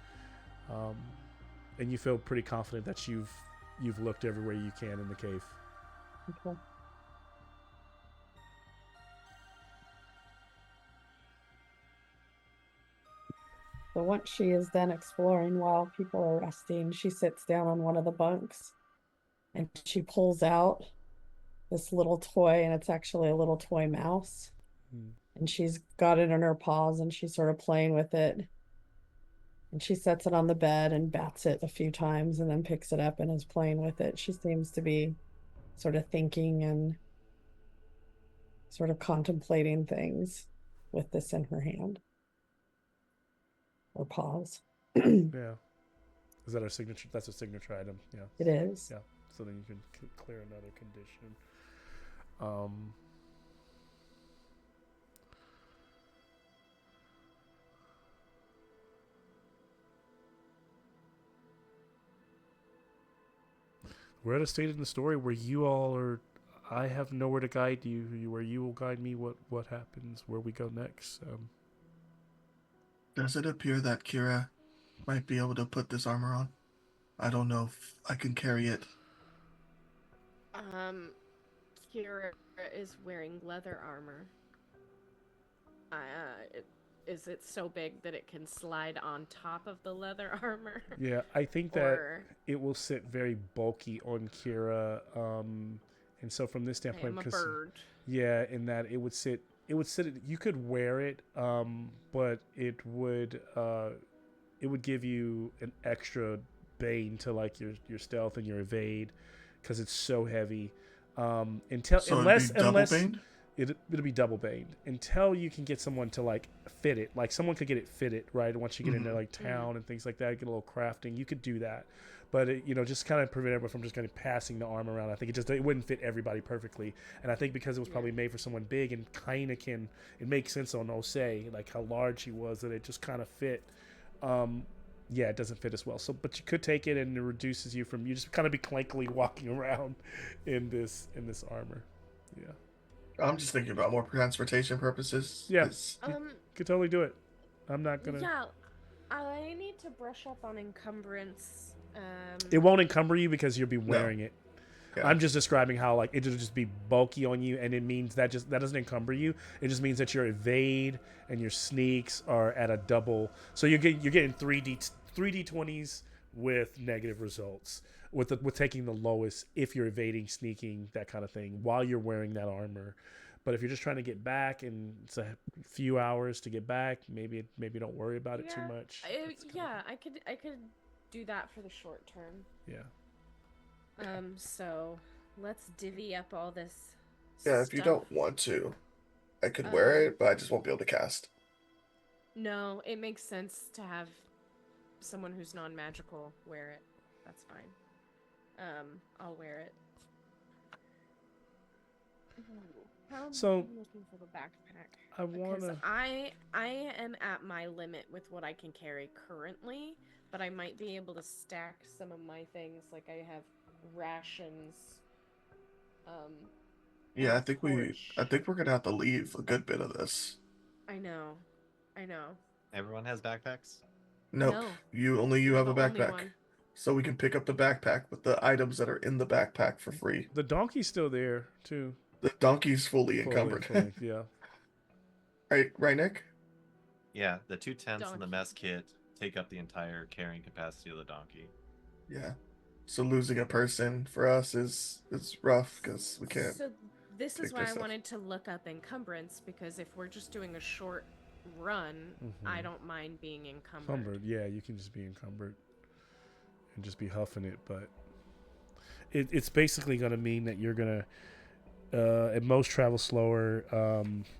And you feel pretty confident that you've looked everywhere you can in the cave. Okay. So once she is then exploring while people are resting, she sits down on one of the bunks and she pulls out this little toy, and it's actually a little toy mouse. And she's got it in her paws and she's sort of playing with it. And she sets it on the bed and bats it a few times and then picks it up and is playing with it. She seems to be sort of thinking and sort of contemplating things with this in her hand. Or paws. Yeah. Is that our signature? That's a signature item. Yeah. It is. Yeah. So then you can clear another condition. We're at a stage in the story where you all are. I have nowhere to guide you. Where you will guide me. What happens? Where we go next? Does it appear that Kira might be able to put this armor on? I don't know if I can carry it. Kira is wearing leather armor. Is it so big that it can slide on top of the leather armor? Yeah, I think that it will sit very bulky on Kira, and so from this standpoint, I am a bird. Yeah, in that it would sit. You could wear it, but it would give you an extra bane to like your stealth and your evade, because it's so heavy. Unless baned? it'll be double baned until you can get someone to like fit it. Like someone could get it fitted, right? Once you get into like town and things like that, get a little crafting, you could do that. But it, just kind of prevent everyone from just kind of passing the arm around. I think it wouldn't fit everybody perfectly, and I think because it was probably made for someone big and kind of it makes sense on Osei, like how large he was, that it just kind of fit. Yeah, it doesn't fit as well. So, but you could take it, and it reduces you from you just kind of be clankily walking around in this armor. Yeah. I'm just thinking about more transportation purposes. Yeah. 'cause- You could totally do it. I'm not gonna. Yeah, I need to brush up on encumbrance. It won't encumber you because you'll be wearing it. Yeah. I'm just describing how like it'll just be bulky on you, and it means that doesn't encumber you. It just means that your evade and your sneaks are at a double. So you're getting 3d20s with negative results with taking the lowest if you're evading, sneaking, that kind of thing while you're wearing that armor. But if you're just trying to get back and it's a few hours to get back, maybe don't worry about it too much. I could do that for the short term. Yeah. So let's divvy up all this. Yeah, if you stuff. don't want to, I could wear it, but I just won't be able to cast. No, it makes sense to have someone who's non-magical wear it. That's fine. I'll wear it. How So, I'm looking for the backpack. I Because wanna. I am at my limit with what I can carry currently, but I might be able to stack some of my things. Like I have rations. Yeah, I and think torch. we're gonna have to leave a good bit of this. I know. Everyone has backpacks? Nope. No. You have a The only backpack. one. So we can pick up the backpack with the items that are in the backpack for free. The donkey's still there too. The donkey's fully encumbered. Fully, yeah. right, Nick? Yeah, the 2 tents and the Donkey. mess kit take up the entire carrying capacity of the donkey. Yeah. So losing a person for us is rough because we can't. So this is take why their I stuff. wanted to look up encumbrance, because if we're just doing a short run, I don't mind being encumbered. Encumbered, yeah, you can just be encumbered and just be huffing it, but it's basically going to mean that you're going to at most travel slower.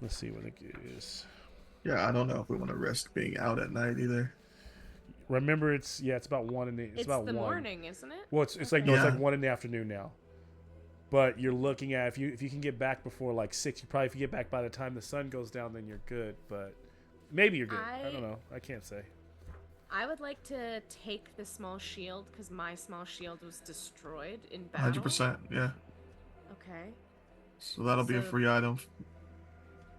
Let's see what it is. Yeah, I don't know if we want to risk being out at night either. Remember, it's about 1 in the. It's about the 1. morning, isn't it? Well, it's Okay. like no, it's Yeah. like 1 in the afternoon now. But you're looking at if you can get back before like 6, you probably if you get back by the time the sun goes down, then you're good. But maybe you're good. I don't know. I can't say. I would like to take the small shield because my small shield was destroyed in battle. 100%. Yeah. Okay. So that'll be a So- free item.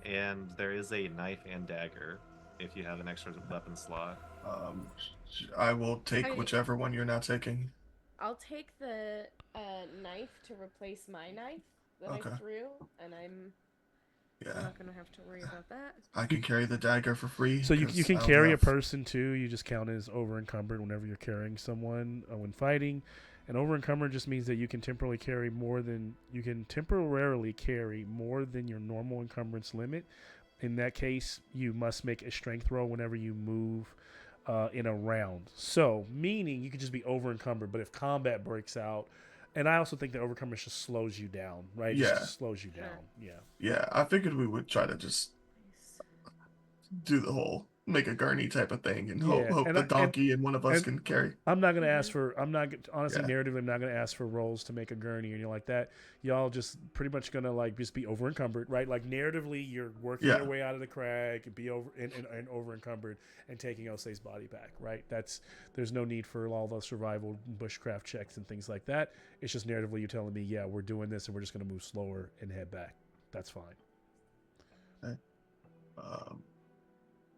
And there is a knife and dagger if you have an extra weapon slot. I will take I- whichever one you're not taking. I'll take the knife to replace my knife that Okay. I threw, and I'm Yeah. not gonna have to worry about that. I can carry the dagger for free. So you 'cause can I only carry a have- person too. You just count as over encumbered whenever you're carrying someone when fighting. And over encumbered just means that you can temporarily carry more than your normal encumbrance limit. In that case, you must make a strength roll whenever you move in a round. So meaning you could just be over encumbered, but if combat breaks out, and I also think that over encumbrance just slows you down, right? It Yeah. just slows you Sure. down. Yeah. Yeah, I figured we would try to just do the whole make a gurney type of thing and hope, Yeah, hope and the I- donkey and one of us and- can carry. I'm not gonna ask for. I'm not honestly Yeah. narratively. I'm not gonna ask for rolls to make a gurney or anything like that. Y'all just pretty much gonna like just be over encumbered, right? Like narratively, you're working Yeah. your way out of the crag, be over and over encumbered, and taking Osei's body back, right? There's no need for all the survival bushcraft checks and things like that. It's just narratively you telling me, yeah, we're doing this and we're just gonna move slower and head back. That's fine.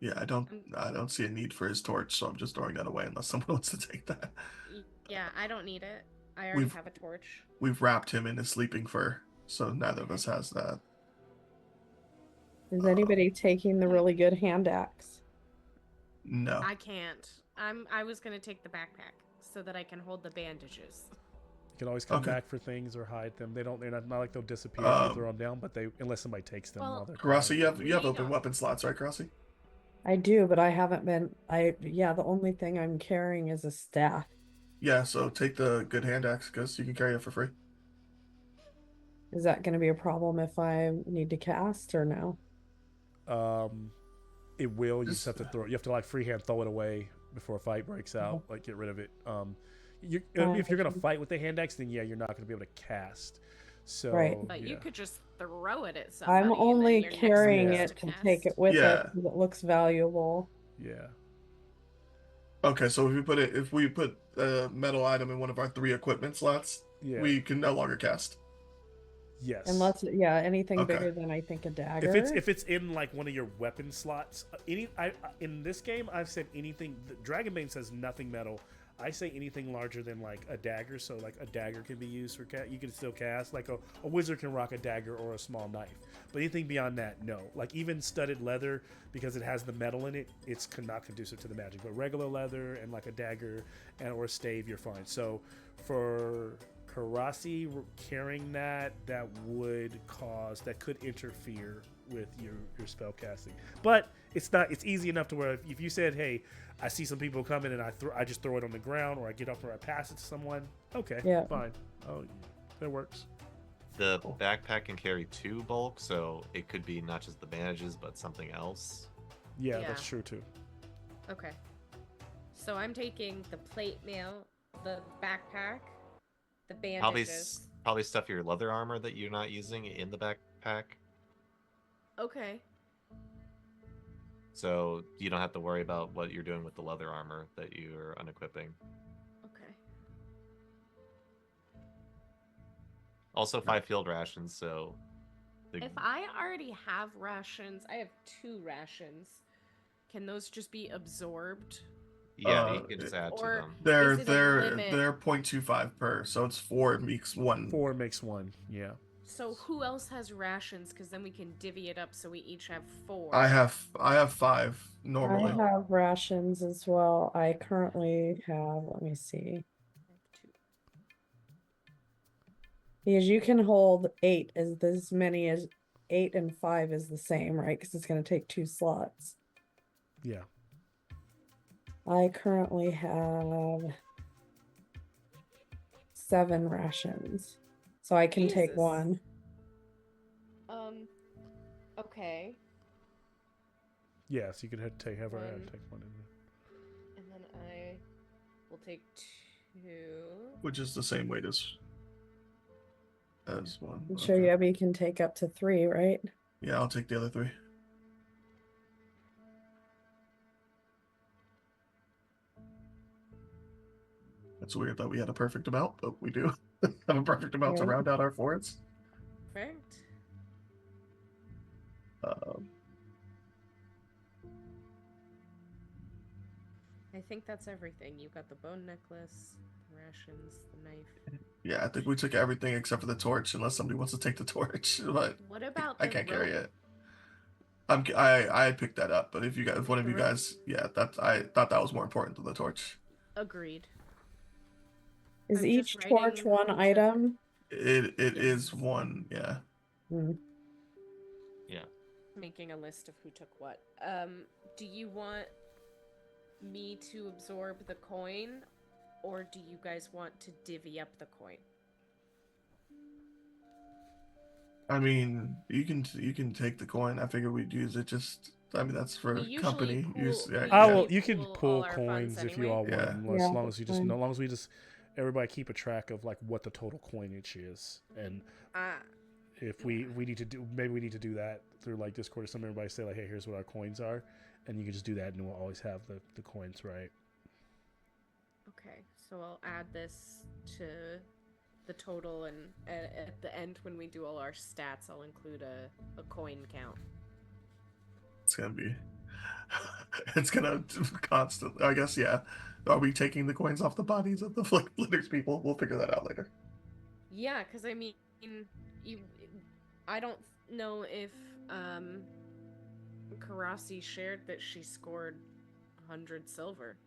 Yeah, I don't see a need for his torch, so I'm just throwing that away unless someone wants to take that. Yeah, I don't need it. I already We've- have a torch. We've wrapped him in his sleeping fur, so neither of us has that. Is anybody taking the really good hand axe? No. I can't. I was gonna take the backpack so that I can hold the bandages. You can always come Okay. back for things or hide them. They're not like they'll disappear if you Um, throw them down, but unless somebody takes them Well, while they're Karasi, you have We open don't. weapon slots, right, Karasi? I do, but I haven't been. The only thing I'm carrying is a staff. Yeah, so take the good hand axe because you can carry it for free. Is that going to be a problem if I need to cast or no? It will. You just Just have to throw it. You have to like freehand throw it away before a fight breaks out. Like get rid of it. If you're gonna Okay. fight with the hand axe, then yeah, you're not gonna be able to cast. Right. So But yeah. you could just throw it at somebody. I'm and only then your next carrying turn Yeah. is it to to take it cast. with us yeah. because it looks valuable. Yeah. Okay, so if we put a metal item in one of our 3 equipment slots, Yeah. we can no longer cast. Yes. Unless, yeah, anything Okay. bigger than I think a if dagger. it's in like one of your weapon slots, in this game I've said anything. Dragonbane says nothing metal. I say anything larger than like a dagger, so like a dagger can be used for you can still cast. Like a wizard can rock a dagger or a small knife, but anything beyond that, no. Like even studded leather, because it has the metal in it, it's not conducive to the magic. But regular leather and like a dagger and or a stave, you're fine. So for Karasi carrying that could interfere with your spell casting. But it's easy enough to where if you said, hey, I see some people coming and I just throw it on the ground, or I get up or I pass it to someone, okay, Yeah. fine. Oh, that works. The backpack can carry 2 bulk, so it could be not just the bandages, but something else. Yeah, Yeah. that's true too. Okay. So I'm taking the plate mail, the backpack, the Probably, bandages. probably stuff your leather armor that you're not using in the backpack, Okay. so you don't have to worry about what you're doing with the leather armor that you're unequipping. Okay. Also, 5 field rations, so If I already have rations, I have 2 rations. Can those just be absorbed? yeah, you can just add to Or- them. They're Is it a they're limit? they're 0.25 per, so it's 4 makes 1. 4 makes 1. Yeah. So who else has rations? Because then we can divvy it up so we each have 4. I have 5 I normally. have rations as well. I currently have, let me see. I have 2. Because you can hold 8 as many as 8 and 5 is the same, right? Because it's going to take 2 slots. Yeah. I currently have 7 rations. So I can take Jesus. 1. Okay. Yeah, so you can have her One. take 1 in And then I will take 2. Which is the same weight as 1. I'm sure Okay. Yubby can take up to 3, right? Yeah, I'll take the other 3. That's weird that we had a perfect amount, but we do have a perfect amount to Right. round out our forts. Perfect. I think that's everything. You got the bone necklace, the rations, the knife. Yeah, I think we took everything except for the torch, unless somebody wants to take the torch. But What about I the can't carry rope? it. I picked that up, but if one of The you rope? guys, yeah, I thought that was more important than the torch. Agreed. Is I'm each just torch writing one who took- item? It Yes. is 1, yeah. Hmm. Yeah. Making a list of who took what. Do you want me to absorb the coin, or do you guys want to divvy up the coin? I mean, you can take the coin. I figured we'd use it. I mean, that's for We usually company pool- use. Yeah, we I yeah. will. usually You can pool pull all our funds coins if you anyway. all want, Yeah. unless, Yeah, as long as that's we just everybody keep a track of like what the total coinage is, and if we need to do, maybe we need to do that through like Discord or something. Everybody say like, hey, here's what our coins are, and you can just do that, and we'll always have the coins right. Okay, so I'll add this to the total, and at the end when we do all our stats, I'll include a coin count. It's gonna be. It's gonna constantly. I guess, yeah. Are we taking the coins off the bodies of the Flitters people? We'll figure that out later. Yeah, because I mean, I don't know if Karasi shared that she scored 100 silver,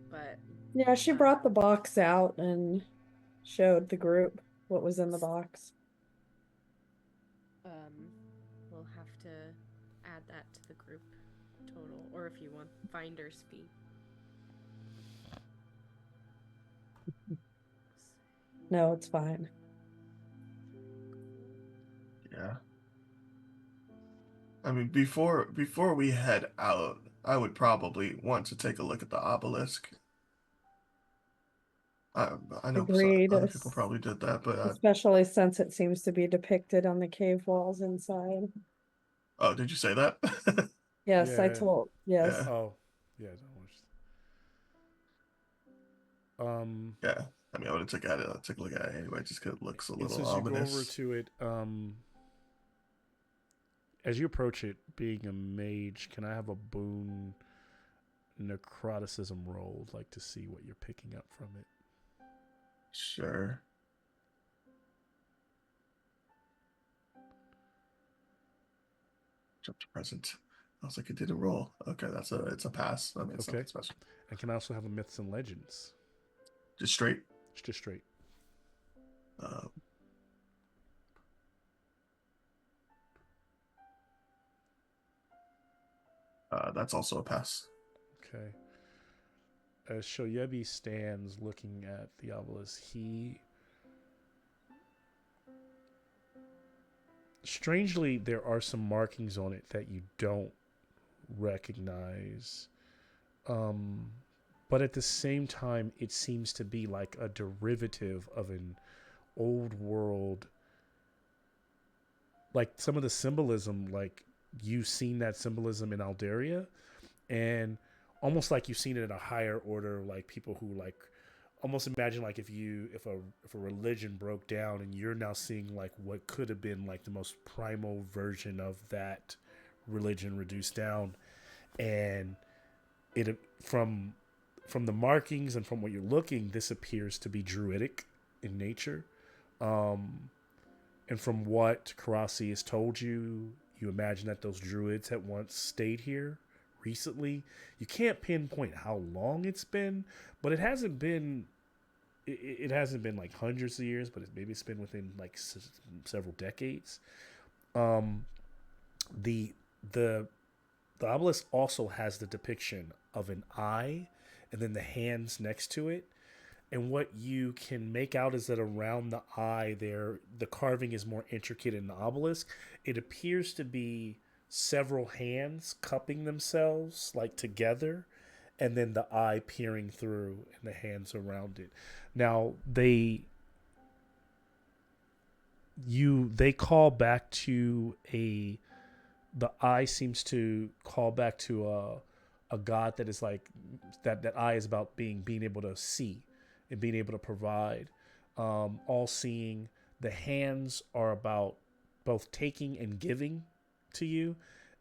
but Yeah, she brought the box out and showed the group what was in the box. we'll have to add that to the group total, or if you want, finder's fee. No, it's fine. mean, before we head out, I would probably want to take a look at the obelisk. I know Agreed. other people probably did that, but Especially since it seems to be depicted on the cave walls inside. oh, did you say that? Yes, I Yeah. told. Yes. Yeah. Oh, yeah. Yeah. I mean, I would have took a look at it anyway, just because it looks a And little since you go over ominous. to it, as you approach it, being a mage, can I have a boon necroticism roll, like to see what you're picking up from it? Sure. Jump to present. I was like, it didn't roll. Okay, it's a pass. I mean, it's Okay. nothing special. And can I also have a myths and legends? Just straight. It's just straight. Um, that's also a pass. Okay. As Shoyebi stands looking at the obelisk, strangely, there are some markings on it that you don't recognize. But at the same time, it seems to be like a derivative of an old world. Like some of the symbolism, like you've seen that symbolism in Aldaria, and almost like you've seen it in a higher order, like people who like almost imagine like if a religion broke down and you're now seeing like what could have been like the most primal version of that religion reduced down, and it from the markings and from what you're looking, this appears to be druidic in nature. And from what Karasi has told you, you imagine that those druids had once stayed here recently. You can't pinpoint how long it's been, but it hasn't been. It hasn't been like hundreds of years, but maybe it's been within like several decades. The the obelisk also has the depiction of an eye, and then the hands next to it. And what you can make out is that around the eye there, the carving is more intricate in the obelisk. It appears to be several hands cupping themselves like together, and then the eye peering through and the hands around it. Now they call back to the eye seems to call back to a god that is like that eye is about being able to see and being able to provide, all seeing. The hands are about both taking and giving to you,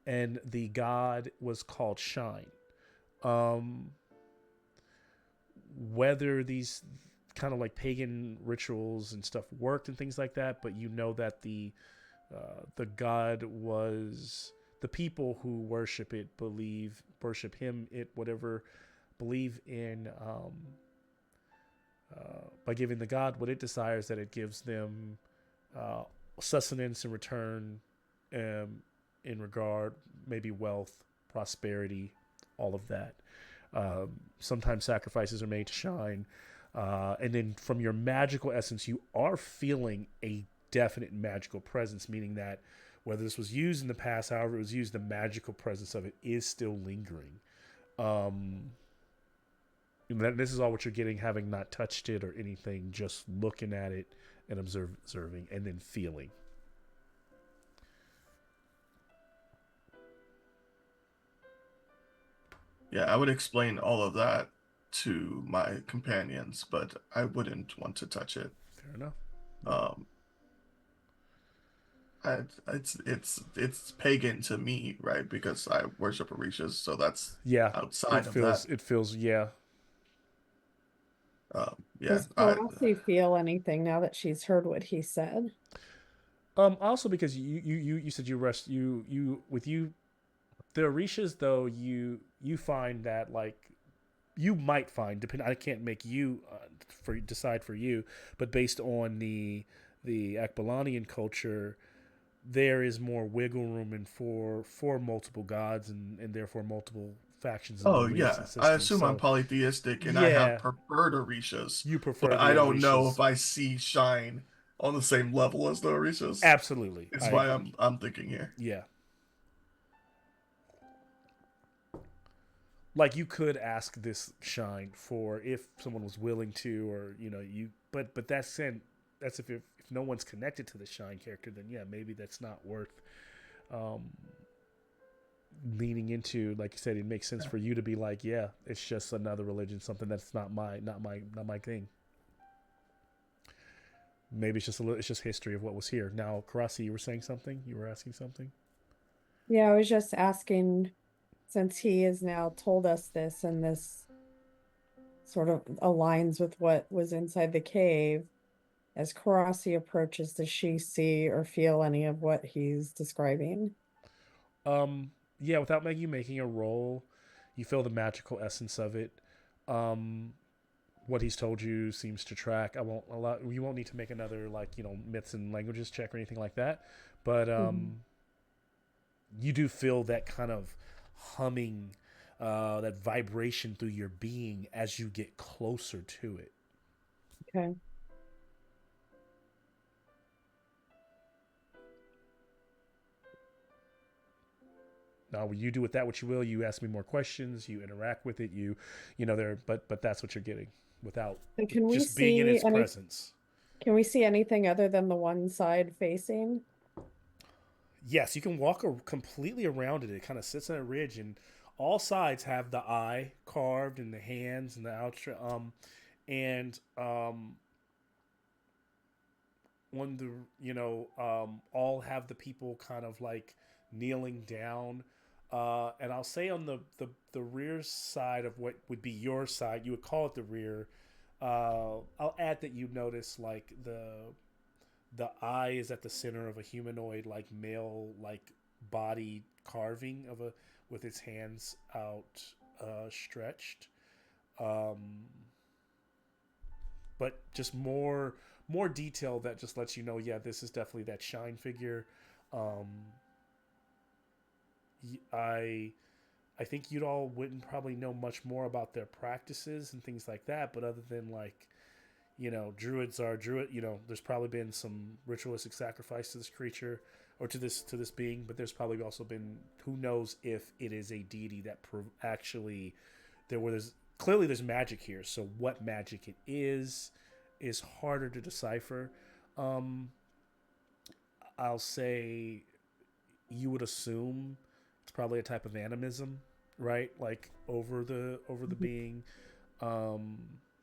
and the god was called Shine. Whether these kind of like pagan rituals and stuff worked and things like that, but you know that the god was the people who worship him, believe in by giving the god what it desires, that it gives them sustenance in return, in regard, maybe wealth, prosperity, all of that. Sometimes sacrifices are made to Shine. And then from your magical essence, you are feeling a definite magical presence, meaning that whether this was used in the past, however it was used, the magical presence of it is still lingering. This is all what you're getting, having not touched it or anything, just looking at it and observing and then feeling. Yeah, I would explain all of that to my companions, but I wouldn't want to touch it. Fair enough. It's pagan to me, right? Because I worship Orishas, so that's Yeah, outside it of feels that. it feels yeah. Yeah, Does Velocity feel anything now that she's heard what he said? Also because you said you rest you with you the Orishas, though, you find that like you might find, depending, I can't make you decide for you, but based on the Akbalanian culture, there is more wiggle room and for multiple gods and therefore multiple factions and Oh beliefs yeah, and systems. I assume I'm So polytheistic and I yeah, have preferred Orishas, you prefer but the I don't know Orishas. if I see Shine on the same level as the Orishas. Absolutely, It's I why agree. I'm thinking here. Yeah. like you could ask this shine for if someone was willing to, or you. But that's if no one's connected to the shine character, then yeah, maybe that's not worth um, leaning into. Like you said, it makes sense for you to be like, yeah, it's just another religion, something that's not my thing. Maybe it's just history of what was here. Now, Karasi, you were saying something. You were asking something. Yeah, I was just asking, since he has now told us this and this sort of aligns with what was inside the cave, as Karasi approaches, does she see or feel any of what he's describing? Yeah, without you making a roll, you feel the magical essence of it. Um, what he's told you seems to track. I won't allow you won't need to make another myths and languages check or anything like that. But you do feel that kind of humming, that vibration through your being as you get closer to it. Okay. Now, you do with that what you will. You ask me more questions. You interact with it. There. But that's what you're getting without And can we just being in see its presence. Can we see anything other than the one side facing? Yes, you can walk completely around it. It kind of sits on a ridge, and all sides have the eye carved, and the hands and the outstra. And when all have the people kind of like kneeling down. And I'll say on the rear side of what would be your side, you would call it the rear. I'll add that you notice like the eye is at the center of a humanoid like male like body carving of a with its hands out stretched. But just more detail that just lets you know, yeah, this is definitely that shine figure. Um, I think you'd all wouldn't probably know much more about their practices and things like that, but other than like, druids are druid. There's probably been some ritualistic sacrifice to this creature or to this being, but there's probably also been who knows if it is a deity that actually there's clearly there's magic here. So what magic it is harder to decipher. I'll say you would assume it's probably a type of animism, right? Like over the being,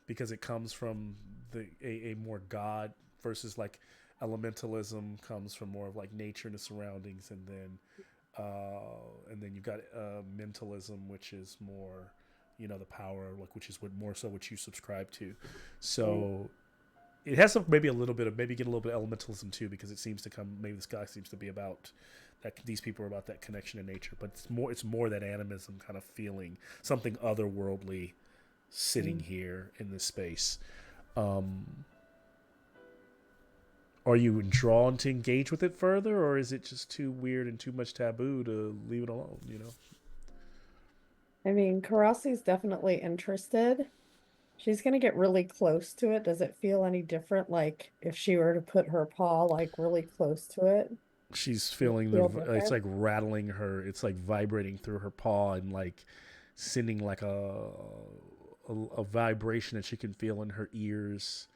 because it comes from a more god versus like elementalism comes from more of like nature and the surroundings, and then you've got mentalism, which is more the power, like which is what more so what you subscribe to. So it has some maybe a little bit of maybe get a little bit of elementalism too, because it seems to come maybe this guy seems to be about that these people are about that connection to nature, but it's more that animism kind of feeling, something otherworldly sitting here in this space. Are you drawn to engage with it further, or is it just too weird and too much taboo to leave it alone? I mean, Karasi's definitely interested. She's gonna get really close to it. Does it feel any different, like if she were to put her paw like really close to it? She's Does it feeling feel it's different? like rattling her. It's like vibrating through her paw and like sending like a vibration that she can feel in her ears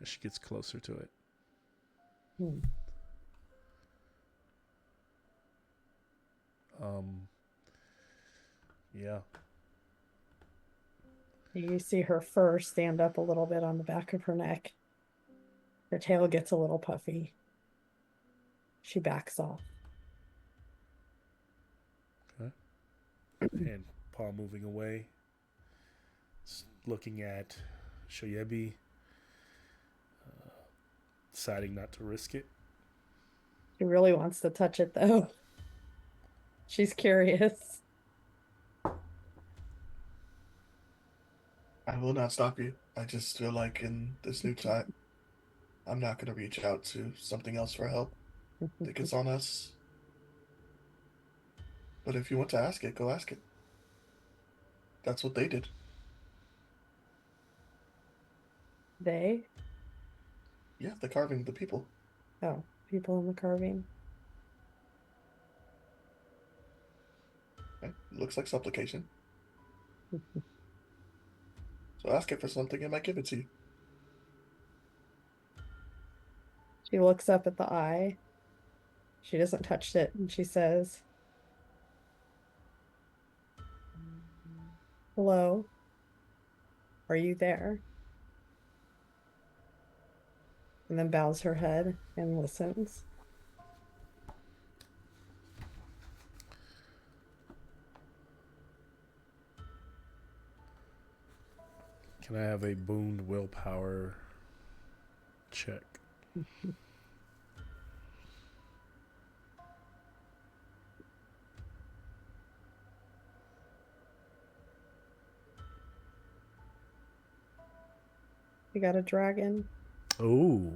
as she gets closer to it. Hmm. Yeah. You see her fur stand up a little bit on the back of her neck. Her tail gets a little puffy. She backs off. Okay. And paw moving away. Looking at Shoyebi, deciding not to risk it. She really wants to touch it though. She's curious. I will not stop you. I just feel like in this new time, I'm not going to reach out to something else for help. I think it's on us. But if you want to ask it, go ask it. That's what they did. They? Yeah, the carving, the people. Oh, people in the carving. Okay. Looks like supplication. So ask it for something, it might give it to you. She looks up at the eye. She doesn't touch it, and she says, "Hello, are you there?" And then bows her head and listens. Can I have a booned willpower check? You got a dragon. Oh.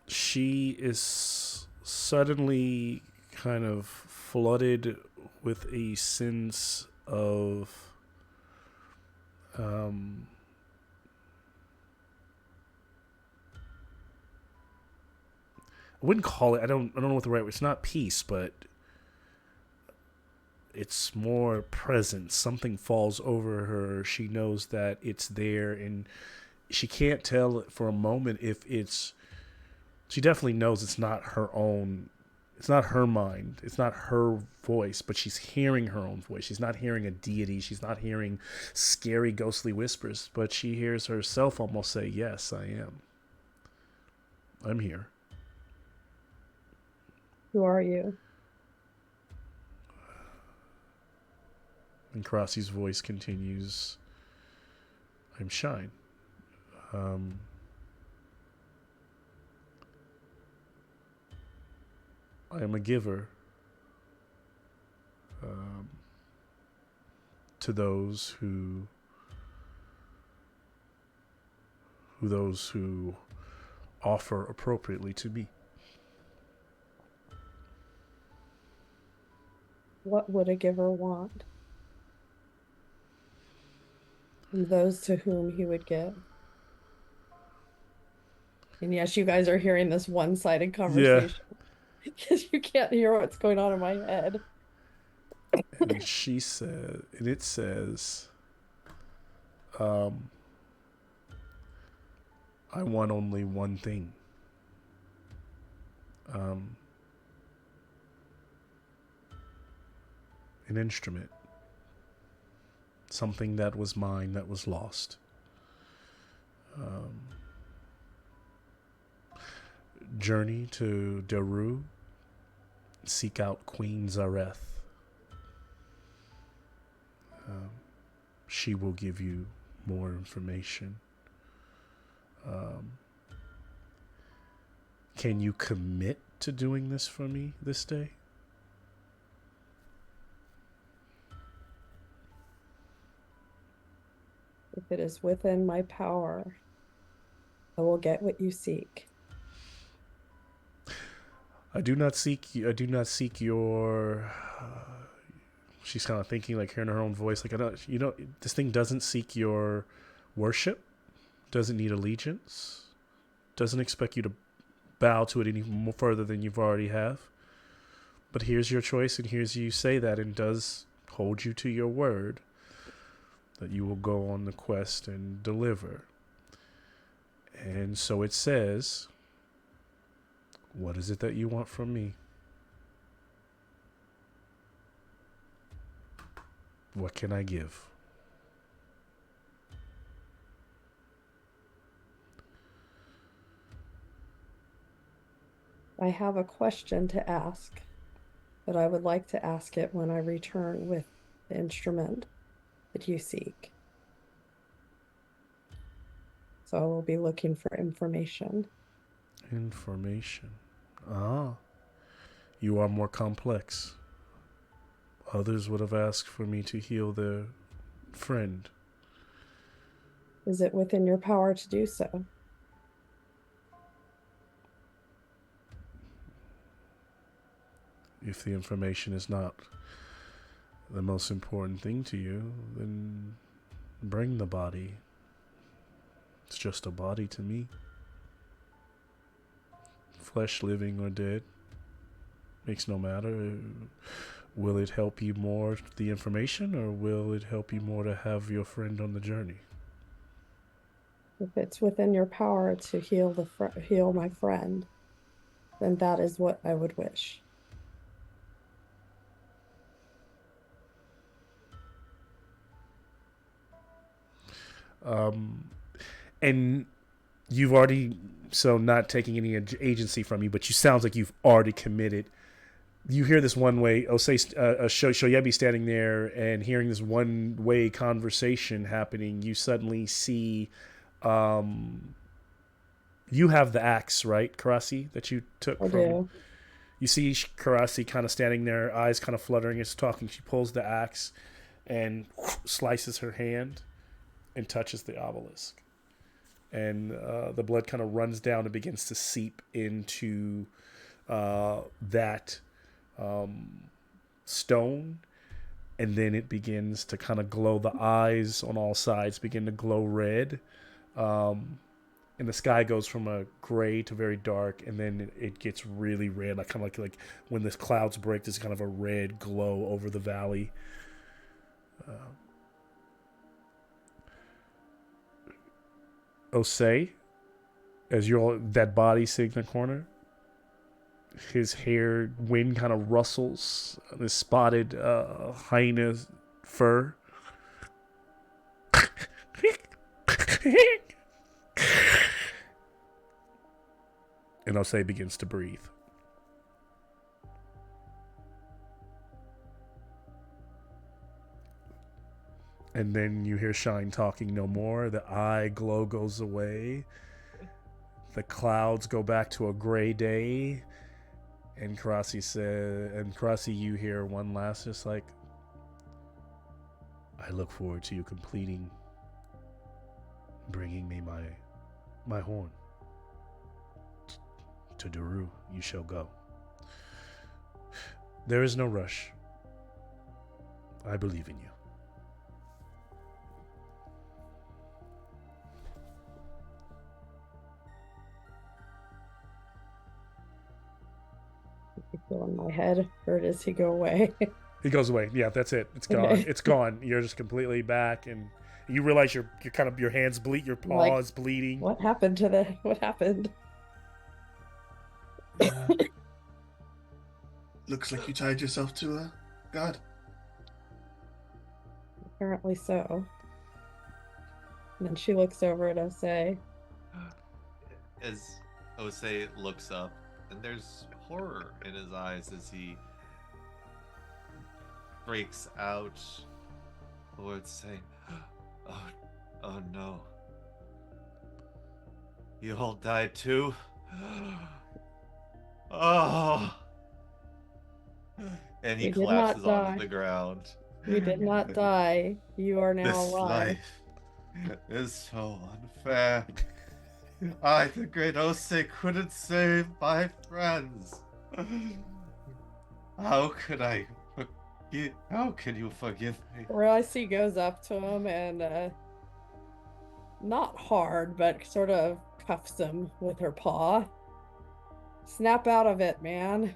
She is suddenly kind of flooded with a sense of I wouldn't call it, I don't know what the right word, it's not peace, but it's more presence. Something falls over her. She knows that it's there, and she can't tell for a moment if it's, she definitely knows it's not her own, it's not her mind, it's not her voice, but she's hearing her own voice. She's not hearing a deity, she's not hearing scary ghostly whispers, but she hears herself almost say, yes, I am. I'm here. Who are you? And Crossy's voice continues, I'm Shine. I am a giver to those who offer appropriately to me. What would a giver want? And those to whom he would give. And yes, you guys are hearing this one-sided conversation because you can't hear what's going on in my head. And she said, and it says, I want only one thing. An instrument. Something that was mine that was lost. Journey to Daru. Seek out Queen Zareth. She will give you more information. Can you commit to doing this for me this day? If it is within my power, I will get what you seek. I do not seek your. She's kind of thinking, like hearing her own voice. Like, I don't. This thing doesn't seek your worship. Doesn't need allegiance. Doesn't expect you to bow to it any more further than you've already have. But here's your choice, and here's you say that, and does hold you to your word that you will go on the quest and deliver. And so it says, what is it that you want from me? What can I give? I have a question to ask, but I would like to ask it when I return with the instrument that you seek. So I will be looking for information. Information. Ah. You are more complex. Others would have asked for me to heal their friend. Is it within your power to do so? If the information is not the most important thing to you, then bring the body. It's just a body to me. Flesh living or dead. makes no matter. Will it help you more, the information, or will it help you more to have your friend on the journey? If it's within your power to heal my friend, then that is what I would wish. And you've already, so not taking any agency from you, but you sounds like you've already committed. You hear this one way, Shoyebi standing there and hearing this one way conversation happening. You suddenly see, you have the axe, right, Karasi, that you took I from. do. You see Karasi kind of standing there, eyes kind of fluttering as talking. She pulls the axe and slices her hand and touches the obelisk. And the blood kind of runs down and begins to seep into that stone. And then it begins to kind of glow. The eyes on all sides begin to glow red. And the sky goes from a gray to very dark, and then it gets really red, like kind of like when the clouds break. There's kind of a red glow over the valley. Osei, as you're that body sitting in the corner, his hair, wind kind of rustles, this spotted hyena fur. And Osei begins to breathe. And then you hear Shine talking no more. The eye glow goes away. The clouds go back to a gray day. And Karasi, you hear one last, just like, I look forward to you completing, bringing me my horn. To Daru you shall go. There is no rush. I believe in you. Is he still in my head, or does he go away? He goes away. Yeah, that's it. It's gone. Okay. It's gone. You're just completely back, and you realize you're kind of, your hands bleed, your paws bleeding. What happened to the? What happened? Looks like you tied yourself to a god. Apparently so. And then she looks over at Osei. As Osei looks up, and there's horror in his eyes as he breaks out words saying, oh no. You all died too? Oh. And he We did collapses not onto die. the ground. You did not die. You are now This alive. life is so unfair. I, the great Osei, couldn't save my friends. How could I forgive? How can you forgive me? Royce goes up to him and not hard, but sort of cuffs him with her paw. Snap out of it, man.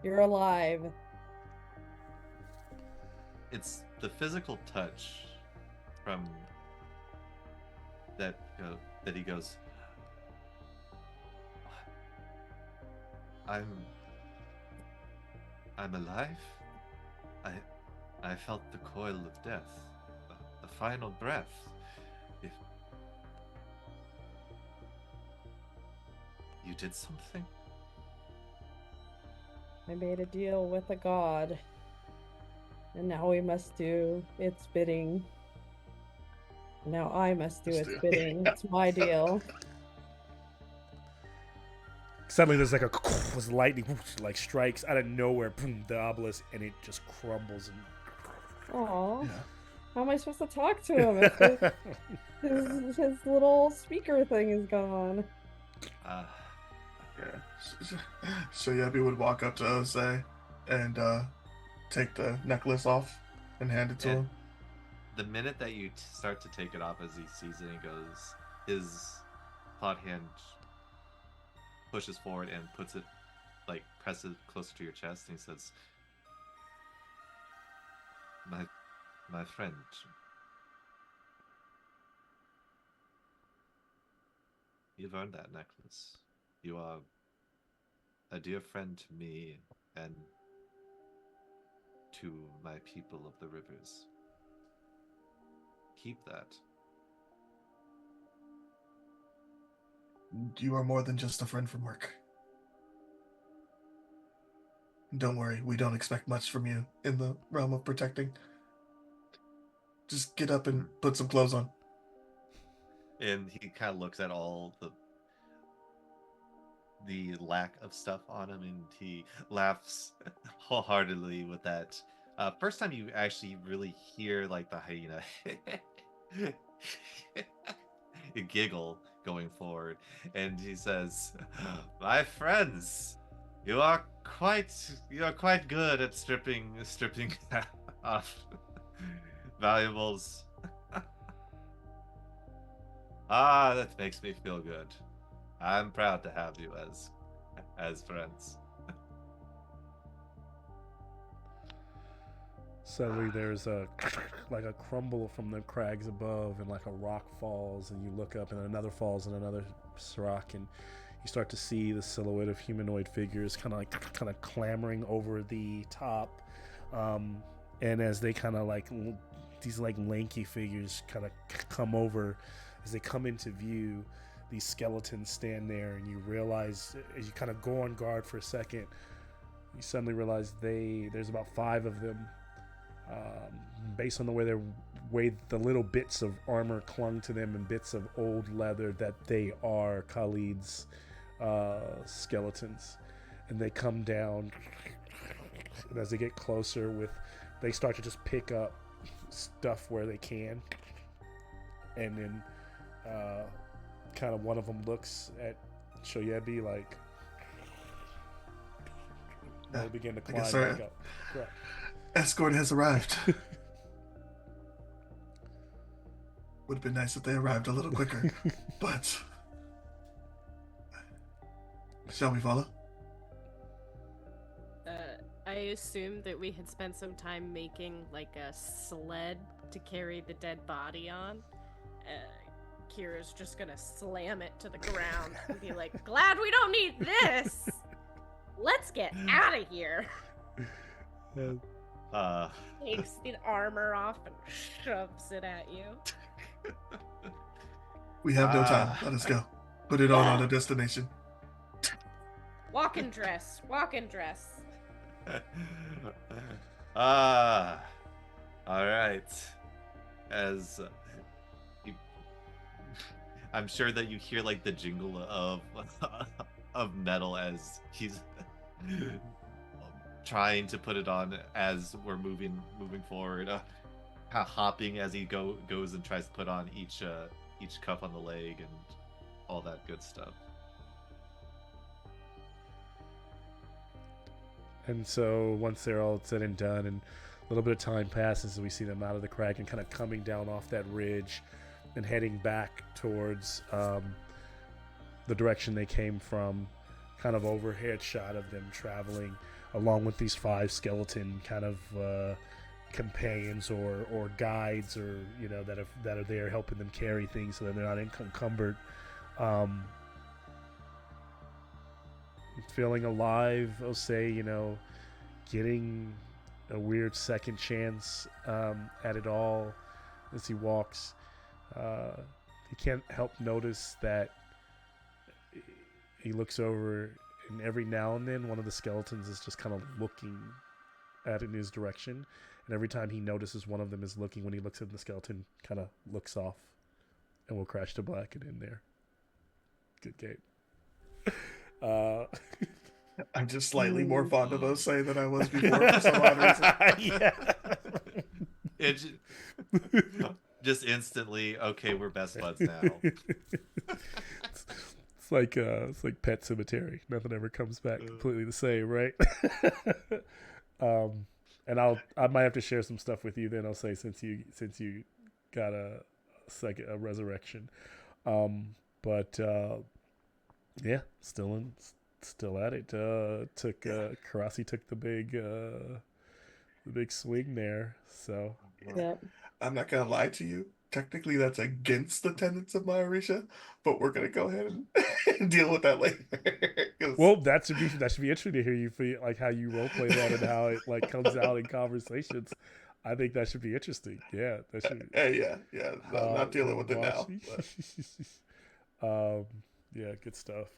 You're alive. It's the physical touch from that he goes, I'm alive. I felt the coil of death, the final breath. If you did something, I made a deal with a god. And now we must do its bidding. Now I must do its bidding. It's my deal. Suddenly there's like a was lightning like strikes out of nowhere, boom, the obelisk, and it just crumbles. Aw. Yeah. How am I supposed to talk to him if his little speaker thing is gone? uh, Yeah. So Yebi would walk up to Osei and take the necklace off and hand it to And- him. the minute that you start to take it off, as he sees it, he goes, his thought hand pushes forward and puts it like presses closer to your chest, and he says, my friend, you've earned that necklace. You are a dear friend to me and to my people of the rivers. Keep that. You are more than just a friend from work. Don't worry, we don't expect much from you in the realm of protecting. Just get up and put some clothes on. And he kind of looks at all the lack of stuff on him, and he laughs wholeheartedly with that. First time you actually really hear like the hyena giggle going forward, and he says, "My friends, you are quite good at stripping off valuables. Ah, that makes me feel good. I'm proud to have you as friends." Suddenly there's a like a crumble from the crags above, and like a rock falls, and you look up and another falls and another rock, and you start to see the silhouette of humanoid figures kind of clambering over the top, and as they kind of like these like lanky figures kind of come over, as they come into view, these skeletons stand there, and you realize, as you kind of go on guard for a second, you suddenly realize there's about 5 of them. Based on the way the little bits of armor clung to them and bits of old leather, that they are Khalid's skeletons, and they come down, and as they get closer, they start to just pick up stuff where they can, and then kind of one of them looks at Shoyebi like they begin to climb back up. Correct. Escort has arrived. Would have been nice if they arrived a little quicker, but shall we follow? I assumed that we had spent some time making like a sled to carry the dead body on. Kira's just gonna slam it to the ground and be like, "Glad we don't need this. Let's get out of here." Takes the armor off and shoves it at you. We have no time. Let us go. Put it on a destination. Walk-in dress. All right. As I'm sure that you hear like the jingle of metal as he's trying to put it on as we're moving forward, kind of hopping as he goes and tries to put on each cuff on the leg and all that good stuff. And so once they're all said and done, and a little bit of time passes, we see them out of the crag and kind of coming down off that ridge and heading back towards the direction they came from. Kind of overhead shot of them traveling along with these 5 skeleton kind of companions or guides, or that are there helping them carry things so that they're not encumbered. Feeling alive, I'll say, getting a weird second chance at it all as he walks. He can't help notice that he looks over, and every now and then one of the skeletons is just kind of looking in his direction, and every time he notices one of them is looking, when he looks at the skeleton, kind of looks off, and we'll crash to black and in there. Good game. I'm just slightly more fond of Osei than I was before for some odd reason. Yeah. It just instantly, okay, we're best buds now. It's like Pet Cemetery. Nothing ever comes back completely the same, right? And I might have to share some stuff with you then. I'll say, since you got a resurrection, but yeah, still Still at it. Karasi took the big swing there. So Yep. I'm not gonna lie to you. Technically, that's against the tenets of my Orisha, but we're gonna go ahead and deal with that later. 'Cause- well, that should be interesting to hear you feel like how you role play that and how it like comes out in conversations. I think that should be interesting. Yeah, that should. yeah. No, I'm not dealing with it now. But... yeah, good stuff.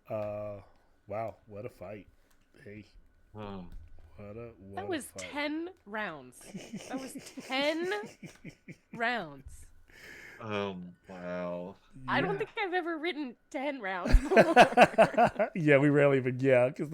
Wow, what a fight. Hey, Oh. That a was fight. 10 rounds. That was 10 rounds. Wow. I don't think I've ever written 10 rounds before. Yeah, we rarely even because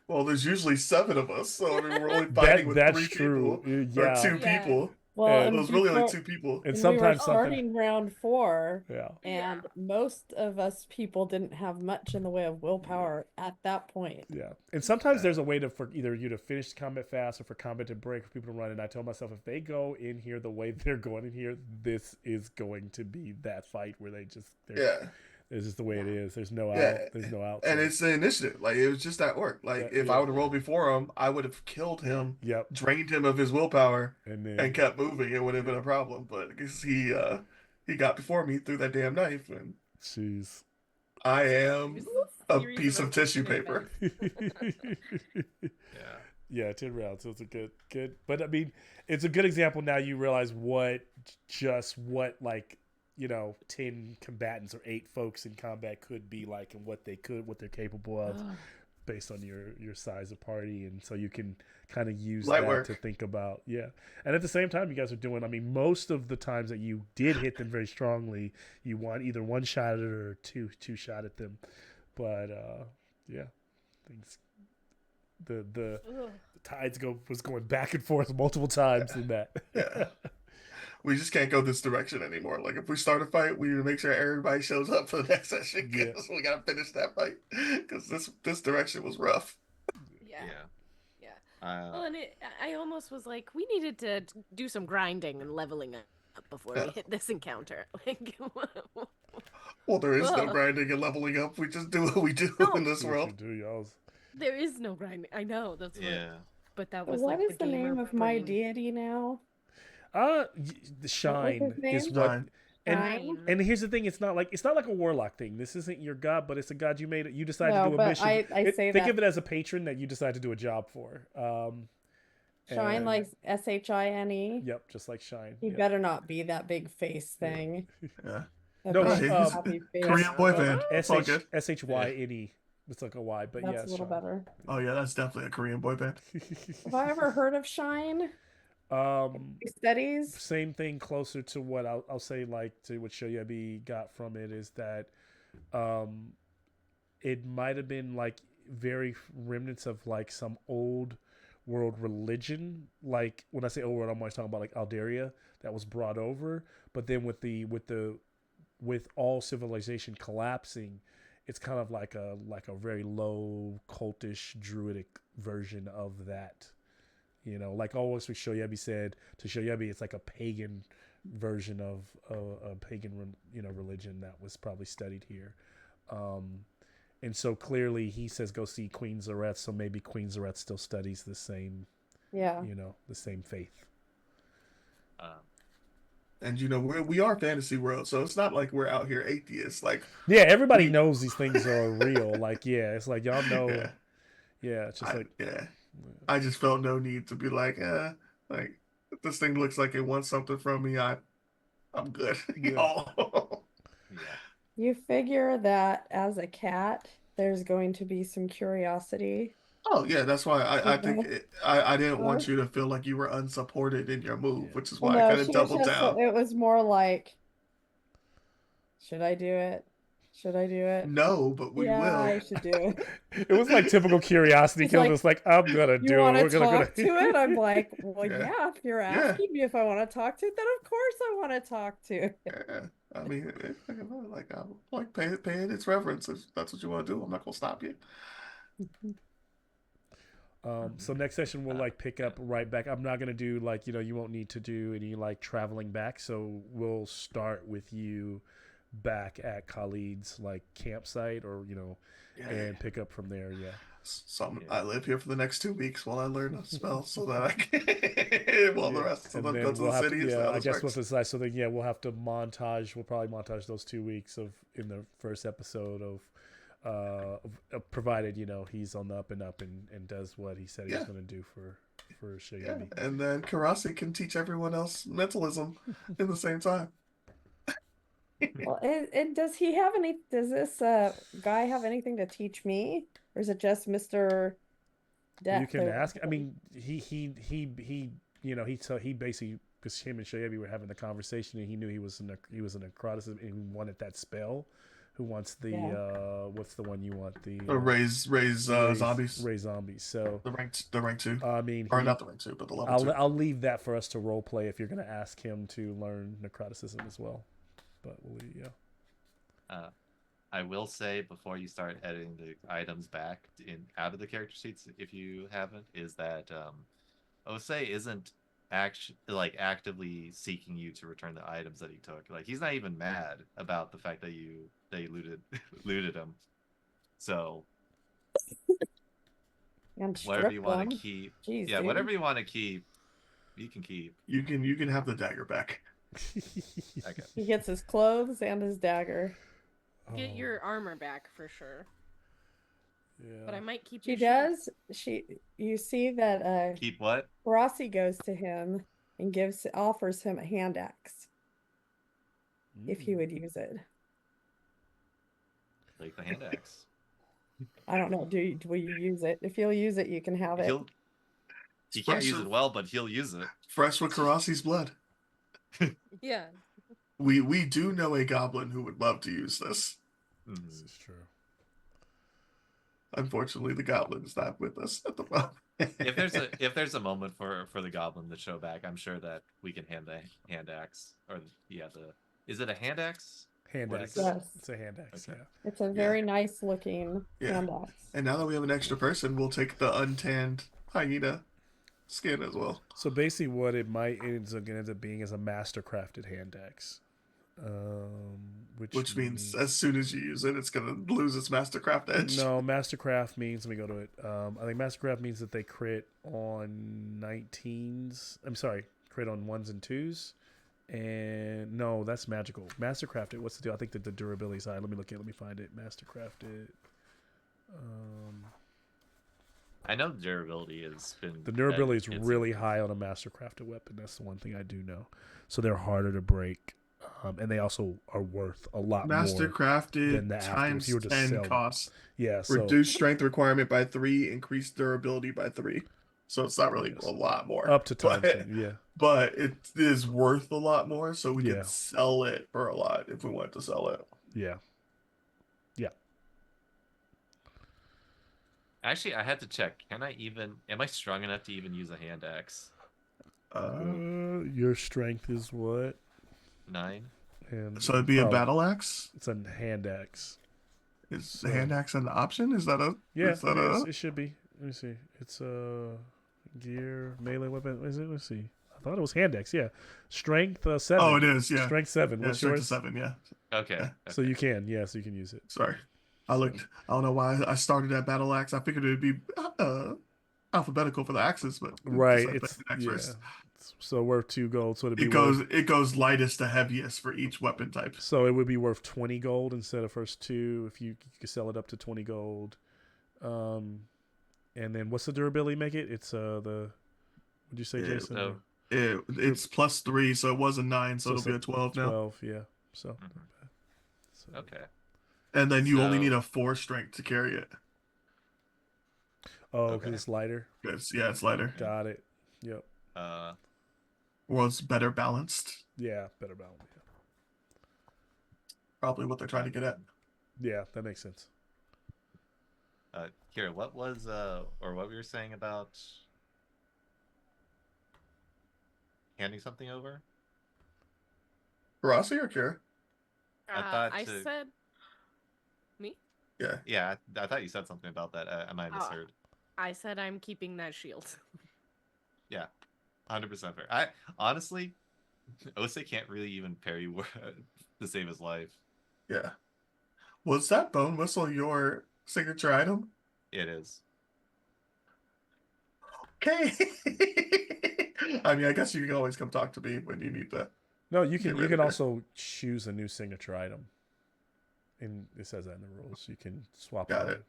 Well, there's usually 7 of us, so I mean, we're only fighting with that's 3 true. people or 2 Yeah. people. Well, And- It was really only 2 people. and we were sometimes something. starting round 4, Yeah, and most of us people didn't have much in the way of willpower at that point. yeah. And sometimes there's a way for either you to finish combat fast or for combat to break for people to run. And I tell myself if they go in here the way they're going in here, this is going to be that fight where they're Yeah. It's just the way it is. There's no Yeah. out. There's no out. And it's the initiative. Like, it was just that orc. Like, Yeah, if yeah. I would have rolled before him, I would have killed him, Yep. drained him of his willpower, And then and kept moving. It would have been a problem. But because he got before me through that damn knife, and jeez. I am a Series piece of tissue unfortunate paper. Yeah. Yeah, 10 rounds. So it's a good. But I mean, it's a good example. Now you realize what like 10 combatants or 8 folks in combat could be like, and what they're capable of, based on your size of party, and so you can kind of use Light that work. to think about. Yeah, and at the same time, you guys are doing. I mean, most of the times that you did hit them very strongly, you won either one shot at it or two shot at them. But yeah, things. The tides was going back and forth multiple times in that. Yeah. We just can't go this direction anymore. Like, if we start a fight, we need to make sure everybody shows up for the next session, because we gotta finish that fight, because this direction was rough. Yeah. Yeah. Well, and I almost was like, we needed to do some grinding and leveling up before we hit this encounter. Like, Well, there is no Ugh. grinding and leveling up. We just do what we do No. in this What world. you do, y'all's. there is no grinding. I know that's what. Yeah. But that was What like is the name gamer of my brain. deity now? The shine his name? is what. Shine. And Shine. and here's the thing: it's not like a warlock thing. This isn't your god, but it's a god you made. You decided No, to do a but mission. I say think that- of it as a patron that you decide to do a job for. Shine and- like SHINE. Yep, just like shine. He Yep. better not be that big face thing. Yeah. That No, big he's happy face. Korean boy band. It's all good. SHYNE. It's like a Y, but That's yeah, a little Shine. better. Oh yeah, that's definitely a Korean boy band. Have I ever heard of Shine? Studies? Same thing, closer to what I'll say, like to what Shoyabi got from it is that it might have been like very remnants of like some old world religion. Like when I say old world, I'm always talking about like Alderia that was brought over. But then with all civilization collapsing, it's kind of like a very low cultish druidic version of that. Like always with Shoyabi said, to Shoyabi, it's like a pagan version of a pagan, religion that was probably studied here. And so clearly he says, go see Queen Zareth. So maybe Queen Zareth still studies the same, Yeah. the same faith. And we are fantasy world, so it's not like we're out here atheists. Like, Yeah. Everybody knows these things are real. Like, yeah, it's like, y'all know. yeah, Yeah. It's just I just felt no need to be like, like, if this thing looks like it wants something from me, I'm good. Yeah. Y'all. Yeah. You figure that as a cat, there's going to be some curiosity. Oh yeah, that's why I think Okay. I didn't want you to feel like you were unsupported in your move, which is why Well, I no, kind of she was doubled just, down. it was more like, should I do it? Should I do it? No, but we yeah, will. I should do it. it was like typical curiosity It's kill. like, It's like, I'm going to You do it. want We're to gonna talk to it? I'm like, well, Yeah. yeah. If you're Yeah. asking me if I want to talk to it, then of course I want to talk to it. Yeah, I mean, I'm like paying its reverence. If that's what you want to do, I'm not gonna stop you. So next session we'll like pick up right back. I'm not gonna do like you won't need to do any like traveling back. So we'll start with you back at Khalid's like campsite, or Yeah. and pick up from there. Yeah. Some Yeah. I live here for the next 2 weeks while I learn a spell so that I can while the Yeah, rest of and them go then to we'll the have city to. and see Yeah, how I this guess we'll have works. to decide. So then, yeah, we'll have to montage. We'll probably montage those 2 weeks of in the first episode provided he's on the up and up and does what he said he was Yeah. going to do for Yeah. Shoyabi. And then Karasi can teach everyone else mentalism in the same time. Well, and does he have any? Does this guy have anything to teach me, or is it just Mister You can Death? ask. I mean, he basically, because him and Shoyabi were having the conversation, and he knew he was a necroticist and he wanted that spell. Who wants the Yeah. what's the one you want? The Raise zombies. raise zombies. So The rank 2. I mean, Or not the rank 2, but the level 2. I'll leave that for us to role play if you're going to ask him to learn necroticism as well. But we'll leave, yeah. I will say before you start editing the items back out of the character sheets, if you haven't, is that Osei isn't actively seeking you to return the items that he took. Like, he's not even mad about the fact that you looted him. So And whatever you strip want them. to keep, Jeez, yeah, dude. whatever you want to keep, you can keep. You can have the dagger back. Okay. He gets his clothes and his dagger. Get Oh, your armor back for sure. yeah. But I might keep She your shield. does. You see that Keep what? Rossi goes to him and offers him a hand axe if he Mm. would use it. Like the hand axe. I don't know. Will you use it? If you'll use it, you can have it. He can't use Fresh- it well, but he'll use it. Fresh with Karasi's blood. Yeah. We do know a goblin who would love to use this. Mhm. This is true. Unfortunately, the goblin is not with us at the moment. If there's a moment for the goblin to show back, I'm sure that we can hand the hand axe, or is it a hand axe? Hand What axe. is it? Yes. It's a hand axe, Okay. yeah. It's a very nice looking Yeah. hand axe. And now that we have an extra person, we'll take the untanned hyena skin as well. So basically, what it might end up being is a master-crafted hand axe. Which means as soon as you use it, it's gonna lose its mastercraft edge. No, mastercraft means, let me go to it. I think mastercraft means that they crit on 19s. I'm sorry, crit on 1s and 2s. And no, that's magical. Mastercrafted, what's the deal? I think that the durability side. Let me find it. Mastercrafted. I know the durability has been. The durability is it's- really high on a mastercrafted weapon. That's the one thing I do know. So they're harder to break, and they also are worth a lot more. Mastercrafted than the after, times if you were to 10 sell them. cost. Yeah, so Reduce strength requirement by 3, increase durability by 3. So it's not really Yes. a lot more. up to time. But, Yeah, but it is worth a lot more, so we Yeah. can sell it for a lot if we want to sell it. yeah. Actually, I had to check. Am I strong enough to even use a hand axe? Your strength is what? 9. And So it'd be a probably- battle axe? It's a hand axe. Is So- the hand axe an option? Is that a Yeah, is that it is. a It should be. Let me see. It's a gear melee weapon. Is it? Let's see. I thought it was hand axe. Yeah, strength 7. Oh, it is, yeah. Strength 7. Yeah, What's strength yours? to 7, yeah. Okay. Yeah. So you can. Yes, you can use it. Sorry. I don't know why I started at battle axe. I figured it'd be alphabetical for the axes, but Right. I It's picked axe yeah. first. So worth 2 gold. So it'd be It goes lightest to heaviest for each weapon type. So it would be worth 20 gold instead of first 2 if you could sell it up to 20 gold. And then what's the durability make it? It's what'd you say, Yeah, Jason? so- It's plus 3, so it was a 9, so So it'll be a 12 now. 12, yeah. So, Mhm. so Okay. And then you only So- need a 4 strength to carry it. Oh, because Okay. it's lighter. It's lighter. Got it. Yep. Or it's better balanced. Yeah, better balance. Probably what they're trying to get at. Yeah, that makes sense. Kira, what was or what we were saying about handing something over? Rossi or Kira? I thought I to- said me. Yeah. Yeah, I thought you said something about that. I might have misheard. I said I'm keeping that shield. 100% fair. I honestly, Ose can't really even parry to save his life. Yeah. Was that bone whistle your signature item? It is. Okay. I mean, I guess you can always come talk to me when you need to No, you get can you rid can of it. also choose a new signature item. And it says that in the rules. You can swap Got out. it.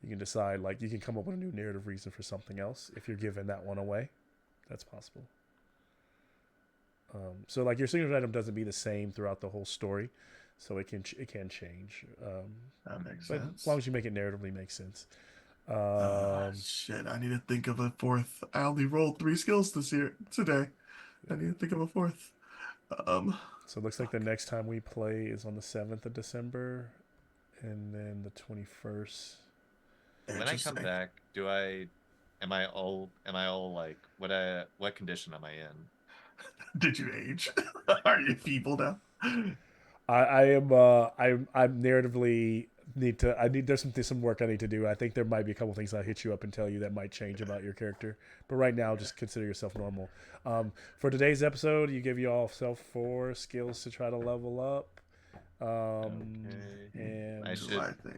You can decide, like, you can come up with a new narrative reason for something else if you're giving that one away. That's possible. So like your signature item doesn't be the same throughout the whole story, so it can change. That makes But sense. as long as you make it narratively make sense. Shit, I need to think of a fourth. I only rolled 3 skills today. I need to think of a fourth. So it looks like the next time we play is on the 7th of December, and then the 21st. When I come Interesting. back, am I all like what condition am I in? Did you age? Are you feeble now? I am I'm narratively there's some work I need to do. I think there might be a couple things I'll hit you up and tell you that might change about your character. But right now, just consider yourself normal. For today's episode, you give yourself 4 skills to try to level up. Okay. And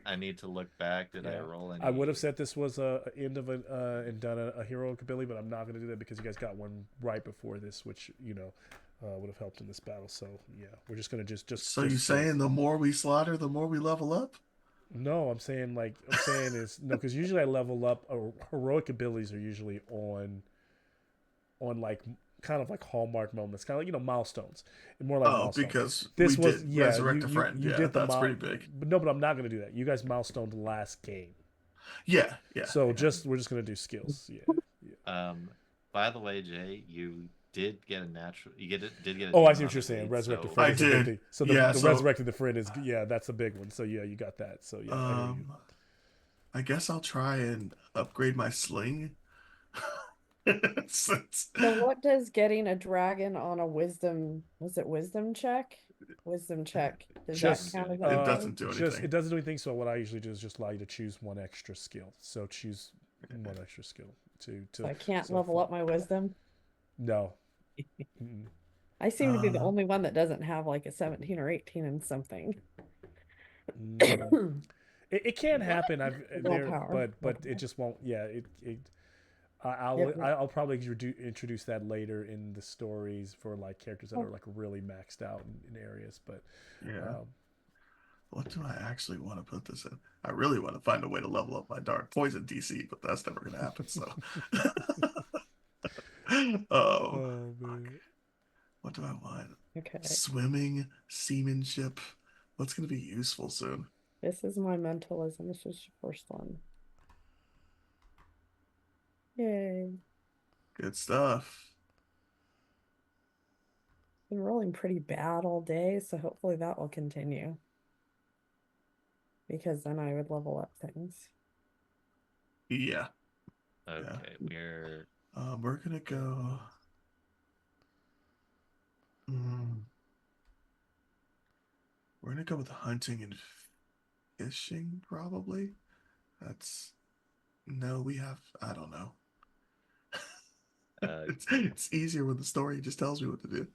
I need to look back. Did I yeah. roll any? I would have said this was a end of and done a heroic ability, but I'm not going to do that because you guys got one right before this, which would have helped in this battle. So yeah, we're just gonna just So you skills. saying the more we slaughter, the more we level up? No, I'm saying is no, because usually I level up. Heroic abilities are usually on like kind of like hallmark moments, kind of like milestones, more like Oh, milestones. because This we was did yeah, resurrect a friend. you Yeah, did the that's pretty big. but no, but I'm not gonna do that. You guys milestoned last game, Yeah. so Yeah. we're just gonna do skills. Yeah. By the way, Jay, you did get a natural. Did get a. Oh, I demon see on what you're the saying. blade, Resurrect the so- friend I is a big did. thing. So Yeah, the so- resurrecting the friend is that's a big one. So yeah, you got that. So yeah, I hear you. I guess I'll try and upgrade my sling. Since- So what does getting a dragon on a wisdom check? Wisdom check. Does Just that count as it anything? doesn't do anything. It doesn't do anything. So what I usually do is just allow you to choose one extra skill. So choose one extra skill to. So I can't so level for- up my wisdom. No. Mm-mm. I seem to be the Uh, only one that doesn't have like a 17 or 18 in something. Mm. It can happen. Willpower. But it just won't. Yeah. Yep. I'll probably introduce that later in the stories for like characters that are like really maxed out in areas. But yeah. What do I actually want to put this in? I really want to find a way to level up my dark poison DC, but that's never going to happen. So, oh man. What do I want? Okay. Swimming, seamanship. What's going to be useful soon? This is my mentalism. This was your first one. Yay. Good stuff. Been rolling pretty bad all day, so hopefully that will continue. Because then I would level up things. Yeah. Okay, we're gonna go. We're gonna go with hunting and fishing, probably. We have. I don't know. It's easier when the story just tells me what to do.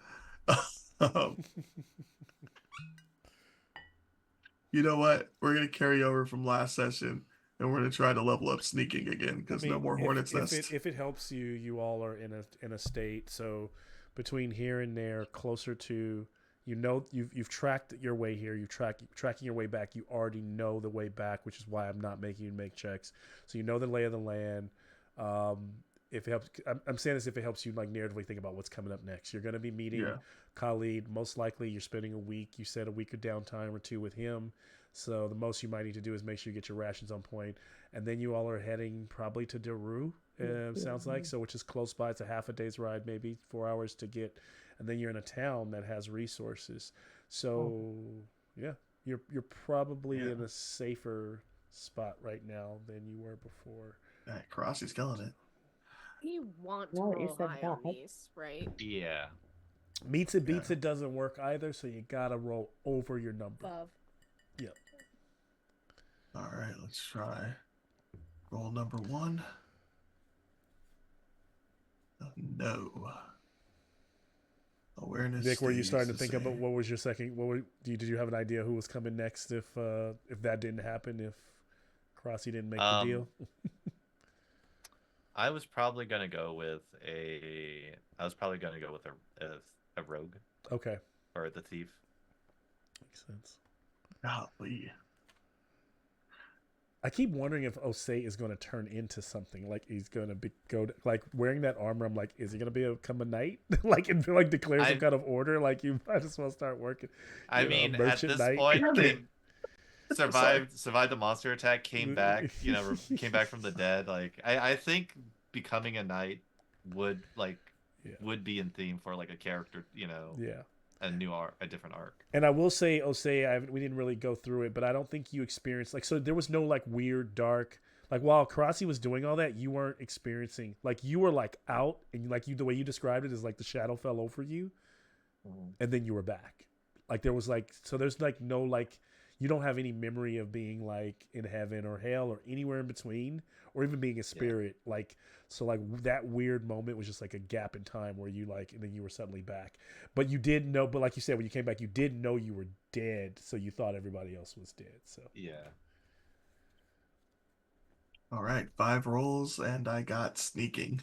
You know what? We're gonna carry over from last session, and we're gonna try to level up sneaking again because no more hornets nest. If it helps you, you all are in a state. So between here and there, closer to you've tracked your way here. Tracking your way back. You already know the way back, which is why I'm not making you make checks. So you know the lay of the land. If it helps, I'm saying this if it helps you like narratively think about what's coming up next. You're going to be meeting Khalid. Most likely, you're spending a week. You said a week of downtime or 2 with him. So the most you might need to do is make sure you get your rations on point, and then you all are heading probably to Daru. Sounds like so, which is close by. It's a half a day's ride, maybe 4 hours to get, and then you're in a town that has resources. So yeah, you're probably in a safer spot right now than you were before. Hey, Karasi's killing it. You want to Now that you roll said high that. on these, right? Yeah. Meets it, beats it doesn't work either, so you gotta roll over your number. Above. Yep. All right, let's try. Roll number 1. No. Oh, where Ernest Nick, were you used starting to think say. about what was your second? Did you have an idea who was coming next if that didn't happen? If Crossy didn't make the deal? I was probably gonna go with I was probably gonna go with a rogue Okay, or the thief. makes sense. Golly. I keep wondering if Osei is going to turn into something. Like he's going to like wearing that armor. I'm like, is he going to become a knight? Like and like declare some kind of order? Like you might as well start working. I mean, at this point, survived the monster attack, came back, came back from the dead. Like I think becoming a knight would be in theme for like a character, Yeah. a different arc. And I will say, Osei, we didn't really go through it, but I don't think you experienced so there was no like weird dark while Karasi was doing all that, you weren't experiencing you were like out and the way you described it is like the shadow fell over you, and then you were back. Like there was there's no you don't have any memory of being like in heaven or hell or anywhere in between or even being a spirit. That weird moment was just like a gap in time where you and then you were suddenly back. But you did know, but like you said, when you came back, you did know you were dead. So you thought everybody else was dead. So yeah. All right, 5 rolls and I got sneaking.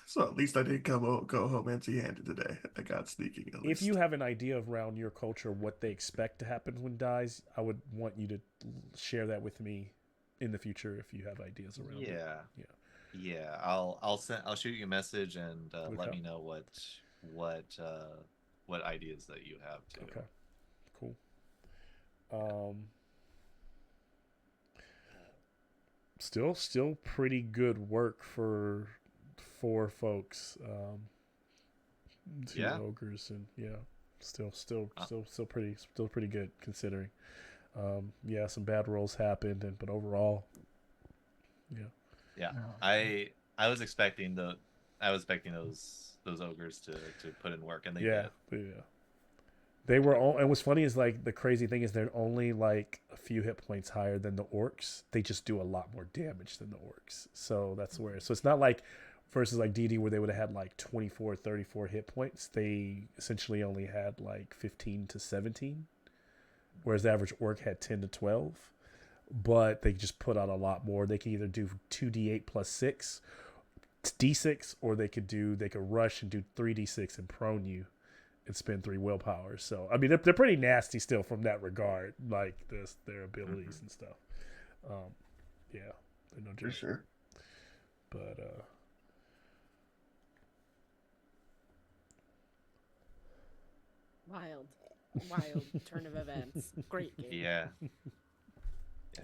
So at least I didn't go home empty-handed today. I got sneaking at least. If you have an idea around your culture what they expect to happen when dies, I would want you to share that with me in the future if you have ideas around it. Yeah. I'll shoot you a message and let me know what ideas that you have too. Okay. Cool. Still pretty good work for 4 folks. 2 ogres and still pretty good considering. Some bad rolls happened but overall I was expecting those ogres to put in work and they did. They were all, and what's funny is the crazy thing is they're only a few hit points higher than the orcs. They just do a lot more damage than the orcs. So that's where, so it's not versus DD where they would have had 24, 34 hit points. They essentially only had 15 to 17, whereas the average orc had 10 to 12. But they just put out a lot more. They can either do 2d8 plus 6 d6, or they could rush and do 3d6 and prone you and spend 3 willpower. So I mean they're pretty nasty still from that regard, their abilities and stuff. They're no joke. For sure. But wild turn of events. Great game. Yeah.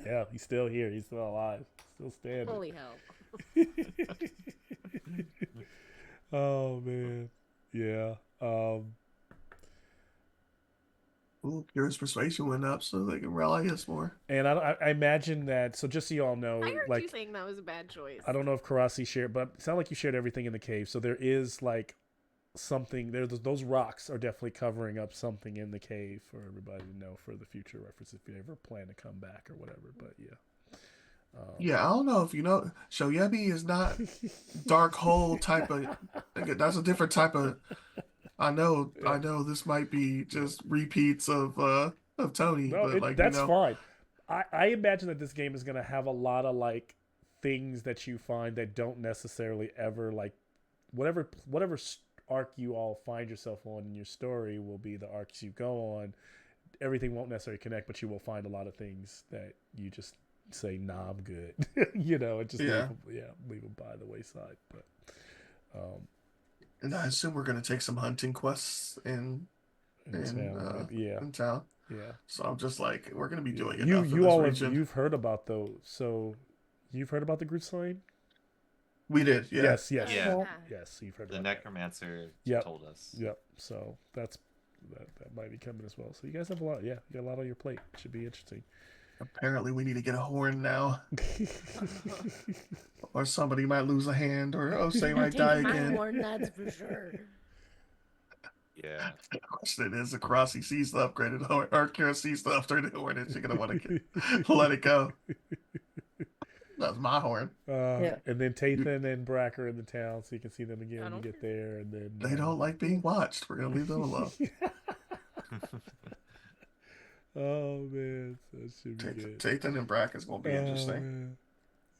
Yeah, he's still here. He's still alive. Still standing. Holy hell. Oh man. Yeah. Ooh, Kira's persuasion went up so they can rally us more. And I imagine that, so just so you all know, I heard you saying that was a bad choice. I don't know if Karasi shared, but it sounded like you shared everything in the cave. So there is something there. Those rocks are definitely covering up something in the cave for everybody to know for the future reference if you ever plan to come back or whatever. But I don't know if you know, Shoyebi is not dark hole type of. That's a different type of. I know this might be just repeats of Tony, no, but that's fine. I imagine that this game is going to have a lot of things that you find that don't necessarily ever whatever arc you all find yourself on in your story will be the arcs you go on. Everything won't necessarily connect, but you will find a lot of things that you just say, "Nah, I'm good," and just leave them by the wayside. But and I assume we're gonna take some hunting quests in town. Yeah. So I'm just we're gonna be doing you enough in you this all region. you've heard about those. So you've heard about the Groot Slain? We did, yeah. Yes. Yeah. Yes, you've heard The about necromancer told us. Yep. So that might be coming as well. So you guys have a lot. Yeah, you got a lot on your plate. Should be interesting. Apparently, we need to get a horn now, or somebody might lose a hand, or Osei might die again. Horn, that's for sure. Yeah. The question is, if Karasi sees the upgraded horn, or Kira sees the upgraded horn, is she gonna want to let it go? That's my horn. Yeah. And then Tathan and Brack are in the town, so you can see them again I when you don't get there. And then They don't like being watched. We're gonna leave them alone. Oh man, that should be good. Tathan and Brack is gonna be interesting.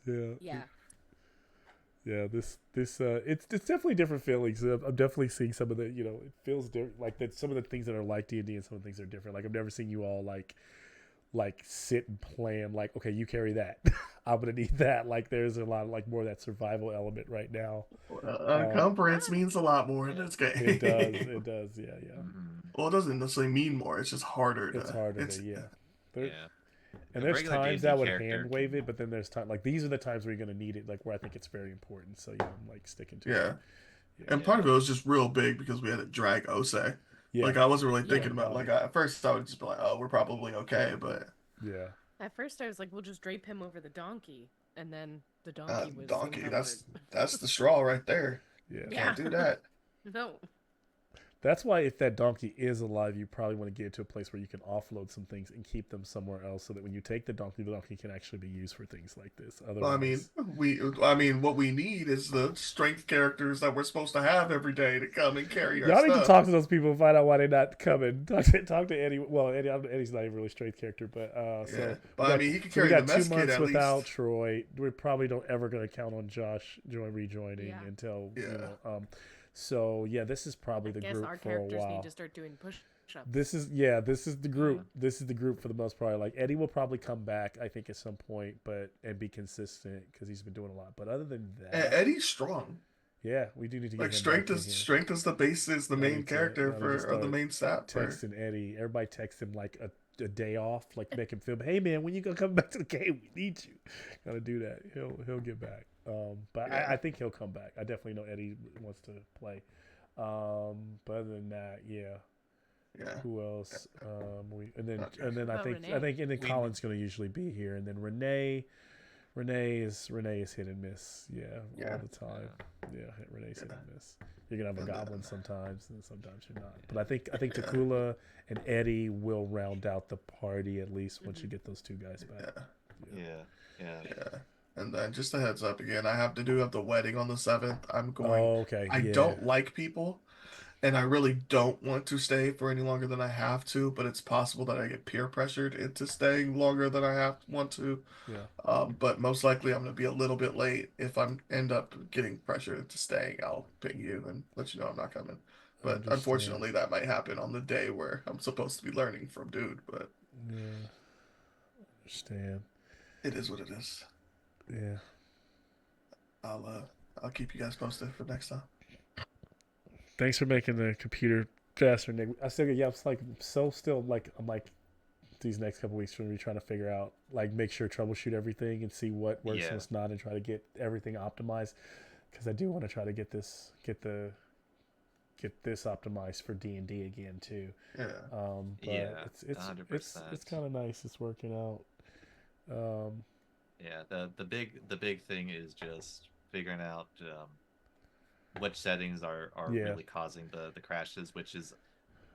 Man. Yeah. Yeah. Yeah, this it's definitely different feelings. I'm definitely seeing some of the, it feels different. Like that, some of the things that are like D&D and some of the things that are different. Like I've never seen you all like sit and plan. Like, okay, you carry that. I'm gonna need that. Like there's a lot of like more of that survival element right now. Encumbrance means a lot more in this game. It does. It does. Yeah. Well, it doesn't necessarily mean more. It's just harder. It's harder. Yeah. There, Yeah. And A there's regular times D&D that would character hand wave can- it, but then there's time like these are the times where you're gonna need it. Like where I think it's very important. So yeah, I'm like sticking to Yeah. it. And part of it was just real big because we had to drag Ose. Yeah. Like I wasn't really Yeah. thinking about like at first I would just be like, oh, we're probably okay, but Yeah. At first, I was like, we'll just drape him over the donkey, and then the donkey was donkey. encumbered. That's the straw right there. Yeah. Yeah. Can't do that. No. That's why if that donkey is alive, you probably want to get it to a place where you can offload some things and keep them somewhere else, so that when you take the donkey can actually be used for things like this. Otherwise, Well, I mean, what we need is the strength characters that we're supposed to have every day to come and carry our y'all stuff. need to talk to those people and find out why they're not coming. Talk to Eddie. Well, Eddie's not even really a straight character, but Yeah, so but I mean, he can we carry got the 2 mess kit months at without least. Troy. We probably don't ever going to count on Josh rejoining Yeah. until Yeah. So yeah, this is probably I the guess group our for a characters while. need to start doing push-ups. This is the group. Yeah. This is the group for the most part. Like Eddie will probably come back, I think, at some point, and be consistent because he's been doing a lot. But other than that, Eddie's strong. yeah, we do need to get Like him strength back in is here. strength is the base is the I main need to- character I need to or the start main stat for. Texting Eddie. Everybody text him like a day off, like make him feel, hey man, when you gonna come back to the game? We need you. Gotta do that. He'll get back. But Yeah. I think he'll come back. I definitely know Eddie wants to play. But other than that, yeah. Yeah. Who else? And then Okay. I About think Renee? and then Colin's gonna usually be here, and then Renee is hit and miss. Yeah, Yeah. all the time. Yeah, Renee's hit and miss. You're gonna have a And goblin then- sometimes, and sometimes you're not. But I think Takula and Eddie will round out the party at least once you get those 2 guys back. Yeah. Yeah. Yeah. And then just a heads up again, I have the wedding on the 7th. I'm going. Oh, okay. I yeah. don't like people, and I really don't want to stay for any longer than I have to, but it's possible that I get peer pressured into staying longer than I want to. Yeah. But most likely I'm going to be a little bit late. If I end up getting pressured into staying, I'll ping you and let you know I'm not coming. But Understand. unfortunately, that might happen on the day where I'm supposed to be learning from dude, but Yeah. Understand. it is what it is. Yeah. I'll keep you guys posted for next time. Thanks for making the computer faster, Nick. I still, yeah, it's like so still like I'm like these next couple weeks we're gonna be trying to figure out like make sure troubleshoot everything and see what works Yeah. and what's not and try to get everything optimized because I do want to try to get this optimized for D&D again too. Yeah. But Yeah, it's 100%. kind of nice. It's working out. Yeah, the big thing is just figuring out which settings are Yeah. really causing the crashes, which is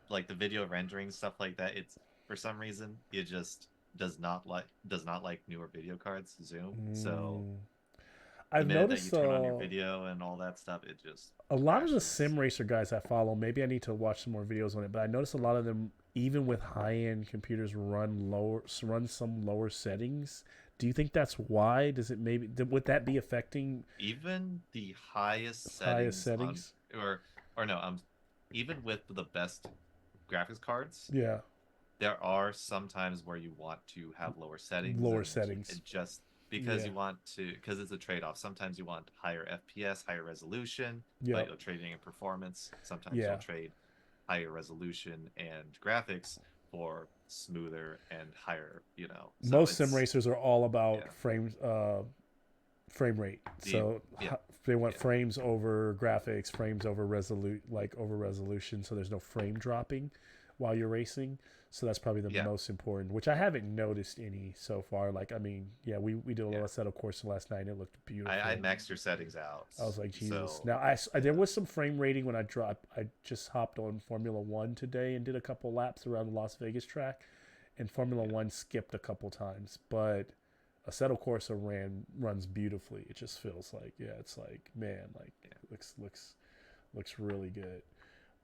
like the video rendering stuff like that. It's for some reason it just does not like newer video cards Zoom. So the I've minute noticed that you turn on your video and all that stuff, it just a lot of the crashes. sim racer guys I follow, maybe I need to watch some more videos on it, but I notice a lot of them, even with high-end computers, run some lower settings. Do you think that's why? Does it would that be affecting Even the highest settings? Even with the best graphics cards, Yeah, there are some times where you want to have lower settings. settings. And just because Yeah. you want to, because it's a trade-off. Sometimes you want higher FPS, higher resolution, Yeah. but you're trading in performance. Sometimes Yeah. you'll trade higher resolution and graphics for smoother and higher, So most sim it's- racers are all about yeah. frame rate. So yeah. they want Yeah. frames over graphics, frames over resolution, so there's no frame dropping while you're racing. So that's probably the Yeah. most important, which I haven't noticed any so far. Like, I mean, yeah, we did a little Yeah. setup course last night and it looked beautiful. I maxed your settings out. I was like, Jesus. So, Now, there was some frame rating when I dropped. I just hopped on Formula One today and did a couple laps around the Las Vegas track, and Formula One skipped a couple times, but Assetto Corsa runs beautifully. It just feels like, yeah, it's like, man, like looks really good.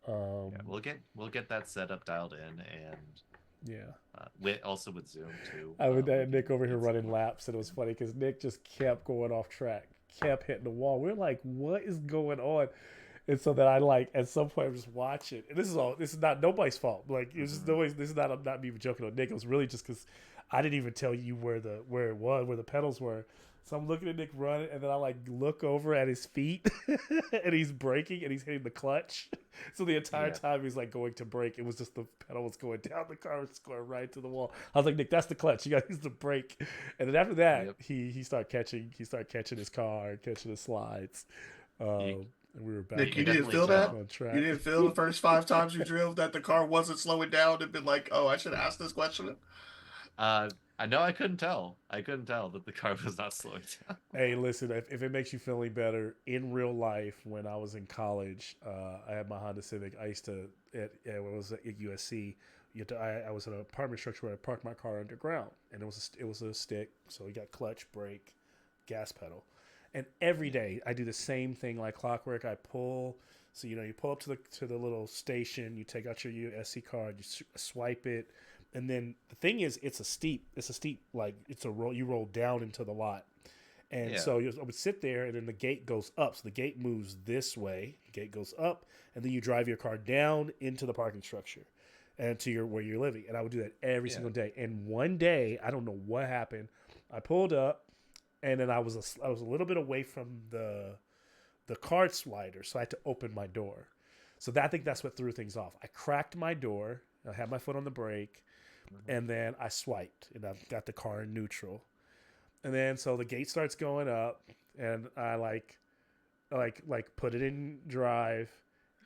Yeah, we'll get that setup dialed in, and also with Zoom too. I would we Nick can over here get running some- laps, and it was funny because Nick just kept going off track, kept hitting the wall. We're like, what is going on? And so that I like at some point I'm just watching. And this is not nobody's fault. Like it was just nobody's. This is not. I'm not even joking on Nick. It was really just because I didn't even tell you where the pedals were. So I'm looking at Nick running, and then I like look over at his feet, and he's braking, and he's hitting the clutch. So the entire time he's like going to brake, it was just the pedal was going down, the car was going right to the wall. I was like, Nick, that's the clutch. You got to use the brake. And then after that, he started catching his car, catching the slides. And we were back. Nick, you didn't feel that? On track. You didn't feel the first 5 times you drove that the car wasn't slowing down and been like, oh, I should ask this question? I know I couldn't tell. I couldn't tell that the car was not slowing down. Hey, listen, if it makes you feel any better, in real life, when I was in college, I had my Honda Civic. I used to, when I was at USC, I was in an apartment structure where I parked my car underground, and it was a stick, so you got clutch, brake, gas pedal. And every day I do the same thing like clockwork. I pull, so you pull up to the little station, you take out your USC card, you swipe it. And then the thing is, it's a steep, like it's a roll. You roll down into the lot, and so I would sit there, and then the gate goes up. So the gate moves this way. The gate goes up, and then you drive your car down into the parking structure, and to where you're living. And I would do that every single day. And one day, I don't know what happened. I pulled up, and then I was a little bit away from the card slider, so I had to open my door. So I think that's what threw things off. I cracked my door. I had my foot on the brake. And then I swiped, and I've got the car in neutral. And then so the gate starts going up, and I like put it in drive,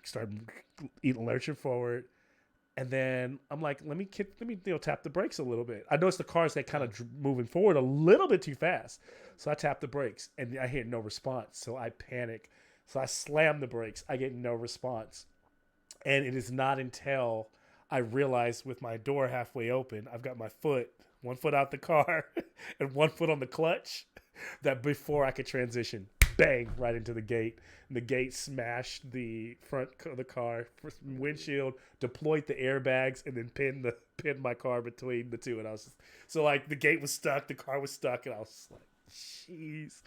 start lurching forward, and then I'm like, let me tap the brakes a little bit. I noticed the car's like kind of moving forward a little bit too fast, so I tap the brakes, and I hear no response. So I panic, so I slam the brakes. I get no response, and it is not until I realized with my door halfway open, I've got one foot out the car and one foot on the clutch, that before I could transition, bang, right into the gate. And the gate smashed the front of the car, windshield, deployed the airbags, and then pinned my car between the two. And I was so like the gate was stuck, the car was stuck, and I was just like, jeez.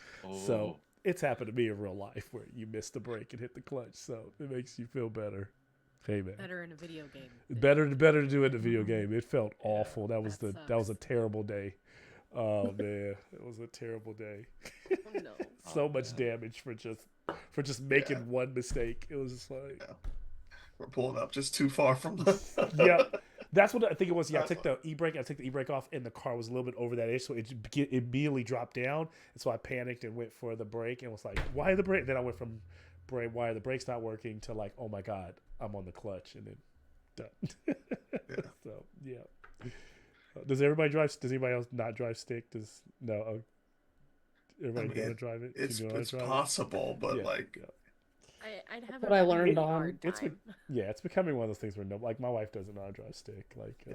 So it's happened to me in real life where you miss the brake and hit the clutch. So it makes you feel better. Hey man, better in a video game. Better to do it in a video game. It felt awful. That was a terrible day. Oh man, it was a terrible day. Oh, no. So much damage for just making one mistake. It was just like we're pulling up just too far from the. Yeah, that's what I think it was. Yeah, I took the e-brake off, and the car was a little bit over that edge, so it immediately dropped down. And so I panicked and went for the brake, and was like, "Why the brake?" Then I went from why are the brakes not working to like, oh my god, I'm on the clutch, and then done. So yeah. Does anybody else not drive stick? Everybody know how to drive it? It's possible, but I'd have what I learned really on. hard time. It's becoming one of those things where like my wife doesn't know how to drive stick. Like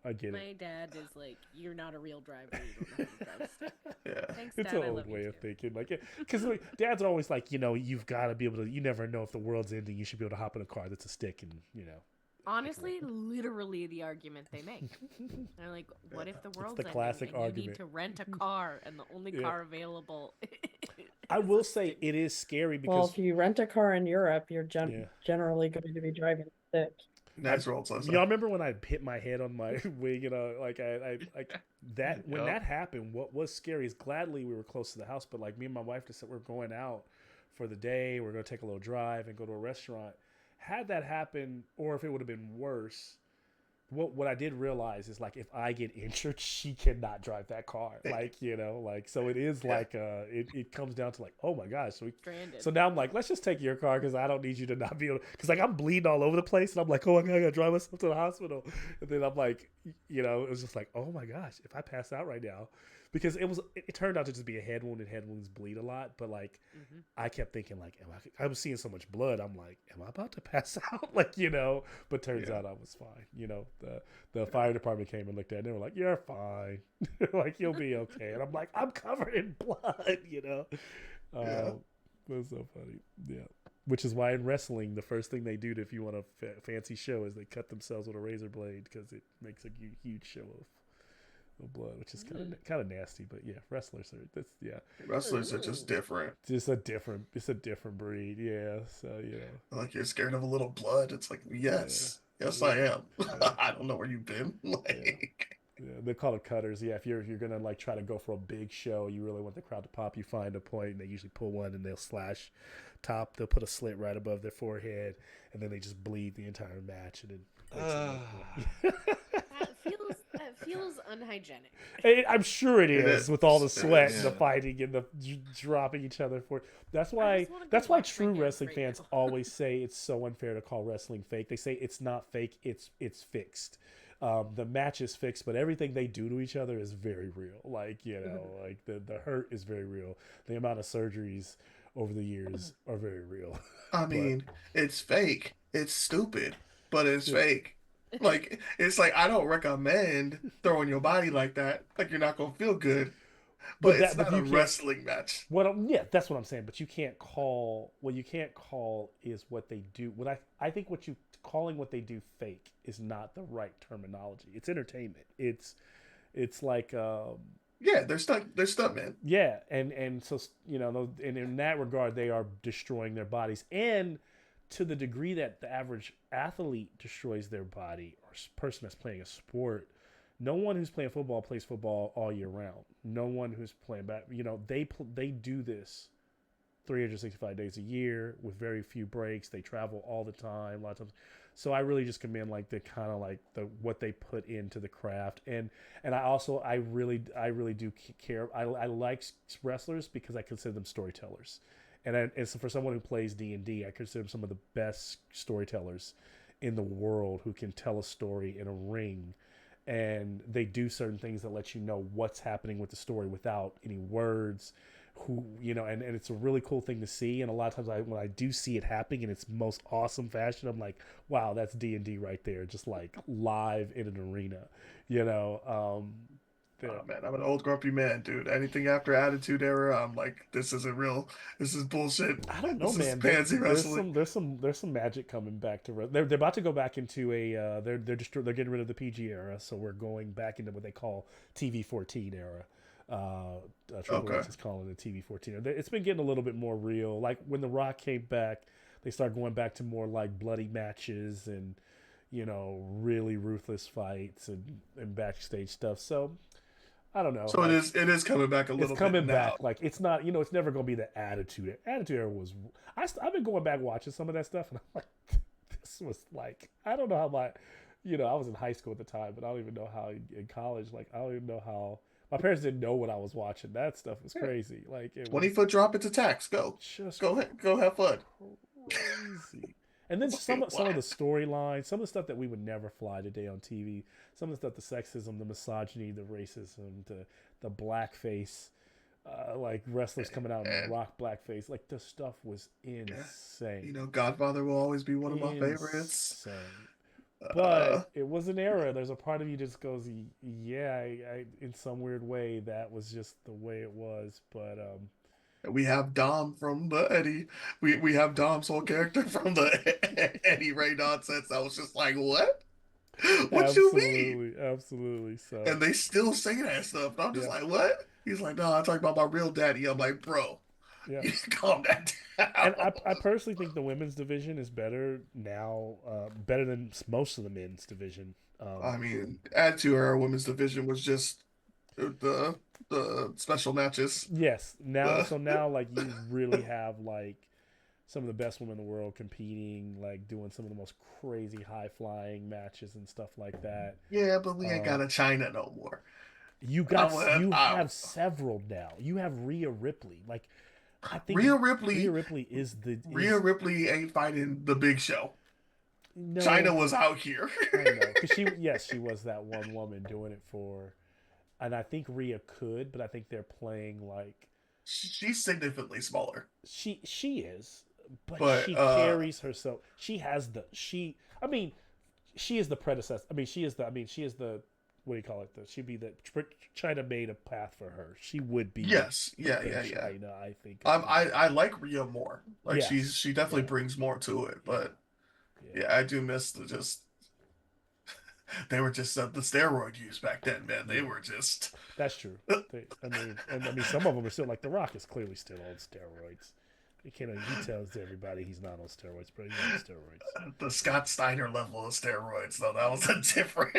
I get it. My dad is like, you're not a real driver. You don't know how to drive stick. Yeah. Thanks, It's Dad. an I old love way you of too. thinking, like, because dads are always like, you've got to be able to. You never know if the world's ending. You should be able to hop in a car that's a stick, and Honestly, literally the argument they make. They're like, what if the world's the classic ending and you need argument. to rent a car and the only car available I will say it is scary Well, because if you rent a car in Europe, you're generally going to be driving stick. Natural. So y'all remember when I hit my head on my wing, like I like that when that happened. What was scary is gladly we were close to the house, but like me and my wife just said we're going out for the day. We're going to take a little drive and go to a restaurant. Had that happened, or if it would have been worse, what I did realize is like if I get injured, she cannot drive that car. Like so it is like it comes down to like, oh my gosh, so now I'm like, let's just take your car because I don't need you to not be able to, because like I'm bleeding all over the place and I'm like, oh my god, I gotta drive myself to the hospital, and then I'm like, it was just like, oh my gosh, if I pass out right now, because it turned out to just be a head wound, and head wounds bleed a lot. But like, I kept thinking like, I was seeing so much blood. I'm like, am I about to pass out? Like, but turns out I was fine. The fire department came and looked at it and they were like, you're fine. Like, you'll be okay. And I'm like, I'm covered in blood, It was so funny. Yeah. Which is why in wrestling, the first thing they do if you want a fancy show is they cut themselves with a razor blade because it makes a huge show of blood, which is kind of nasty. But yeah, wrestlers are just different. It's a different breed. Yeah. So like you're scared of a little blood. It's like yes, I am. I don't know where you've been. Like. Yeah, they call it cutters. Yeah, if you're gonna like try to go for a big show, you really want the crowd to pop. You find a point, and they usually pull one, and they'll slash top. They'll put a slit right above their forehead, and then they just bleed the entire match, and then that feels unhygienic. I'm sure it is with all the sweat and the fighting and the dropping each other for. That's why true wrestling fans always say it's so unfair to call wrestling fake. They say it's not fake, it's fixed. The match is fixed, but everything they do to each other is very real. Like, like the hurt is very real. The amount of surgeries over the years are very real. I mean, it's fake. It's stupid, but it's fake. Like, it's like, I don't recommend throwing your body like that. Like, you're not going to feel good. But it's not a wrestling match. That's what I'm saying. But you can't call, what you can't call is what they do. I think calling what they do fake is not the right terminology. It's entertainment. It's like they're stuntmen. Yeah, and so and in that regard, they are destroying their bodies, and to the degree that the average athlete destroys their body, or person that's playing a sport. No one who's playing football plays football all year round. No one who's playing they do this 365 days a year with very few breaks. They travel all the time, a lot of times. So I really just commend like the kind of like what they put into the craft, and I really do care. I like wrestlers because I consider them storytellers, and so for someone who plays D&D, I consider them some of the best storytellers in the world who can tell a story in a ring. And they do certain things that let you know what's happening with the story without any words. And it's a really cool thing to see. And a lot of times when I do see it happening in its most awesome fashion, I'm like, wow, that's D&D right there, just like live in an arena. Oh man, I'm an old grumpy man, dude. Anything after Attitude Era, I'm like, this is bullshit. I don't know, this man. Is pansy wrestling. There's some magic coming back to. They're about to go back into a. They're getting rid of the PG era, so we're going back into what they call TV-14 era. Triple H is calling it TV-14. It's been getting a little bit more real. Like when The Rock came back, they started going back to more like bloody matches and really ruthless fights and backstage stuff. So. I don't know. So it is coming back a little bit. It's coming back. Like it's not, it's never going to be the Attitude. Attitude Era was. I've been going back watching some of that stuff, and I'm like, this was like, I don't know how I was in high school at the time, but I don't even know how in college. Like I don't even know how my parents didn't know what I was watching. That stuff was crazy. Like 20-foot drop into tax. Go have fun. Crazy. And then some of the storylines, some of the stuff that we would never fly today on TV, some of the stuff, the sexism, the misogyny, the racism, the blackface, like wrestlers coming out in rock blackface, like the stuff was insane. Godfather will always be one of my favorites. But it was an era. There's a part of you just goes, yeah, I in some weird way that was just the way it was. But we have Dom from the Eddie. We have Dom's whole character from the Eddie Ray nonsense. I was just like, what? What you mean? Absolutely. So. And they still say that stuff. And I'm just like, what? He's like, no, I'm talking about my real daddy. I'm like, bro, you calm that down. And I personally think the women's division is better now, better than most of the men's division. I mean, add to our women's division was just the special matches. Yes. Now like you really have like some of the best women in the world competing, like doing some of the most crazy high flying matches and stuff like that. Yeah, but we ain't got a China no more. You have several now. You have Rhea Ripley. Like I think Rhea Ripley Rhea Ripley ain't fighting the Big Show. No, China was out here. I know, because she was that one woman doing it for. and I think Rhea could, but I think they're playing like She's significantly smaller, she is, but but she carries herself. She has the she. I mean, she is the predecessor. I mean, she is the. I mean, she is the. What do you call it? She'd be the China made a path for her. She would be. yes, yeah, The yeah, yeah. China, I think. I like Rhea more. Like Yes. she definitely Yeah. brings more to it, but Yeah. yeah, I do miss the just they were just the steroid use back then, man. They were just That's true. I mean, some of them are still like The Rock is clearly still on steroids. He tells everybody he's not on steroids, but he's on steroids. the Scott Steiner level of steroids, though. That was a different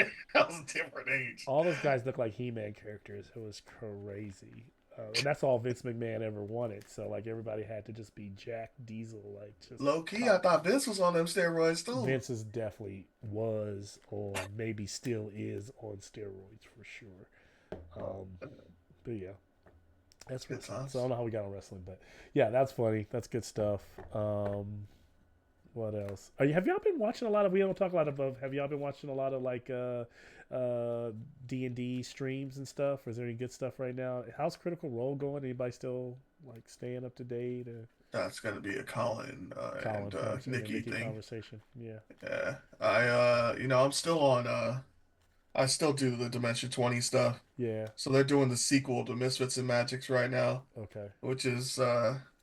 age. All those guys look like He-Man characters. It was crazy, and that's all Vince McMahon ever wanted. So like everybody had to just be Jack Diesel, like just Low key, I thought Vince was on them steroids too. Vince is definitely was, or maybe still is on steroids for sure. But yeah, that's Good what's up. times. So I don't know how we got on wrestling, but yeah, that's funny. That's good stuff. What else? Have y'all been watching a lot of? We don't talk a lot about. Have y'all been watching a lot of like D&D streams and stuff? Or is there any good stuff right now? How's Critical Role going? Anybody still like staying up to date? That's gonna be a Colin, and Fox, Nikki thing. conversation. Yeah. Yeah, I'm still on. I still do the Dimension 20 stuff. Yeah. So they're doing the sequel to Misfits and Magics right now, Okay. which is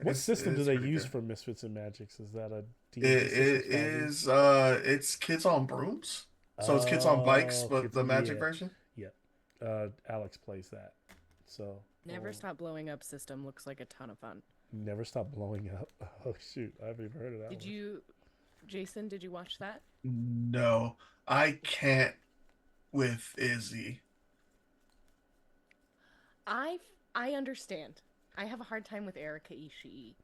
What system do they pretty use good. for Misfits and Magics? Is that a It, D&D it system? 5e? is it's kids on brooms. So it's kids on bikes, Oh, but the magic yeah. version. Yeah. Alex plays that. So Never Stop Blowing Up system looks like a ton of fun. Never Stop Blowing Up. Oh shoot, I haven't even heard of that. Did you, Jason? Did you watch that? No, I can't with Izzy. I understand. I have a hard time with Erika Ishii.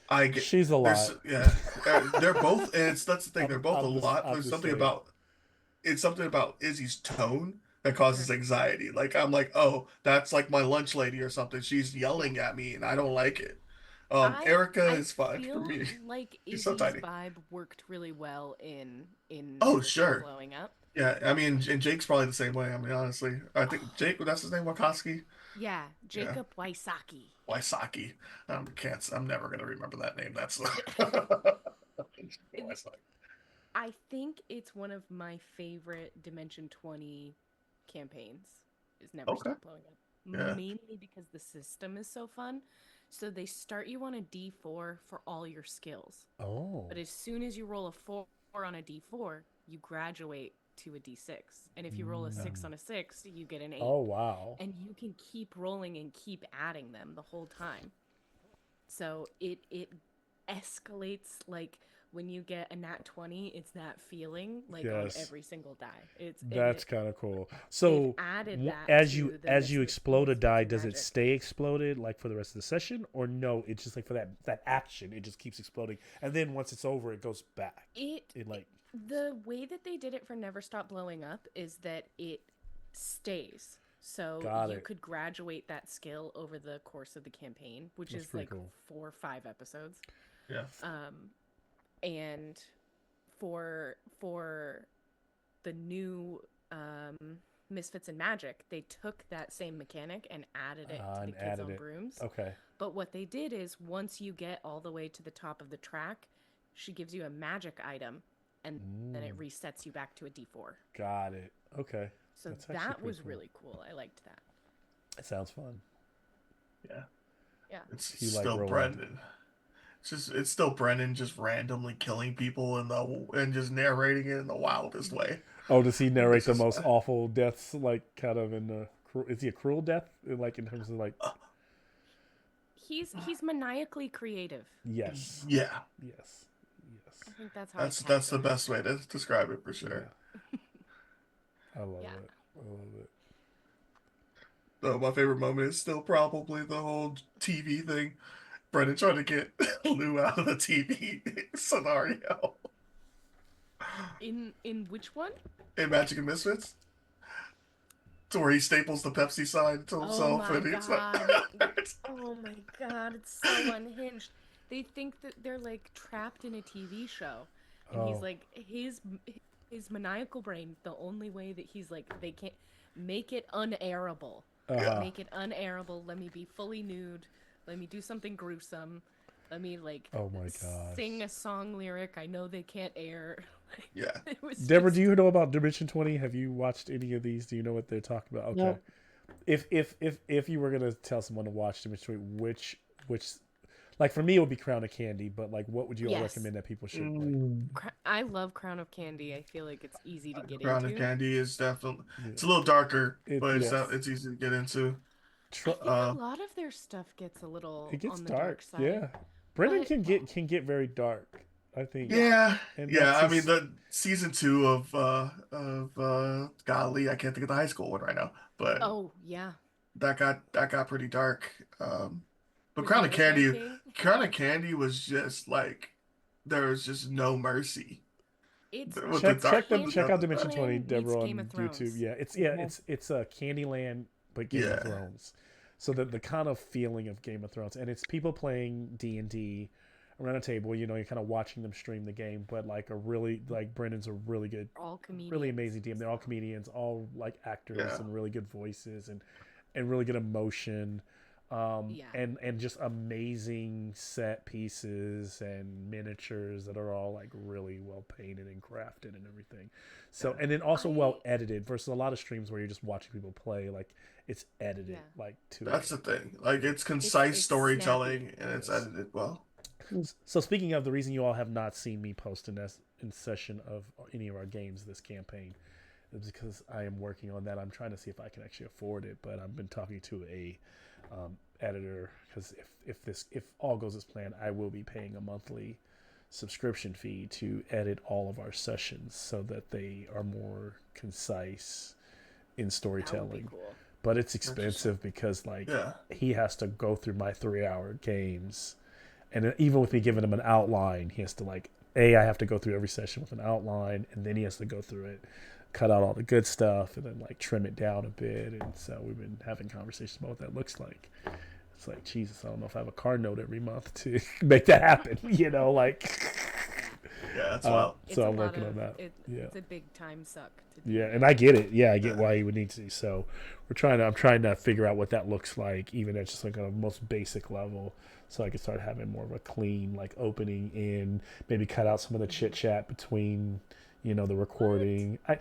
I get She's a there's- lot. Yeah, they're both. And that's the thing. They're both I'm a just- lot. I'm There's just something saying. about it's something about Izzy's tone that causes anxiety. Like I'm like, oh, that's like my lunch lady or something. She's yelling at me, and I don't like it. Erica is fine for feel me. like She's so Izzy's tiny. vibe worked really well in Oh, Never Stop sure. Blowing Up. Yeah, I mean, and Jake's probably the same way. I mean, honestly, I think Jake. That's his name, Wachowski. Yeah, Jacob Wysocki. Wysocki. I'm never gonna remember that name. That's Wysocki. I think it's one of my favorite Dimension 20 campaigns. Is Never Okay. Stop Blowing Up. Yeah. Mainly because the system is so fun. So they start you on a D4 for all your skills. Oh. But as soon as you roll a 4 on a D4, you graduate to a D6. And if you roll a 6 on a 6, you get an 8. Oh wow. And you can keep rolling and keep adding them the whole time. So it escalates. Like when you get a nat 20, it's that feeling like Yes. on every single die. That's kind of cool. So added that as to you the explode a Misfits die, and does it Magic. stay exploded like for the rest of the session, or no? It's just like for that action, it just keeps exploding, and then once it's over, it goes back. It like The way that they did it for Never Stop Blowing Up is that it stays. So Got you it. could graduate that skill over the course of the campaign, which That's is pretty like cool. 4 or 5 episodes. Yeah. And for the new Misfits and Magic, they took that same mechanic and added it to the and Kids added on it. Brooms. Okay. But what they did is once you get all the way to the top of the track, she gives you a magic item, and then it resets you back to a D4. Got it. Okay. So That's actually that pretty was cool. really cool. I liked that. It sounds fun. Yeah. Yeah. It's You like still rolling. Brendan. It's still Brendan just randomly killing people and just narrating it in the wildest way. Oh, does he narrate It's the just- most awful deaths, like kind of in the? Is he a cruel death, like in terms of like? He's maniacally creative. Yes. Yeah, Yes. Yes. I think that's how that's the best way to describe it for sure. I love Yeah. it. I love it. Though my favorite moment is still probably the whole TV thing. Brendan trying to get Lou out of the TV scenario In which one? in Magic and Misfits. To where he staples the Pepsi sign to himself, my and it's God. like, Oh my god, it's so unhinged. They think that they're like trapped in a TV show, and he's Oh. like his maniacal brain. The only way that he's like they can't make it unairable. Make it unairable. Let me be fully nude. Let me do something gruesome. Let me Oh my gosh. sing a song lyric I know they can't air. Yeah. It was Deborah, just- do you know about Dimension 20? Have you watched any of these? Do you know what they're talking about? Okay. Nope. If you were gonna tell someone to watch Dimension 20, which like for me it would be Crown of Candy, but like what would you all Yes. recommend that people should like? Mm. I love Crown of Candy. I feel like it's easy to get Crown into. of Candy is definitely Yeah. it's a little darker, but Yes. it's easy to get into. I think Uh, a lot of their stuff gets a little It gets on the dark side. Yeah. Brendan But- can get very dark, I think. yeah, And yeah. that's I mean, his- the season 2 of golly, I can't think of the high school one right now, but Oh yeah. that got pretty dark. But With Crown the of Candy, King. Crown of Candy was just like there was just no mercy. It's With check the dark- check out Dimension Candyland 20, meets Deborah, on Game of YouTube. Thrones. Yeah, it's Candyland, but Game of Yeah. Thrones. So the kind of feeling of Game of Thrones, and it's people playing D&D around a table. You know, you're kind of watching them stream the game, but like Brendan's a really good, all comedians. really amazing DM. They're all comedians, all like actors, Yeah. and really good voices, and really good emotion. Yeah. And just amazing set pieces and miniatures that are all like really well painted and crafted and everything. So and then also well edited versus a lot of streams where you're just watching people play. Like it's edited Yeah. That's to the thing. Like it's concise it's storytelling snappy. and it's Yes. edited well. So speaking of, the reason you all have not seen me post in session of any of our games this campaign is because I am working on that. I'm trying to see if I can actually afford it, but I've been talking to a editor because if all goes as planned, I will be paying a monthly subscription fee to edit all of our sessions so that they are more concise in That would be storytelling. cool. But it's expensive because like Yeah. he has to go through my 3-hour games, and even with me giving him an outline, he has to like I have to go through every session with an outline, and then he has to go through it, cut out all the good stuff, and then like trim it down a bit. And so we've been having conversations about what that looks like. It's like, Jesus, I don't know if I have a car note every month to make that happen. You know, like. Yeah, that's wild. It's So a I'm lot working on of- that. It's a big time suck to do. Yeah, and I get it. Yeah, I get why you would need to. So I'm trying to figure out what that looks like, even at just like a most basic level, so I can start having more of a clean like opening in. Maybe cut out some of the chit chat between, the recording. I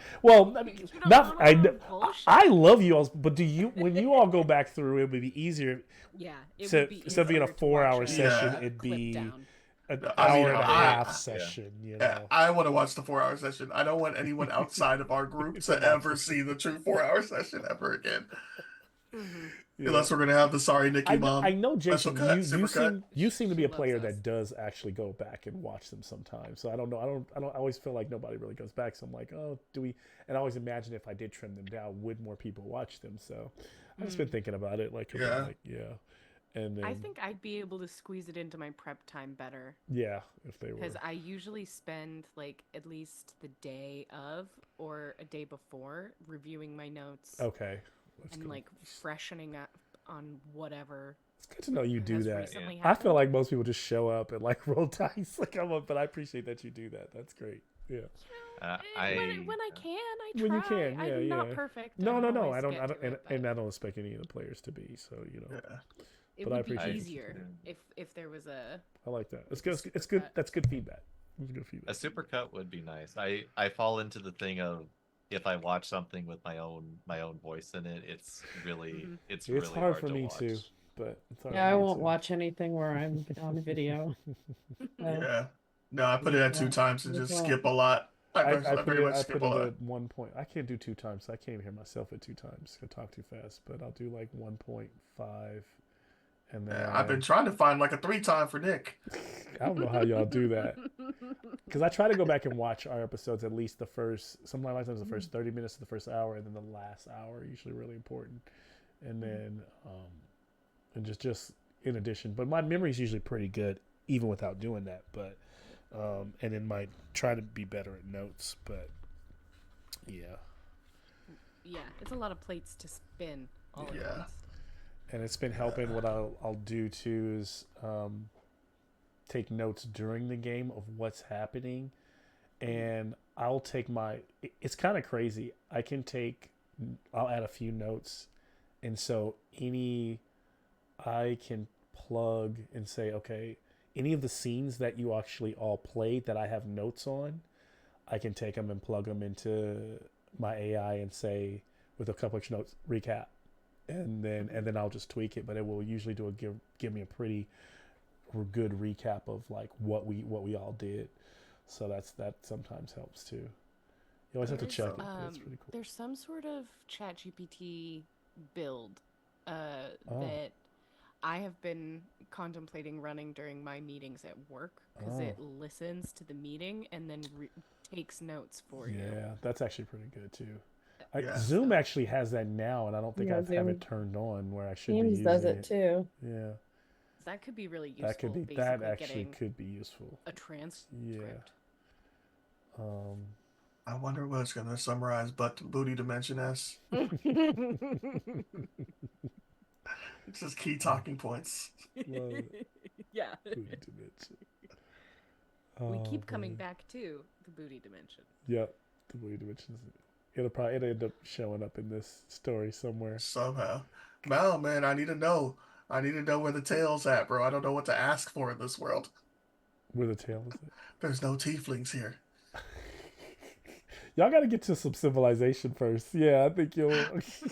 mean, You don't not want all that bullshit. I love you all, but when you all go back through, it would be easier. Yeah, it So would be instead of being a easier to 4-hour watch session, Yeah. it'd clip be down. an I mean, hour and a I- half yeah. session. You Yeah, know. I want to watch the 4-hour session. I don't want anyone outside of our group to ever see the true 4-hour session ever again. Mhm. Yeah. Unless we're gonna have the sorry Nikki mom. I know, Jason. special cut, You super you seem to be a She loves player us. that does actually go back and watch them sometimes. So I don't know. I always feel like nobody really goes back. So I'm like, oh, do we? And I always imagine if I did trim them down, would more people watch them? So I've just been thinking about it. Like, Yeah. And then I think I'd be able to squeeze it into my prep time better yeah, if they were. because I usually spend like at least the day of or a day before reviewing my notes Okay. That's and good. like freshening up on whatever. It's good to know you do has that. recently I feel happened. like most people just show up and like roll dice. Like but I appreciate that you do that. That's great. Yeah. When I can, I try. When you can, yeah, I'm not yeah. perfect. No. don't I always don't. get I don't. to it, And but I don't expect any of the players to be. So Yeah. it but I would be appreciate it. easier if there was a. I like that. It's good. It's good. That's good feedback. It's good A feedback. supercut would be nice. I fall into the thing of if I watch something with my own voice in it, it's really Mhm. it's It's really hard for to me watch. too, but it's hard Yeah, for I me won't too. watch anything where I'm on video. So, Yeah. No, I put it at 2 times and Me just as well. skip a lot. I I pretty much I skip put a it lot. at 1 point. I can't do 2 times. So I can't even hear myself at 2 times. I talk too fast, but I'll do like 1.5, and then Yeah, I've been trying to find like a 3 time for Nick. I don't know how y'all do that because I try to go back and watch our episodes at least the first. Sometimes the first 30 minutes of the first hour, and then the last hour are usually really important, and then and just in addition. But my memory is usually pretty good even without doing that. But and then might try to be better at notes, but yeah. Yeah, it's a lot of plates to spin all at Yeah. once. And it's been helping. What I'll do too is take notes during the game of what's happening, and I'll take it's kind of crazy. I'll add a few notes and so I can plug and say, okay, any of the scenes that you actually all played that I have notes on, I can take them and plug them into my AI and say, with a couple extra notes, recap, and then I'll just tweak it. But it will usually give me a pretty good recap of like what we all did. So that sometimes helps too. You always have to check it. But it's pretty cool. There's some sort of ChatGPT build Oh. that I have been contemplating running during my meetings at work because it listens to the meeting and then takes notes for you. Yeah, that's actually pretty good too. Yeah. Zoom actually has that now, and I don't think Yeah, I have Zoom. it turned on where I should be Teams using does it too. Yeah, That could be really useful. that could be basically that actually getting could be useful. a transcript. Yeah. I wonder what it's gonna summarize booty dimension as. It's just key talking points. Love it. Yeah. Booty dimension. We Oh, keep coming man. back to the booty dimension. Yep, the booty dimensions. It'll end up showing up in this story somewhere. Somehow. Mal, man, I need to know. I need to know where the tail's at, bro. I don't know what to ask for in this world. Where the tail is at. There's no tieflings here. Y'all got to get to some civilization first. Yeah, I think you'll.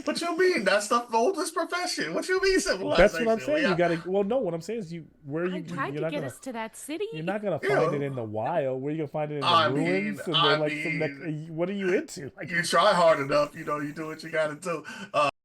What you mean? That's the oldest profession. What you mean civilization? That's what I'm saying. We You got- got to. Well, no, what I'm saying is you're I tried to not get gonna. us to that city. You're not gonna Yeah. find it in the wild. Where you gonna find it in the I ruins? mean- and I then, like, mean- what are you into? Like, You try hard enough, you do what you gotta do.